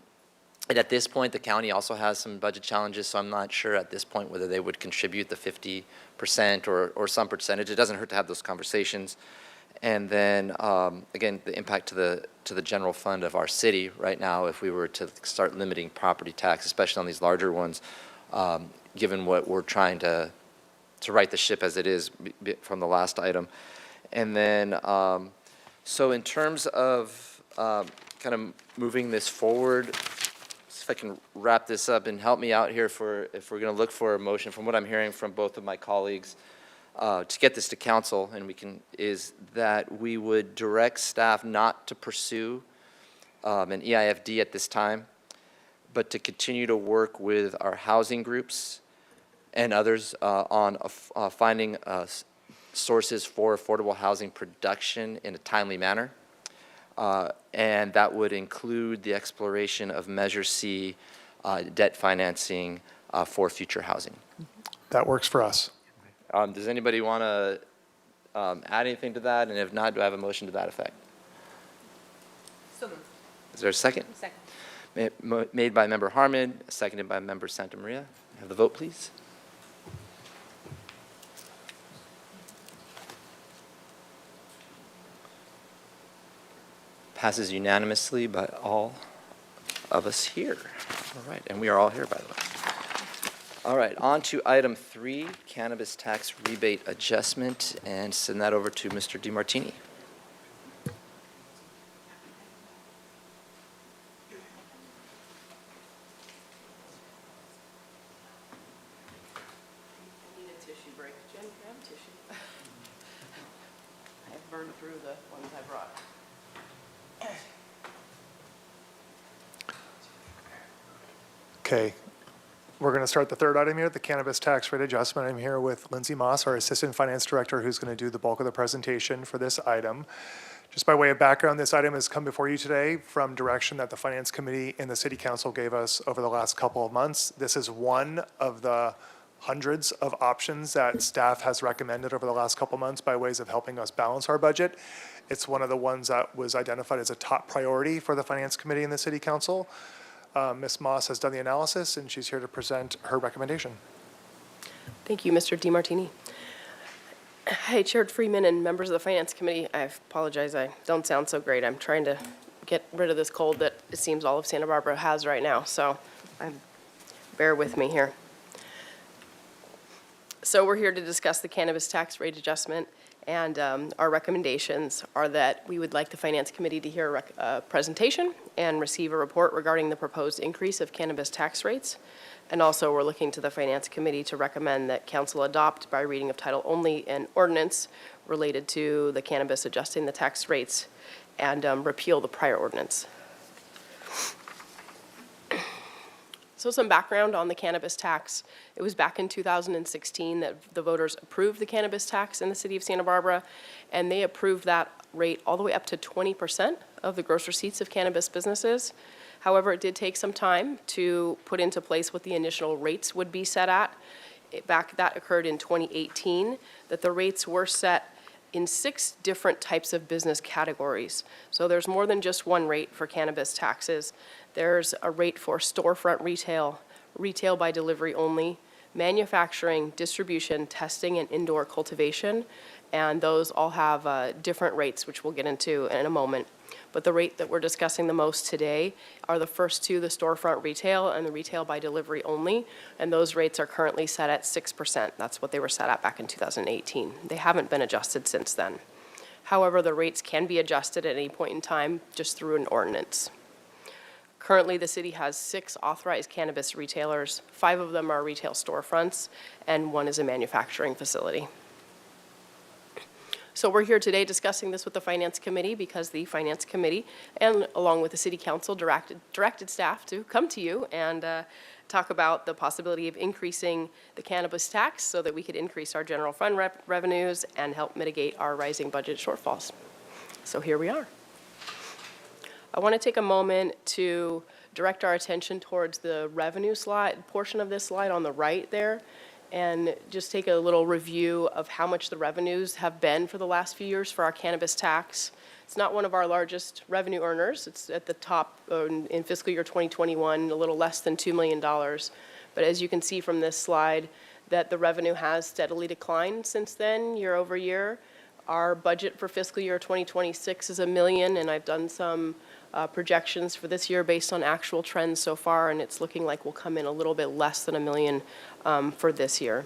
Speaker 1: at this point, the county also has some budget challenges, so I'm not sure at this point whether they would contribute the 50% or some percentage. It doesn't hurt to have those conversations. And then, again, the impact to the general fund of our city right now, if we were to start limiting property tax, especially on these larger ones, given what we're trying to right the ship as it is from the last item. And then, so in terms of kind of moving this forward, if I can wrap this up and help me out here if we're going to look for a motion, from what I'm hearing from both of my colleagues, to get this to council, and is that we would direct staff not to pursue an EIFD at this time, but to continue to work with our housing groups and others on finding sources for affordable housing production in a timely manner. And that would include the exploration of Measure C debt financing for future housing.
Speaker 4: That works for us.
Speaker 1: Does anybody want to add anything to that? And if not, do I have a motion to that effect?
Speaker 7: So moved.
Speaker 1: Is there a second?
Speaker 7: Second.
Speaker 1: Made by Member Harmon, seconded by Member Santa Maria. Have the vote, please. Passes unanimously by all of us here. All right, and we are all here, by the way. All right, on to item 3, cannabis tax rebate adjustment, and send that over to Mr. DiMartini.
Speaker 13: Need a tissue break. Jen, grab a tissue. I've burned through the ones I brought.
Speaker 4: Okay, we're going to start the third item here, the cannabis tax rate adjustment. I'm here with Lindsay Moss, our Assistant Finance Director, who's going to do the bulk of the presentation for this item. Just by way of background, this item has come before you today from direction that the Finance Committee and the City Council gave us over the last couple of months. This is one of the hundreds of options that staff has recommended over the last couple of months by ways of helping us balance our budget. It's one of the ones that was identified as a top priority for the Finance Committee and the City Council. Ms. Moss has done the analysis, and she's here to present her recommendation.
Speaker 13: Thank you, Mr. DiMartini. Hi, Chair Freeman and members of the Finance Committee. I apologize, I don't sound so great. I'm trying to get rid of this cold that it seems all of Santa Barbara has right now, so bear with me here. So we're here to discuss the cannabis tax rate adjustment, and our recommendations are that we would like the Finance Committee to hear a presentation and receive a report regarding the proposed increase of cannabis tax rates. And also, we're looking to the Finance Committee to recommend that Council adopt by reading of title only an ordinance related to the cannabis adjusting the tax rates and repeal the prior ordinance. So some background on the cannabis tax. It was back in 2016 that the voters approved the cannabis tax in the city of Santa Barbara, and they approved that rate all the way up to 20% of the gross receipts of cannabis businesses. However, it did take some time to put into place what the initial rates would be set at. That occurred in 2018, that the rates were set in 6 different types of business categories. So there's more than just one rate for cannabis taxes. There's a rate for storefront retail, retail by delivery only, manufacturing, distribution, testing, and indoor cultivation. And those all have different rates, which we'll get into in a moment. But the rate that we're discussing the most today are the first 2, the storefront retail and the retail by delivery only. And those rates are currently set at 6%. That's what they were set at back in 2018. They haven't been adjusted since then. However, the rates can be adjusted at any point in time just through an ordinance. Currently, the city has 6 authorized cannabis retailers. 5 of them are retail storefronts, and 1 is a manufacturing facility. So we're here today discussing this with the Finance Committee because the Finance Committee, and along with the City Council, directed staff to come to you and talk about the possibility of increasing the cannabis tax so that we could increase our general fund revenues and help mitigate our rising budget shortfalls. So here we are. I want to take a moment to direct our attention towards the revenue slide, portion of this slide on the right there, and just take a little review of how much the revenues have been for the last few years for our cannabis tax. It's not one of our largest revenue earners. It's at the top in fiscal year 2021, a little less than $2 million. But as you can see from this slide, that the revenue has steadily declined since then, year over year. Our budget for fiscal year 2026 is $1 million, and I've done some projections for this year based on actual trends so far, and it's looking like we'll come in a little bit less than $1 million for this year.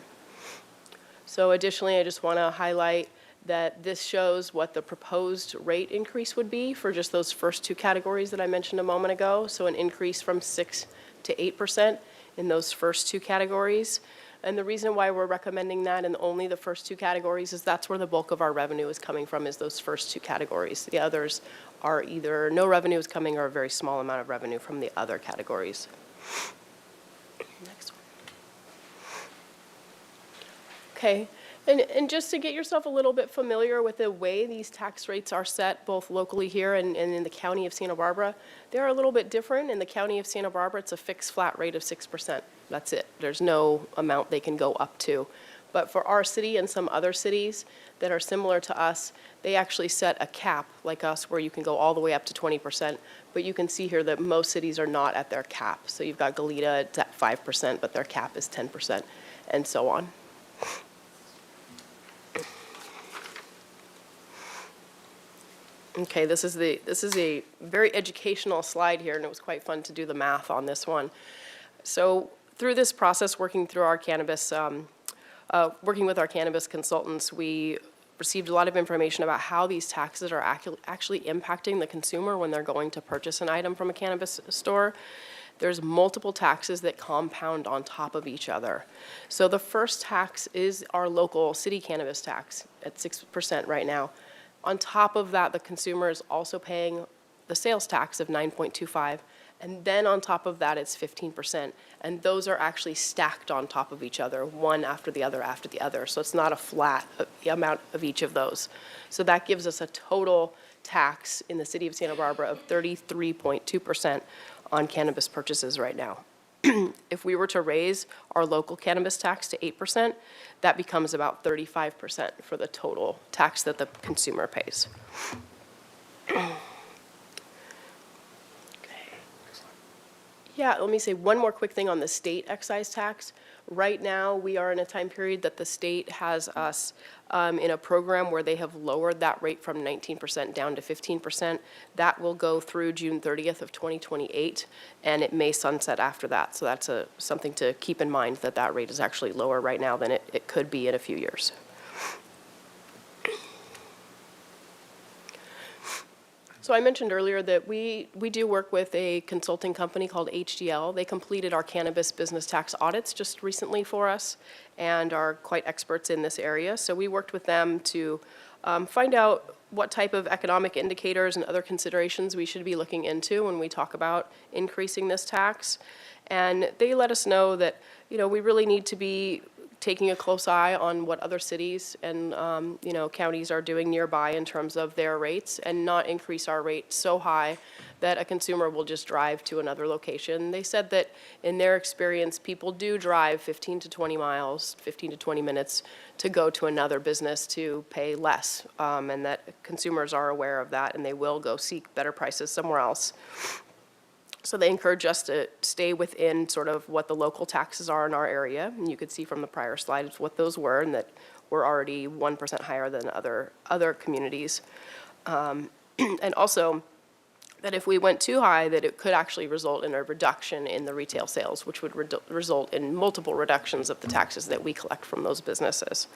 Speaker 13: So additionally, I just want to highlight that this shows what the proposed rate increase would be for just those first 2 categories that I mentioned a moment ago. So an increase from 6% to 8% in those first 2 categories. And the reason why we're recommending that in only the first 2 categories is that's where the bulk of our revenue is coming from, is those first 2 categories. The others are either no revenue is coming or a very small amount of revenue from the other categories. Next one. Okay, and just to get yourself a little bit familiar with the way these tax rates are set, both locally here and in the county of Santa Barbara, they're a little bit different. In the county of Santa Barbara, it's a fixed flat rate of 6%. That's it. There's no amount they can go up to. But for our city and some other cities that are similar to us, they actually set a cap, like us, where you can go all the way up to 20%. But you can see here that most cities are not at their cap. So you've got Goleta, it's at 5%, but their cap is 10%, and so on. Okay, this is a very educational slide here, and it was quite fun to do the math on this one. So through this process, working with our cannabis consultants, we received a lot of information about how these taxes are actually impacting the consumer when they're going to purchase an item from a cannabis store. There's multiple taxes that compound on top of each other. So the first tax is our local city cannabis tax at 6% right now. On top of that, the consumer is also paying the sales tax of 9.25, and then on top of that, it's 15%. And those are actually stacked on top of each other, one after the other after the other. So it's not a flat amount of each of those. So that gives us a total tax in the city of Santa Barbara of 33.2% on cannabis purchases right now. If we were to raise our local cannabis tax to 8%, that becomes about 35% for the total tax that the consumer pays. Yeah, let me say one more quick thing on the state excise tax. Right now, we are in a time period that the state has us in a program where they have lowered that rate from 19% down to 15%. That will go through June 30th of 2028, and it may sunset after that. So that's something to keep in mind, that that rate is actually lower right now than it could be in a few years. So I mentioned earlier that we do work with a consulting company called HDL. They completed our cannabis business tax audits just recently for us and are quite experts in this area. So we worked with them to find out what type of economic indicators and other considerations we should be looking into when we talk about increasing this tax. And they let us know that, we really need to be taking a close eye on what other cities and counties are doing nearby in terms of their rates, and not increase our rate so high that a consumer will just drive to another location. They said that in their experience, people do drive 15 to 20 miles, 15 to 20 minutes to go to another business to pay less, and that consumers are aware of that, and they will go seek better prices somewhere else. So they encourage us to stay within sort of what the local taxes are in our area. And you could see from the prior slides what those were, and that we're already 1% higher than other communities. And also that if we went too high, that it could actually result in a reduction in the retail sales, which would result in multiple reductions of the taxes that we collect from those businesses.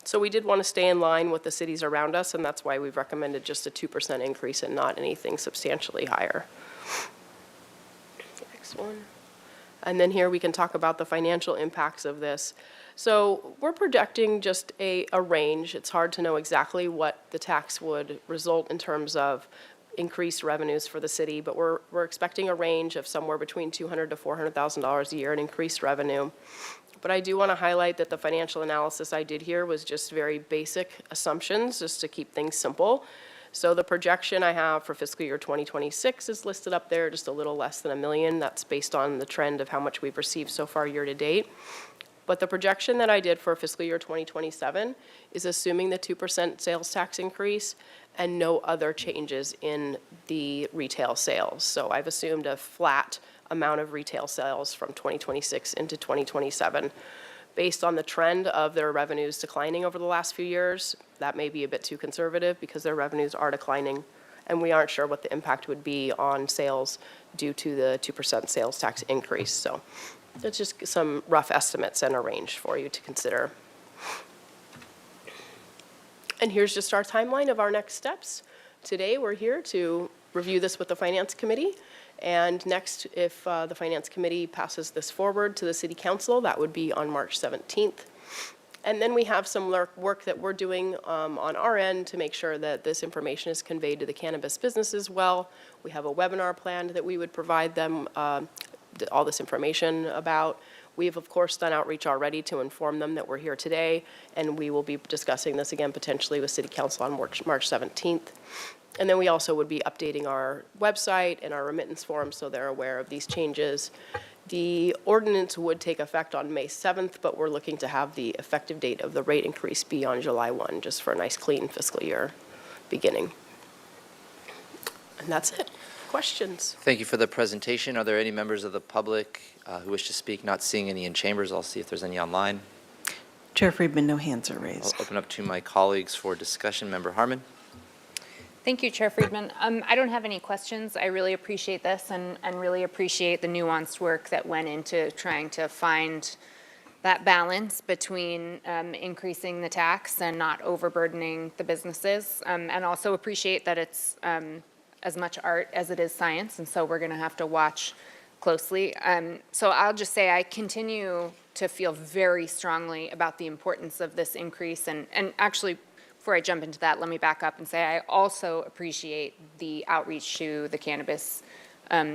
Speaker 13: So we did want to stay in line with the cities around us, and that's why we've recommended just a 2% increase and not anything substantially higher. One. And then here we can talk about the financial impacts of this. So we're projecting just a range. It's hard to know exactly what the tax would result in terms of increased revenues for the city, but we're expecting a range of somewhere between $200,000 to $400,000 a year in increased revenue. But I do want to highlight that the financial analysis I did here was just very basic assumptions, just to keep things simple. So the projection I have for fiscal year 2026 is listed up there, just a little less than $1 million. That's based on the trend of how much we've received so far year to date. But the projection that I did for fiscal year 2027 is assuming the 2% sales tax increase and no other changes in the retail sales. So I've assumed a flat amount of retail sales from 2026 into 2027. Based on the trend of their revenues declining over the last few years, that may be a bit too conservative because their revenues are declining, and we aren't sure what the impact would be on sales due to the 2% sales tax increase. So that's just some rough estimates and a range for you to consider. And here's just our timeline of our next steps. Today, we're here to review this with the Finance Committee. And next, if the Finance Committee passes this forward to the City Council, that would be on March 17th. And then we have some work that we're doing on our end to make sure that this information is conveyed to the cannabis businesses well. We have a webinar planned that we would provide them all this information about. We have, of course, done outreach already to inform them that we're here today, and we will be discussing this again potentially with City Council on March 17th. And then we also would be updating our website and our remittance form so they're aware of these changes. The ordinance would take effect on May 7th, but we're looking to have the effective date of the rate increase be on July 1, just for a nice clean fiscal year beginning. And that's it. Questions?
Speaker 1: Thank you for the presentation. Are there any members of the public who wish to speak? Not seeing any in chambers. I'll see if there's any online.
Speaker 14: Chair Friedman, no hands are raised.
Speaker 1: I'll open up to my colleagues for discussion. Member Harmon.
Speaker 7: Thank you, Chair Friedman. I don't have any questions. I really appreciate this and really appreciate the nuanced work that went into trying to find that balance between increasing the tax and not overburdening the businesses. And also appreciate that it's as much art as it is science, and so we're going to have to watch closely. So I'll just say I continue to feel very strongly about the importance of this increase. And actually, before I jump into that, let me back up and say I also appreciate the outreach to the cannabis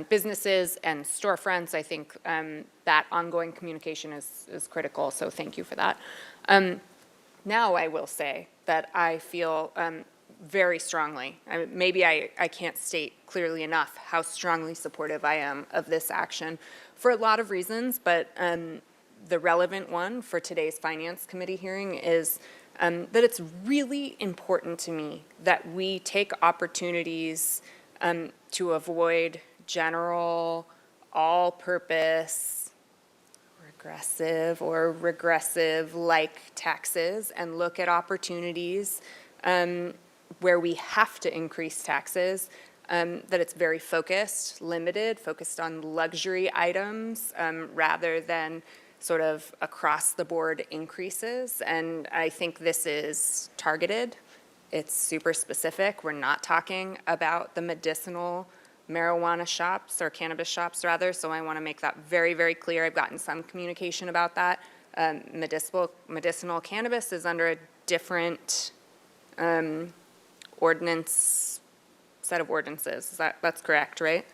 Speaker 7: businesses and storefronts. I think that ongoing communication is critical, so thank you for that. Now I will say that I feel very strongly, maybe I can't state clearly enough how strongly supportive I am of this action for a lot of reasons, but the relevant one for today's Finance Committee hearing is that it's really important to me that we take opportunities to avoid general, all-purpose, regressive or regressive-like taxes and look at opportunities where we have to increase taxes, that it's very focused, limited, focused on luxury items rather than sort of across-the-board increases. And I think this is targeted. It's super specific. We're not talking about the medicinal marijuana shops, or cannabis shops, rather, so I want to make that very, very clear. I've gotten some communication about that. Medicinal cannabis is under a different ordinance, set of ordinances. That's correct, right?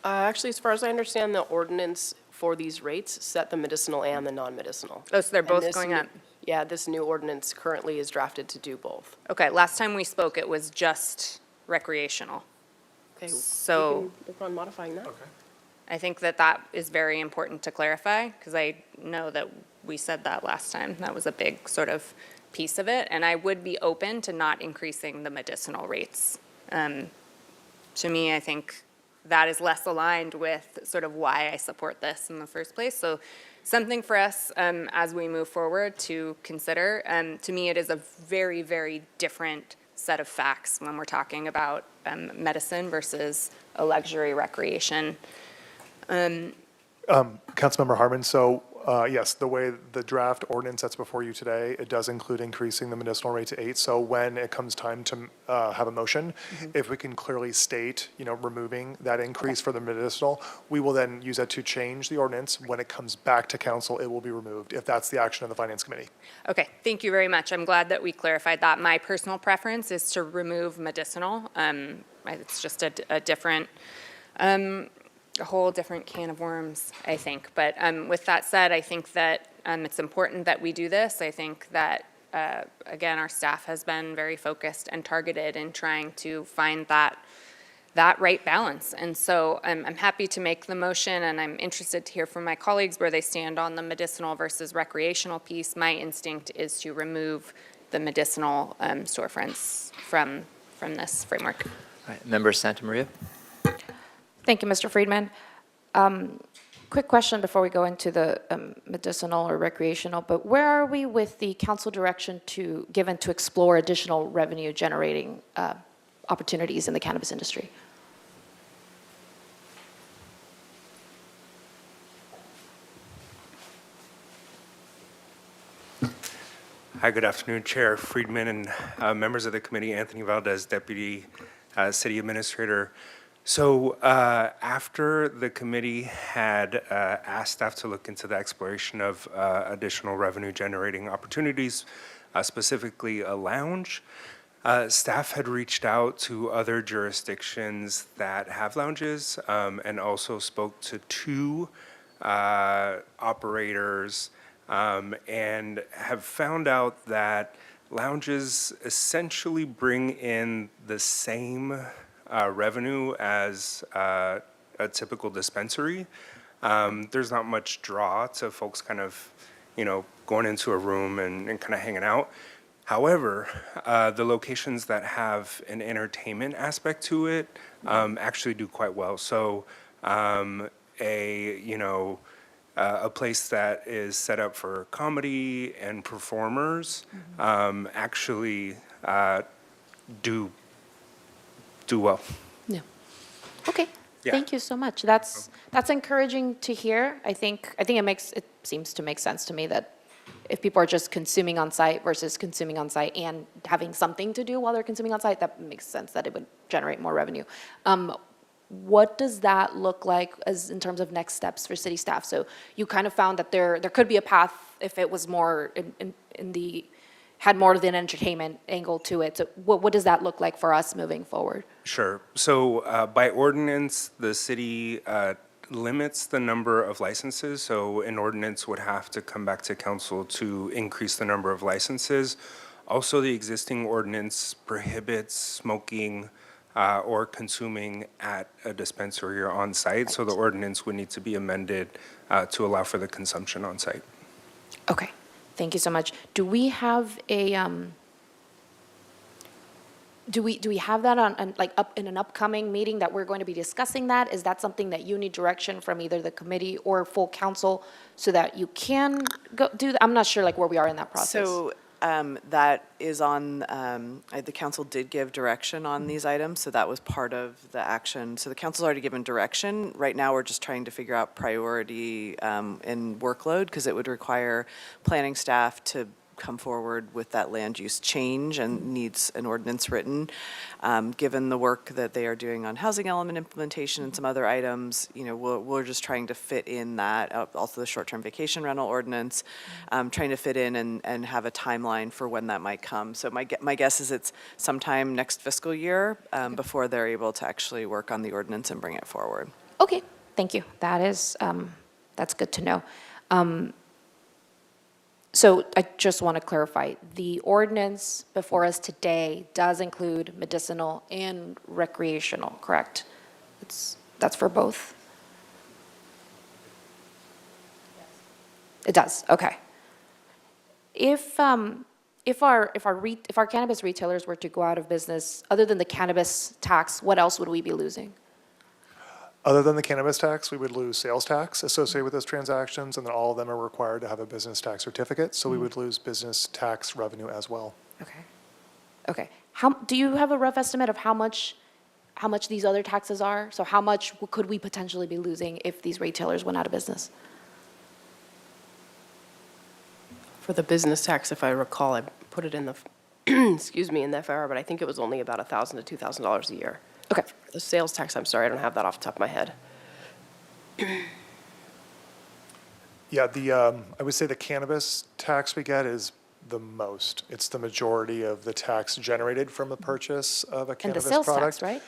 Speaker 13: Actually, as far as I understand, the ordinance for these rates set the medicinal and the non-medicinal.
Speaker 7: Oh, so they're
Speaker 13: And
Speaker 7: both
Speaker 13: this
Speaker 7: going
Speaker 13: new-
Speaker 7: up?
Speaker 13: Yeah, this new ordinance currently is drafted to do both.
Speaker 7: Okay, last time we spoke, it was just recreational.
Speaker 13: Okay,
Speaker 7: So-
Speaker 13: we can work on modifying that.
Speaker 7: I think that is very important to clarify, because I know that we said that last time. That was a big sort of piece of it, and I would be open to not increasing the medicinal rates. To me, I think that is less aligned with sort of why I support this in the first place. So something for us as we move forward to consider. To me, it is a very, very different set of facts when we're talking about medicine versus a luxury recreation.
Speaker 4: Councilmember Harmon, so yes, the way the draft ordinance that's before you today, it does include increasing the medicinal rate to 8. So when it comes time to have a motion, if we can clearly state, removing that increase for the medicinal, we will then use that to change the ordinance. When it comes back to council, it will be removed, if that's the action of the Finance Committee.
Speaker 7: Okay, thank you very much. I'm glad that we clarified that. My personal preference is to remove medicinal. It's just a different, a whole different can of worms, I think. But with that said, I think that it's important that we do this. I think that, again, our staff has been very focused and targeted in trying to find that right balance. And so I'm happy to make the motion, and I'm interested to hear from my colleagues where they stand on the medicinal versus recreational piece. My instinct is to remove the medicinal storefronts from this framework.
Speaker 1: All right, Member Santa Maria?
Speaker 9: Thank you, Mr. Friedman. Quick question before we go into the medicinal or recreational, but where are we with the council direction given to explore additional revenue generating opportunities in the cannabis industry?
Speaker 14: Hi, good afternoon, Chair Friedman and members of the committee, Anthony Valdez, Deputy City Administrator. So after the committee had asked staff to look into the exploration of additional revenue generating opportunities, specifically a lounge, staff had reached out to other jurisdictions that have lounges and also spoke to 2 operators and have found out that lounges essentially bring in the same revenue as a typical dispensary. There's not much draw to folks kind of, going into a room and kind of hanging out. However, the locations that have an entertainment aspect to it actually do quite well. So a place that is set up for comedy and performers actually do do well.
Speaker 9: Yeah. Okay.
Speaker 14: Yeah.
Speaker 9: Thank you so much. That's encouraging to hear. I think it seems to make sense to me that if people are just consuming on site versus consuming on site and having something to do while they're consuming on site, that makes sense that it would generate more revenue. What does that look like as in terms of next steps for city staff? So you kind of found that there could be a path if it was more had more of an entertainment angle to it. So what does that look like for us moving forward?
Speaker 14: Sure. So by ordinance, the city limits the number of licenses. So an ordinance would have to come back to council to increase the number of licenses. Also, the existing ordinance prohibits smoking or consuming at a dispensary or on site. So the ordinance would need to be amended to allow for the consumption on site.
Speaker 9: Okay. Thank you so much. Do we have a do we have that on like up in an upcoming meeting that we're going to be discussing that? Is that something that you need direction from either the committee or full council so that you can go do that? I'm not sure like where we are in that process.
Speaker 2: So that is on, the council did give direction on these items, so that was part of the action. So the council's already given direction. Right now, we're just trying to figure out priority and workload, because it would require planning staff to come forward with that land use change and needs an ordinance written. Given the work that they are doing on housing element implementation and some other items, we're just trying to fit in that, also the short-term vacation rental ordinance, trying to fit in and have a timeline for when that might come. So my guess is it's sometime next fiscal year before they're able to actually work on the ordinance and bring it forward.
Speaker 9: Okay, thank you. That is that's good to know. So I just want to clarify, the ordinance before us today does include medicinal and recreational, correct? That's for both? It does, okay. If our cannabis retailers were to go out of business, other than the cannabis tax, what else would we be losing?
Speaker 4: Other than the cannabis tax, we would lose sales tax associated with those transactions, and then all of them are required to have a business tax certificate, so we would lose business tax revenue as well.
Speaker 9: Okay. Okay. Do you have a rough estimate of how much these other taxes are? So how much could we potentially be losing if these retailers went out of business?
Speaker 13: For the business tax, if I recall, I put it in the, excuse me, in the FR, but I think it was only about $1,000 to $2,000 a year.
Speaker 9: Okay.
Speaker 13: The sales tax, I'm sorry, I don't have that off the top of my head.
Speaker 4: Yeah, I would say the cannabis tax we get is the most. It's the majority of the tax generated from the purchase of a
Speaker 9: And the
Speaker 4: cannabis
Speaker 9: sales
Speaker 4: product.
Speaker 9: tax, right?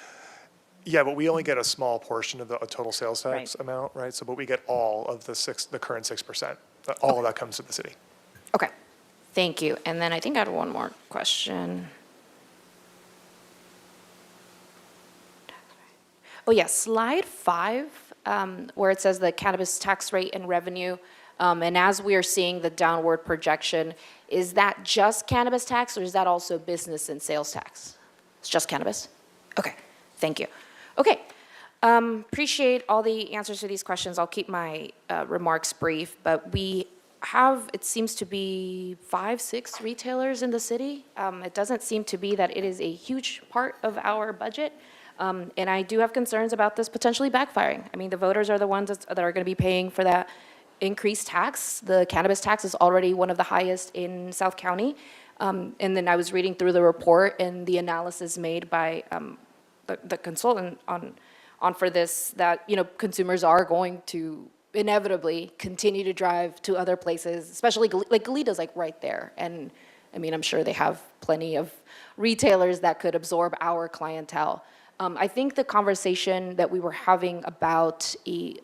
Speaker 4: Yeah, but we only get a small portion of the total sales tax
Speaker 9: Right.
Speaker 4: amount, right? So, but we get all of the current 6%. All of that comes to the city.
Speaker 9: Okay. Thank you. And then I think I had one more question. Oh, yeah, slide 5, where it says the cannabis tax rate and revenue. And as we are seeing the downward projection, is that just cannabis tax or is that also business and sales tax? It's just cannabis? Okay, thank you. Okay, appreciate all the answers to these questions. I'll keep my remarks brief, but we have, it seems to be 5, 6 retailers in the city. It doesn't seem to be that it is a huge part of our budget. And I do have concerns about this potentially backfiring. I mean, the voters are the ones that are going to be paying for that increased tax. The cannabis tax is already one of the highest in South County. And then I was reading through the report and the analysis made by the consultant on for this, that, consumers are going to inevitably continue to drive to other places, especially like Goleta's like right there. And I mean, I'm sure they have plenty of retailers that could absorb our clientele. I think the conversation that we were having about the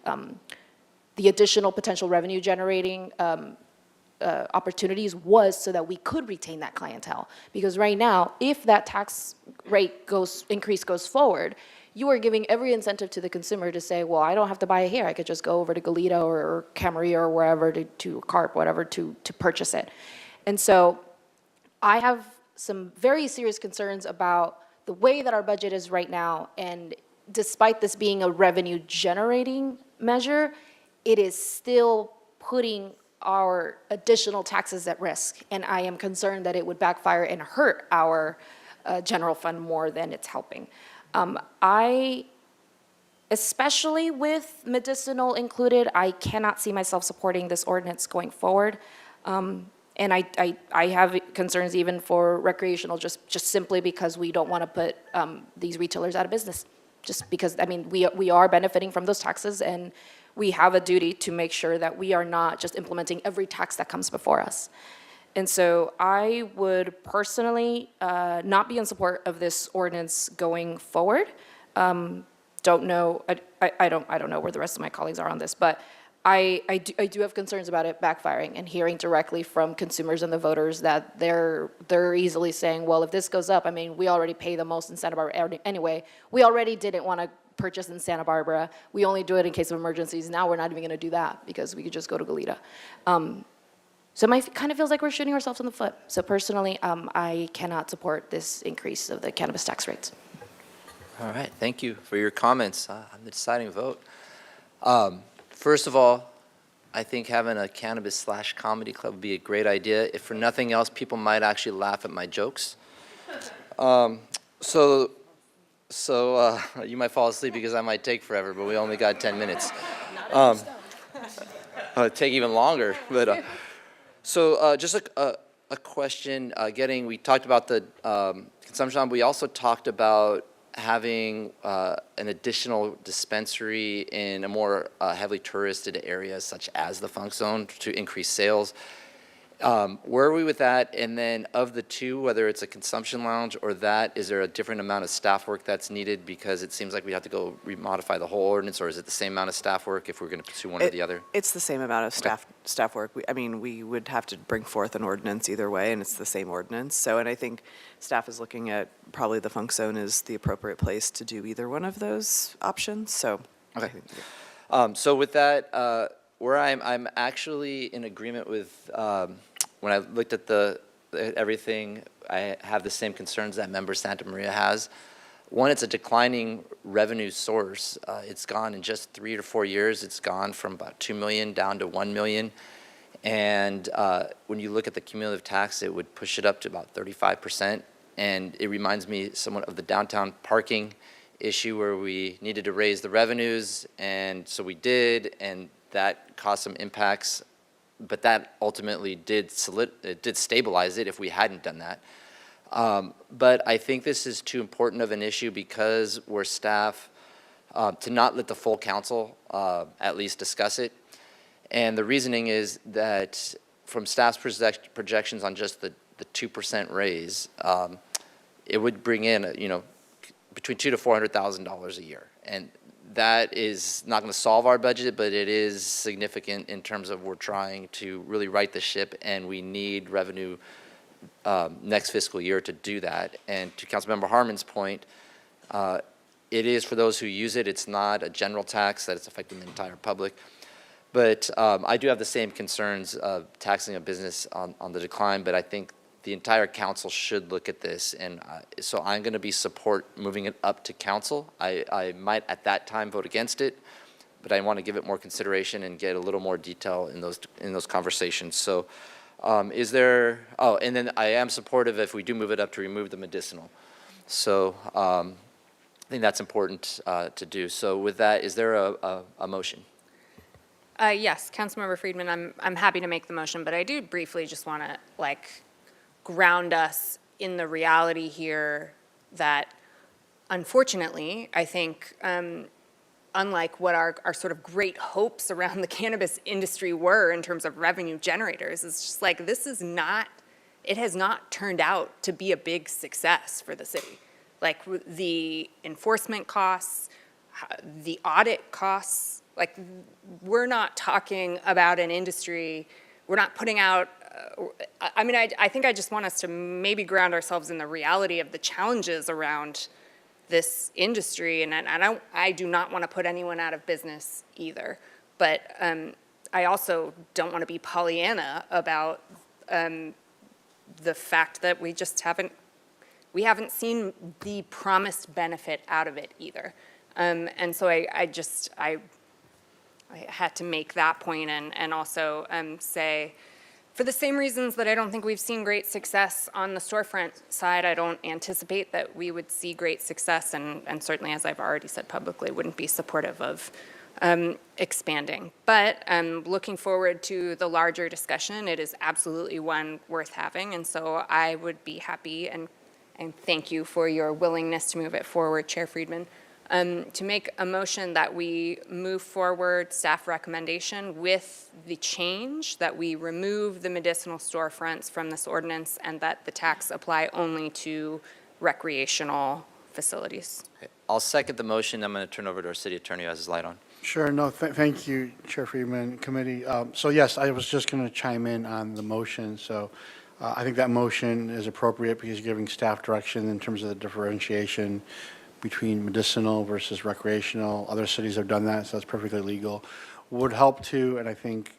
Speaker 9: additional potential revenue generating opportunities was so that we could retain that clientele. Because right now, if that tax rate increase goes forward, you are giving every incentive to the consumer to say, well, I don't have to buy it here. I could just go over to Goleta or Camarillo or wherever to Carp, whatever, to purchase it. And so I have some very serious concerns about the way that our budget is right now, and despite this being a revenue generating measure, it is still putting our additional taxes at risk. And I am concerned that it would backfire and hurt our general fund more than it's helping. Especially with medicinal included, I cannot see myself supporting this ordinance going forward. And I have concerns even for recreational, just simply because we don't want to put these retailers out of business. Just because, I mean, we are benefiting from those taxes, and we have a duty to make sure that we are not just implementing every tax that comes before us. And so I would personally not be in support of this ordinance going forward. Don't know, I don't know where the rest of my colleagues are on this, but I do have concerns about it backfiring and hearing directly from consumers and the voters that they're easily saying, well, if this goes up, I mean, we already pay the most in Santa Barbara anyway. We already didn't want to purchase in Santa Barbara. We only do it in case of emergencies. Now we're not even going to do that because we could just go to Goleta. So it kind of feels like we're shooting ourselves in the foot. So personally, I cannot support this increase of the cannabis tax rates.
Speaker 1: All right, thank you for your comments on the deciding vote. First of all, I think having a cannabis/comedy club would be a great idea. If for nothing else, people might actually laugh at my jokes. So you might fall asleep because I might take forever, but we only got 10 minutes. It'd take even longer. But just a question. We talked about the consumption, but we also talked about having an additional dispensary in a more heavily touristed areas such as the Funk Zone to increase sales. Where are we with that? And then of the two, whether it's a consumption lounge or that, is there a different amount of staff work that's needed? Because it seems like we have to go remodify the whole ordinance, or is it the same amount of staff work if we're going to pursue one or the other?
Speaker 2: It's the same amount of staff work. We would have to bring forth an ordinance either way, and it's the same ordinance. So, and I think staff is looking at probably the Funk Zone is the appropriate place to do either one of those options, so.
Speaker 1: Okay. So with that, where I'm actually in agreement with, when I looked at everything, I have the same concerns that member Santa Maria has. One, it's a declining revenue source. It's gone in just 3 or 4 years. It's gone from about 2 million down to 1 million. And when you look at the cumulative tax, it would push it up to about 35%. And it reminds me somewhat of the downtown parking issue where we needed to raise the revenues, and so we did, and that caused some impacts, but that ultimately did stabilize it if we hadn't done that. But I think this is too important of an issue because we're staff to not let the full council at least discuss it. And the reasoning is that from staff's projections on just the 2% raise, it would bring in, between $200,000 to $400,000 a year. And that is not going to solve our budget, but it is significant in terms of we're trying to really right the ship, and we need revenue next fiscal year to do that. And to Councilmember Harmon's point, it is for those who use it. It's not a general tax that it's affecting the entire public. But I do have the same concerns of taxing a business on the decline, but I think the entire council should look at this, and so I'm going to be moving it up to council. I might at that time vote against it, but I want to give it more consideration and get a little more detail in those conversations. So, is there? Oh, and then I am supportive if we do move it up to remove the medicinal. So I think that's important to do. So with that, is there a motion?
Speaker 7: Yes, Councilmember Friedman, I'm happy to make the motion, but I do briefly just want to ground us in the reality here that, unfortunately, I think, unlike what our sort of great hopes around the cannabis industry were in terms of revenue generators, it's just it has not turned out to be a big success for the city. The enforcement costs, the audit costs, we're not talking about an industry, we're not putting out I think I just want us to maybe ground ourselves in the reality of the challenges around this industry, and I do not want to put anyone out of business either. But I also don't want to be Pollyanna about the fact that we haven't seen the promised benefit out of it either. And so I had to make that point and also say For the same reasons that I don't think we've seen great success on the storefront side, I don't anticipate that we would see great success, and certainly, as I've already said publicly, wouldn't be supportive of expanding. But looking forward to the larger discussion. It is absolutely one worth having, and so I would be happy, and thank you for your willingness to move it forward, Chair Friedman, to make a motion that we move forward staff recommendation with the change that we remove the medicinal storefronts from this ordinance and that the tax apply only to recreational facilities.
Speaker 1: Okay, I'll second the motion. I'm going to turn over to our city attorney who has his light on.
Speaker 8: Sure, no, thank you, Chair Friedman, committee. So yes, I was just going to chime in on the motion. So I think that motion is appropriate because you're giving staff direction in terms of the differentiation between medicinal versus recreational. Other cities have done that, so that's perfectly legal. Would help too, and I think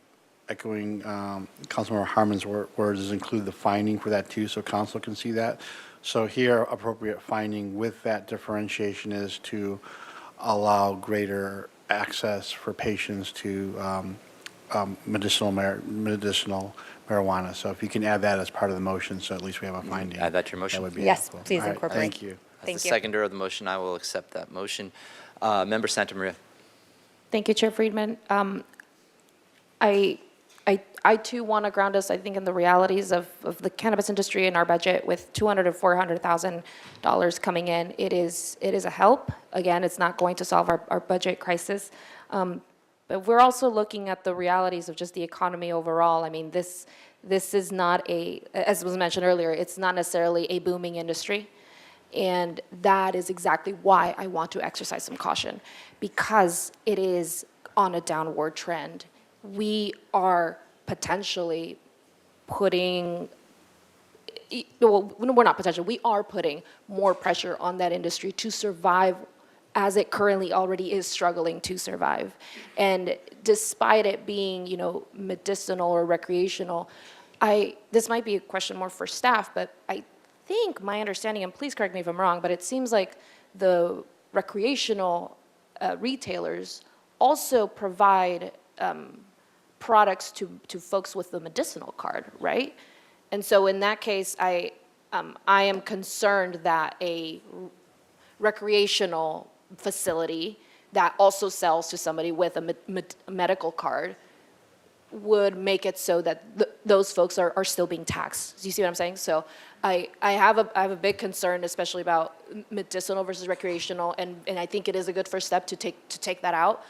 Speaker 8: echoing Councilmember Harmon's words, is include the finding for that too, so council can see that. So here, appropriate finding with that differentiation is to allow greater access for patients to medicinal marijuana. So if you can add that as part of the motion, so at least we have a finding.
Speaker 1: Add that to your motion?
Speaker 8: That would be
Speaker 7: Yes,
Speaker 8: helpful.
Speaker 7: please
Speaker 8: All right,
Speaker 7: incorporate.
Speaker 8: Thank you.
Speaker 1: As the seconder of the motion, I will accept that motion. Member Santa Maria.
Speaker 9: Thank you, Chair Friedman. I too want to ground us, I think, in the realities of the cannabis industry in our budget with $200,000 to $400,000 coming in. It is a help. Again, it's not going to solve our budget crisis. But we're also looking at the realities of just the economy overall. I mean, this is not as was mentioned earlier, it's not necessarily a booming industry. And that is exactly why I want to exercise some caution, because it is on a downward trend. We are potentially putting, well, we're not potentially, we are putting more pressure on that industry to survive as it currently already is struggling to survive. And despite it being, medicinal or recreational, this might be a question more for staff, but I think my understanding, and please correct me if I'm wrong, but it seems like the recreational retailers also provide products to folks with the medicinal card, right? And so in that case, I am concerned that a recreational facility that also sells to somebody with a medical card would make it so that those folks are still being taxed. Do you see what I'm saying? So I have a big concern, especially about medicinal versus recreational, and I think it is a good first step to take that out.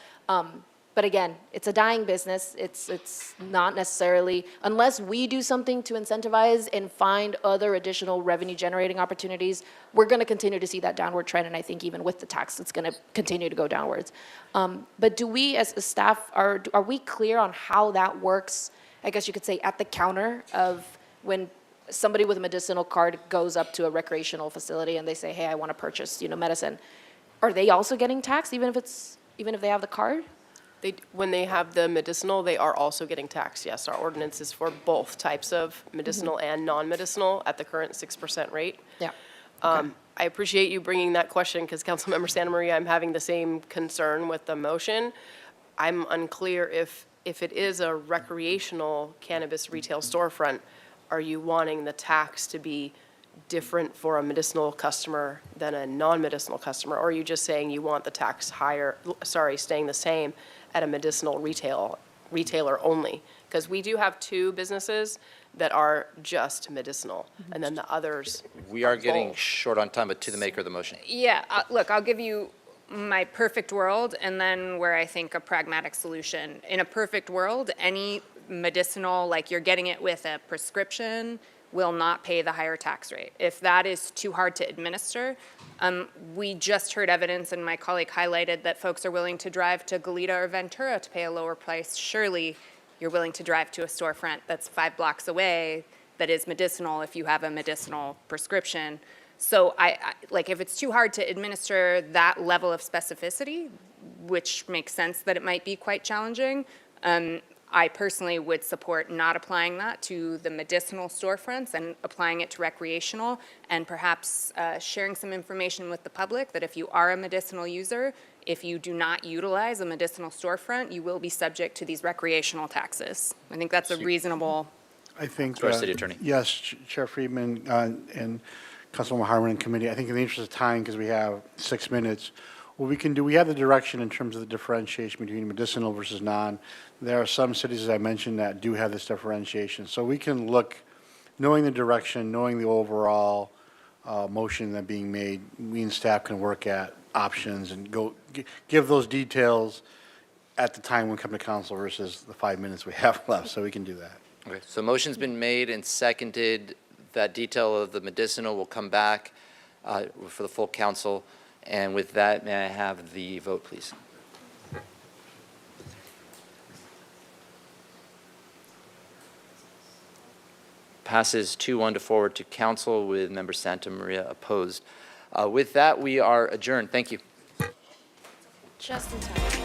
Speaker 9: But again, it's a dying business. It's not necessarily, unless we do something to incentivize and find other additional revenue generating opportunities, we're going to continue to see that downward trend. And I think even with the tax, it's going to continue to go downwards. But do we as a staff, are we clear on how that works? I guess you could say at the counter of when somebody with a medicinal card goes up to a recreational facility and they say, hey, I want to purchase, medicine. Are they also getting taxed even if they have the card?
Speaker 13: When they have the medicinal, they are also getting taxed. Yes, our ordinance is for both types of medicinal and non-medicinal at the current 6% rate.
Speaker 9: Yeah.
Speaker 13: I appreciate you bringing that question because Councilmember Santa Maria, I'm having the same concern with the motion. I'm unclear if it is a recreational cannabis retail storefront, are you wanting the tax to be different for a medicinal customer than a non-medicinal customer? Or are you just saying you want the tax staying the same at a medicinal retailer only? Because we do have two businesses that are just medicinal, and then the others
Speaker 1: We are getting
Speaker 13: both.
Speaker 1: short on time, but to the maker of the motion.
Speaker 7: Yeah, look, I'll give you my perfect world and then where I think a pragmatic solution. In a perfect world, any medicinal, like you're getting it with a prescription, will not pay the higher tax rate. If that is too hard to administer, we just heard evidence, and my colleague highlighted that folks are willing to drive to Goleta or Ventura to pay a lower price. Surely you're willing to drive to a storefront that's 5 blocks away that is medicinal if you have a medicinal prescription. So I like if it's too hard to administer that level of specificity, which makes sense that it might be quite challenging, I personally would support not applying that to the medicinal storefronts and applying it to recreational, and perhaps sharing some information with the public that if you are a medicinal user, if you do not utilize a medicinal storefront, you will be subject to these recreational taxes. I think that's a reasonable
Speaker 8: I think.
Speaker 1: To our city attorney.
Speaker 8: Yes, Chair Friedman and Councilwoman Harmon and committee, I think in the interest of time, because we have 6 minutes, what we can do, we have the direction in terms of the differentiation between medicinal versus non. There are some cities, as I mentioned, that do have this differentiation. So we can look, knowing the direction, knowing the overall motion that being made, we and staff can work at options and give those details at the time we come to council versus the 5 minutes we have left, so we can do that.
Speaker 1: Okay, so motion's been made and seconded. That detail of the medicinal will come back for the full council. And with that, may I have the vote, please? Passes 2-1 to forward to council with Member Santa Maria opposed. With that, we are adjourned. Thank you.
Speaker 3: Just in time.